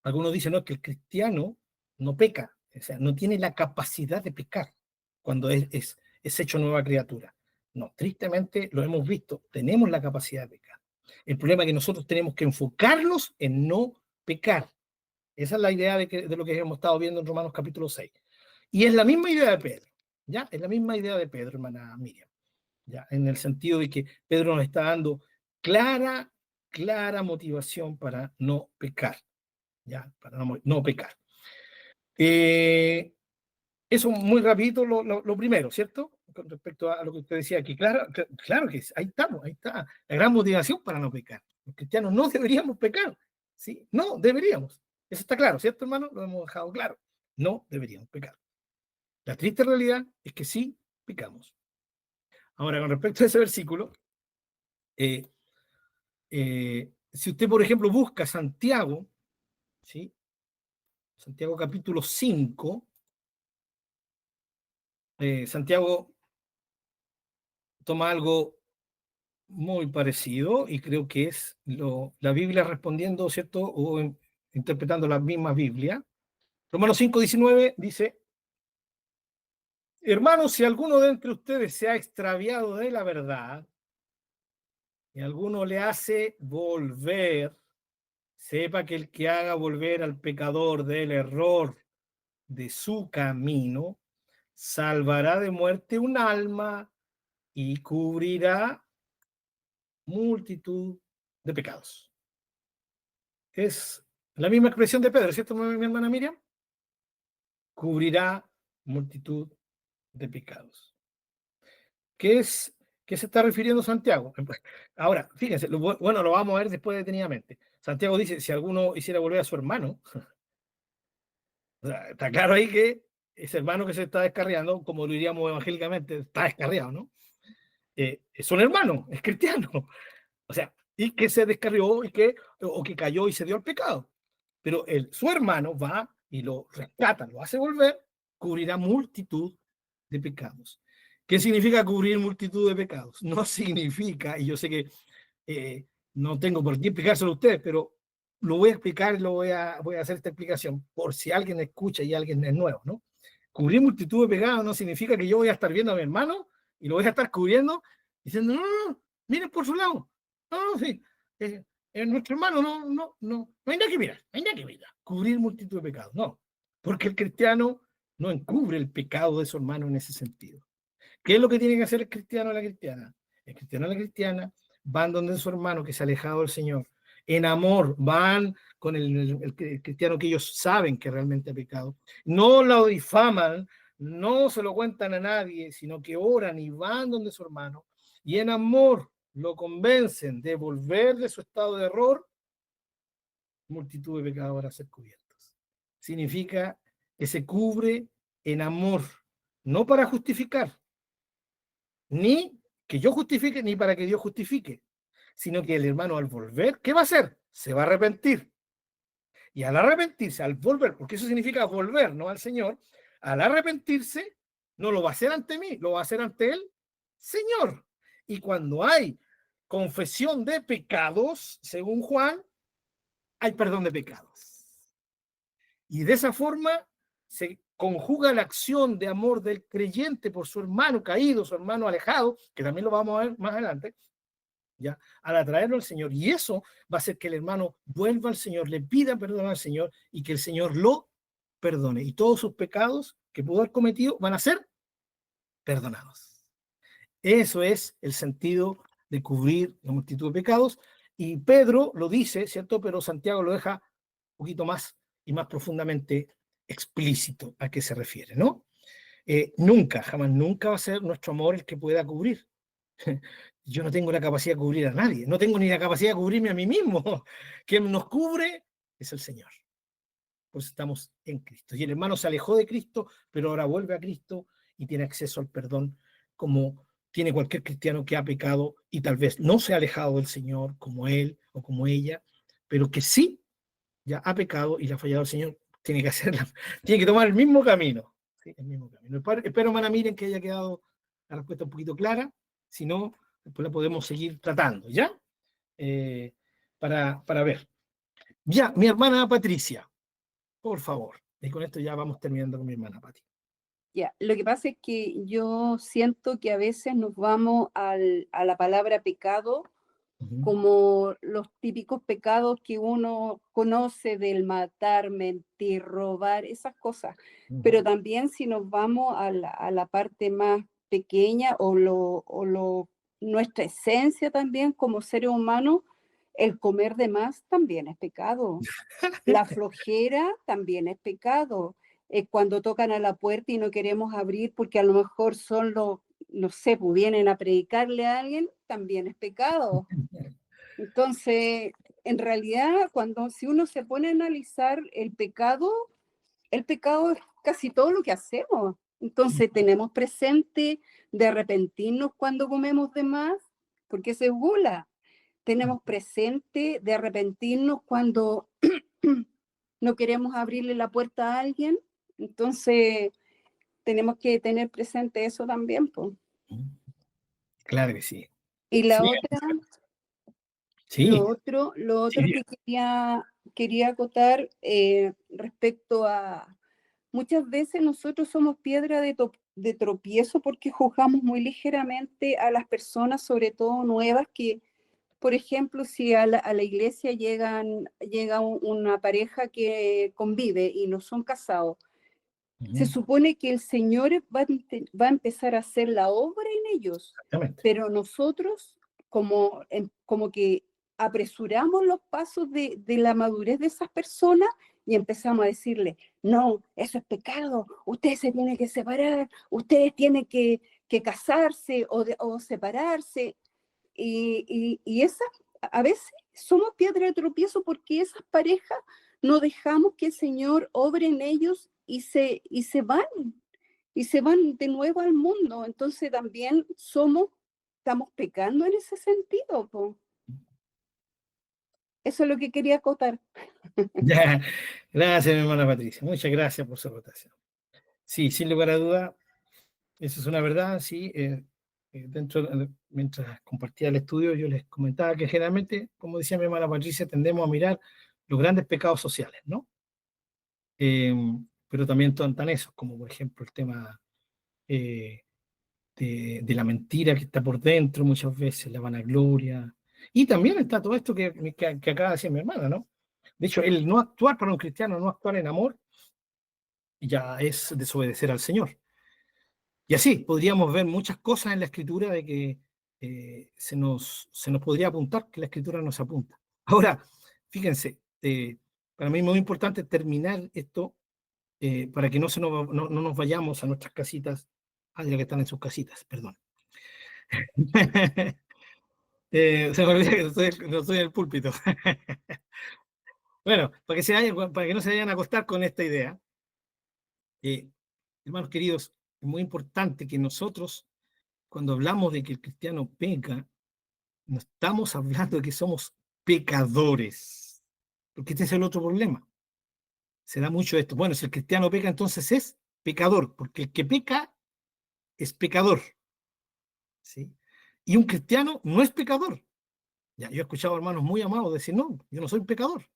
algunos dicen, no, que el cristiano no peca, o sea, no tiene la capacidad de pecar cuando es hecho nueva criatura. No, tristemente lo hemos visto, tenemos la capacidad de pecar. El problema es que nosotros tenemos que enfocarnos en no pecar. Esa es la idea de lo que hemos estado viendo en Romanos capítulo 6. Y es la misma idea de Pedro, ¿ya? Es la misma idea de Pedro, hermana Miriam, ¿ya? En el sentido de que Pedro nos está dando clara motivación para no pecar, ¿ya? Para no pecar. Eso muy rapidito lo primero, ¿cierto? Con respecto a lo que usted decía aquí. Claro que ahí estamos, ahí está la gran motivación para no pecar. Los cristianos no deberíamos pecar, ¿sí? No deberíamos. Eso está claro, ¿cierto, hermano? Lo hemos dejado claro. No deberíamos pecar. La triste realidad es que sí pecamos. Ahora, con respecto a ese versículo, si usted, por ejemplo, busca Santiago, ¿sí? Santiago capítulo 5, Santiago toma algo muy parecido y creo que es la Biblia respondiendo, ¿cierto? O interpretando la misma Biblia. Romanos 5:19 dice, hermanos, si alguno de entre ustedes se ha extraviado de la verdad y alguno le hace volver, sepa que el que haga volver al pecador del error de su camino, salvará de muerte un alma y cubrirá multitud de pecados. Es la misma expresión de Pedro, ¿cierto, mi hermana Miriam? Cubrirá multitud de pecados. ¿Qué se está refiriendo Santiago? Ahora, fíjense, bueno, lo vamos a ver después detenidamente. Santiago dice, si alguno hiciera volver a su hermano, o sea, está claro ahí que ese hermano que se está descarriando, como lo diríamos evangélicamente, está descarriado, ¿no? Es un hermano, es cristiano. O sea, y que se descarrió o que cayó y se dio al pecado. Pero su hermano va y lo rescata, lo hace volver, cubrirá multitud de pecados. ¿Qué significa cubrir multitud de pecados? No significa, y yo sé que no tengo por qué explicárselo a ustedes, pero lo voy a explicar, voy a hacer esta explicación por si alguien escucha y alguien es nuevo, ¿no? Cubrir multitud de pecados no significa que yo voy a estar viendo a mi hermano y lo voy a estar cubriendo diciendo, no, miren por su lado. No, sí, nuestro hermano no hay nada que mirar, no hay nada que mirar. Cubrir multitud de pecados, no. Porque el cristiano no encubre el pecado de su hermano en ese sentido. ¿Qué es lo que tiene que hacer el cristiano o la cristiana? El cristiano o la cristiana van donde su hermano que se ha alejado del Señor. En amor, van con el cristiano que ellos saben que realmente ha pecado. No lo difaman, no se lo cuentan a nadie, sino que oran y van donde su hermano. Y en amor lo convencen de volver de su estado de error, multitud de pecados van a ser cubiertos. Significa que se cubre en amor, no para justificar, ni que yo justifique, ni para que Dios justifique, sino que el hermano al volver, ¿qué va a hacer? Se va a arrepentir. Y al arrepentirse, al volver, porque eso significa volver, ¿no? Al Señor, al arrepentirse, no lo va a hacer ante mí, lo va a hacer ante el Señor. Y cuando hay confesión de pecados, según Juan, hay perdón de pecados. Y de esa forma se conjuga la acción de amor del creyente por su hermano caído, su hermano alejado, que también lo vamos a ver más adelante, ¿ya? Al atraerlo al Señor. Y eso va a hacer que el hermano vuelva al Señor, le pida perdón al Señor y que el Señor lo perdone. Y todos sus pecados que pudo haber cometido van a ser perdonados. Eso es el sentido de cubrir la multitud de pecados. Y Pedro lo dice, ¿cierto? Pero Santiago lo deja un poquito más y más profundamente explícito a qué se refiere, ¿no? Nunca, jamás, nunca va a ser nuestro amor el que pueda cubrir. Yo no tengo la capacidad de cubrir a nadie, no tengo ni la capacidad de cubrirme a mí mismo. Quien nos cubre es el Señor. Pues estamos en Cristo. Y el hermano se alejó de Cristo, pero ahora vuelve a Cristo y tiene acceso al perdón como tiene cualquier cristiano que ha pecado y tal vez no se ha alejado del Señor como él o como ella, pero que sí ya ha pecado y le ha fallado al Señor, tiene que hacerla, tiene que tomar el mismo camino. ¿Sí? El mismo camino. Espero, hermana, miren que haya quedado la respuesta un poquito clara. Si no, después la podemos seguir tratando, ¿ya? Para ver. Ya, mi hermana Patricia, por favor. Y con esto ya vamos terminando con mi hermana Pati. Ya, lo que pasa es que yo siento que a veces nos vamos a la palabra pecado como los típicos pecados que uno conoce del matar, mentir, robar, esas cosas. Pero también si nos vamos a la parte más pequeña nuestra esencia también como seres humanos, el comer de más también es pecado. La flojera también es pecado. Cuando tocan a la puerta y no queremos abrir porque a lo mejor son los, no sé, pues vienen a predicarle a alguien, también es pecado. Entonces, en realidad, si uno se pone a analizar el pecado es casi todo lo que hacemos. Entonces, tenemos presente de arrepentirnos cuando comemos de más, porque eso es gula. Tenemos presente de arrepentirnos cuando no queremos abrirle la puerta a alguien. Entonces, tenemos que tener presente eso también, pues. Claro que sí. Y la Sí, otra, sí, lo otro sí, que quería acotar respecto a muchas veces nosotros somos piedra de tropiezo porque juzgamos muy ligeramente a las personas, sobre todo nuevas, que, por ejemplo, si a la iglesia llega una pareja que convive y no son casados, se supone que el Señor va a empezar a hacer la obra en ellos, exactamente. pero nosotros como que apresuramos los pasos de la madurez de esas personas y empezamos a decirle, no, eso es pecado, ustedes se tienen que separar, ustedes tienen que casarse o separarse. Y a veces somos piedra de tropiezo porque esas parejas no dejamos que el Señor obre en ellos y se van de nuevo al mundo. Entonces también estamos pecando en ese sentido, po. Eso es lo que quería acotar. Ya, gracias, mi hermana Patricia. Muchas gracias por su votación. Sí, sin lugar a duda, eso es una verdad, sí. Mientras compartía el estudio, yo les comentaba que generalmente, como decía mi hermana Patricia, tendemos a mirar los grandes pecados sociales, ¿no? Pero también están esos, como por ejemplo el tema de la mentira que está por dentro muchas veces, la vanagloria. Y también está todo esto que acaba de decir mi hermana, ¿no? De hecho, el no actuar para un cristiano, no actuar en amor, ya es desobedecer al Señor. Y así podríamos ver muchas cosas en la Escritura de que se nos podría apuntar, que la Escritura nos apunta. Ahora, fíjense, para mí es muy importante terminar esto para que no nos vayamos a nuestras casitas, ya que están en sus casitas, perdón. Se me olvida que no estoy en el púlpito. Bueno, para que no se vayan a acostar con esta idea, hermanos queridos, es muy importante que nosotros, cuando hablamos de que el cristiano peca, no estamos hablando de que somos pecadores, porque este es el otro problema. Se da mucho esto. Bueno, si el cristiano peca, entonces es pecador, porque el que peca es pecador, ¿sí? Y un cristiano no es pecador. Ya, yo he escuchado hermanos muy amados decir, no, yo no soy un pecador,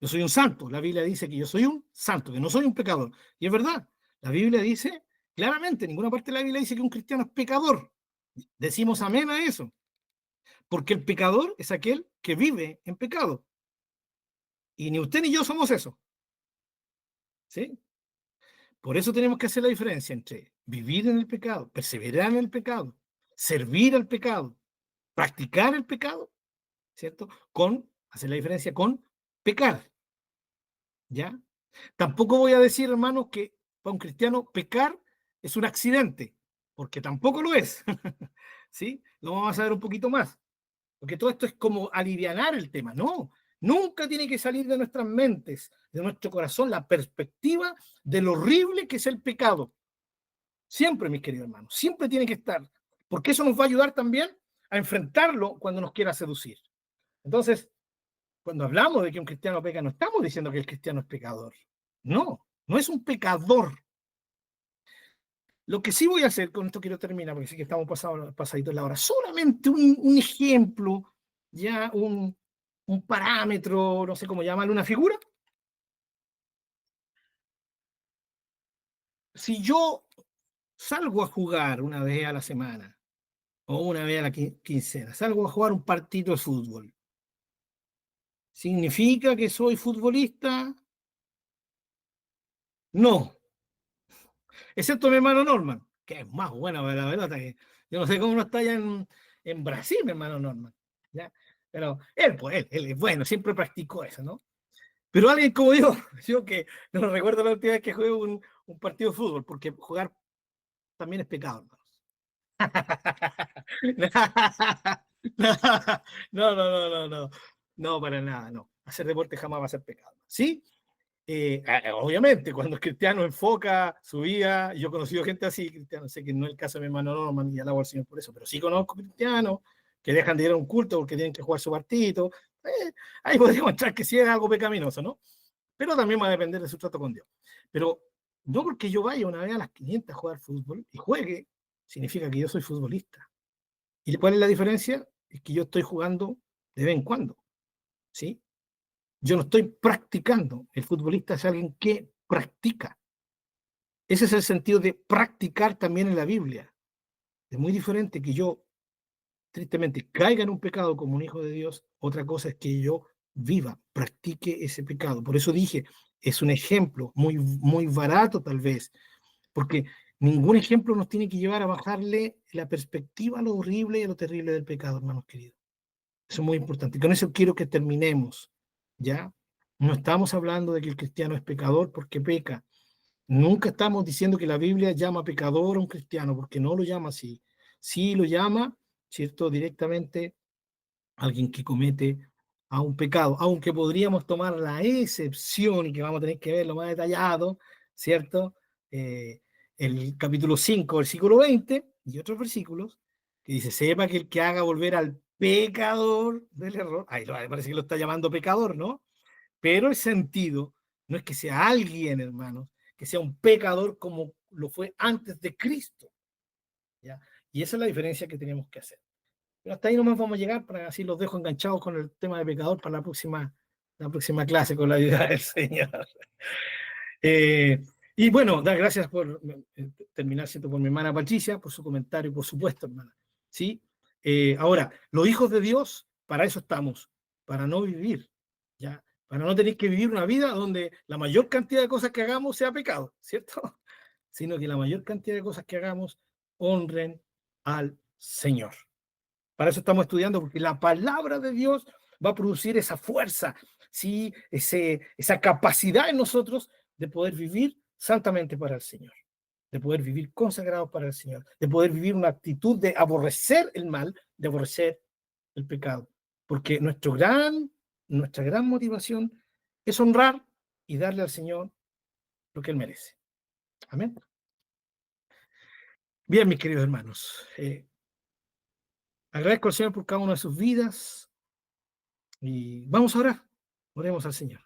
yo soy un santo. La Biblia dice que yo soy un santo, que no soy un pecador. Y es verdad, la Biblia dice claramente, en ninguna parte de la Biblia dice que un cristiano es pecador. Decimos amén a eso, porque el pecador es aquel que vive en pecado. Y ni usted ni yo somos eso, ¿sí? Por eso tenemos que hacer la diferencia entre vivir en el pecado, perseverar en el pecado, servir al pecado, practicar el pecado, ¿cierto? Hacer la diferencia con pecar, ¿ya? Tampoco voy a decir, hermanos, que para un cristiano pecar es un accidente, porque tampoco lo es, ¿sí? Lo vamos a ver un poquito más, porque todo esto es como alivianar el tema, no. Nunca tiene que salir de nuestras mentes, de nuestro corazón, la perspectiva de lo horrible que es el pecado. Siempre, mis queridos hermanos, siempre tiene que estar, porque eso nos va a ayudar también a enfrentarlo cuando nos quiera seducir. Entonces, cuando hablamos de que un cristiano peca, no estamos diciendo que el cristiano es pecador. No, no es un pecador. Lo que sí voy a hacer, con esto quiero terminar, porque sé que estamos pasaditos de la hora, solamente un ejemplo, ya un parámetro, no sé cómo llamarlo, una figura. Si yo salgo a jugar una vez a la semana o una vez a la quincena, salgo a jugar un partido de fútbol, ¿significa que soy futbolista? No, excepto mi hermano Norman, que es más bueno para la pelota. Que yo no sé cómo no está allá en Brasil, mi hermano Norman. ¿Ya? Pero él, pues, él es bueno, siempre practicó eso, ¿no? Pero alguien como yo que no recuerdo la última vez que jugué un partido de fútbol, porque jugar también es pecado, hermanos. No, no, no, no, no, no, para nada, no. Hacer deporte jamás va a ser pecado. ¿Sí? Obviamente, cuando el cristiano enfoca su vida, yo he conocido gente así, cristiano, sé que no es el caso de mi hermano Norman y alabo al Señor por eso, pero sí conozco cristianos que dejan de ir a un culto porque tienen que jugar su partido. Ahí podemos entrar que sí es algo pecaminoso, ¿no? Pero también va a depender de su trato con Dios. Pero no porque yo vaya una vez a las 500 a jugar fútbol y juegue, significa que yo soy futbolista. ¿Y cuál es la diferencia? Es que yo estoy jugando de vez en cuando, ¿sí? Yo no estoy practicando. El futbolista es alguien que practica. Ese es el sentido de practicar también en la Biblia. Es muy diferente que yo, tristemente, caiga en un pecado como un hijo de Dios. Otra cosa es que yo viva, practique ese pecado. Por eso dije, es un ejemplo muy, muy barato tal vez, porque ningún ejemplo nos tiene que llevar a bajarle la perspectiva a lo horrible y a lo terrible del pecado, hermanos queridos. Eso es muy importante. Y con eso quiero que terminemos, ¿ya? No estamos hablando de que el cristiano es pecador porque peca. Nunca estamos diciendo que la Biblia llama pecador a un cristiano, porque no lo llama así. Sí lo llama, ¿cierto? Directamente a alguien que comete a un pecado, aunque podríamos tomar la excepción, y que vamos a tener que verlo más detallado, ¿cierto? El capítulo 5, versículo 20, y otros versículos, que dice, sepa que el que haga volver al pecador del error, ahí parece que lo está llamando pecador, ¿no? Pero el sentido no es que sea alguien, hermanos, que sea un pecador como lo fue antes de Cristo, ¿ya? Y esa es la diferencia que tenemos que hacer. Pero hasta ahí nomás vamos a llegar, para así los dejo enganchados con el tema de pecador para la próxima clase, con la ayuda del Señor. Y bueno, dar gracias por terminar siendo por mi hermana Patricia, por su comentario, por supuesto, hermana. ¿Sí? Ahora, los hijos de Dios, para eso estamos, para no vivir, ¿ya? Para no tener que vivir una vida donde la mayor cantidad de cosas que hagamos sea pecado, ¿cierto? Sino que la mayor cantidad de cosas que hagamos honren al Señor. Para eso estamos estudiando, porque la palabra de Dios va a producir esa fuerza, ¿sí? Esa capacidad en nosotros de poder vivir santamente para el Señor, de poder vivir consagrados para el Señor, de poder vivir una actitud de aborrecer el mal, de aborrecer el pecado. Porque nuestra gran motivación es honrar y darle al Señor lo que Él merece. Amén. Bien, mis queridos hermanos, agradezco al Señor por cada una de sus vidas y vamos a orar. Oremos al Señor.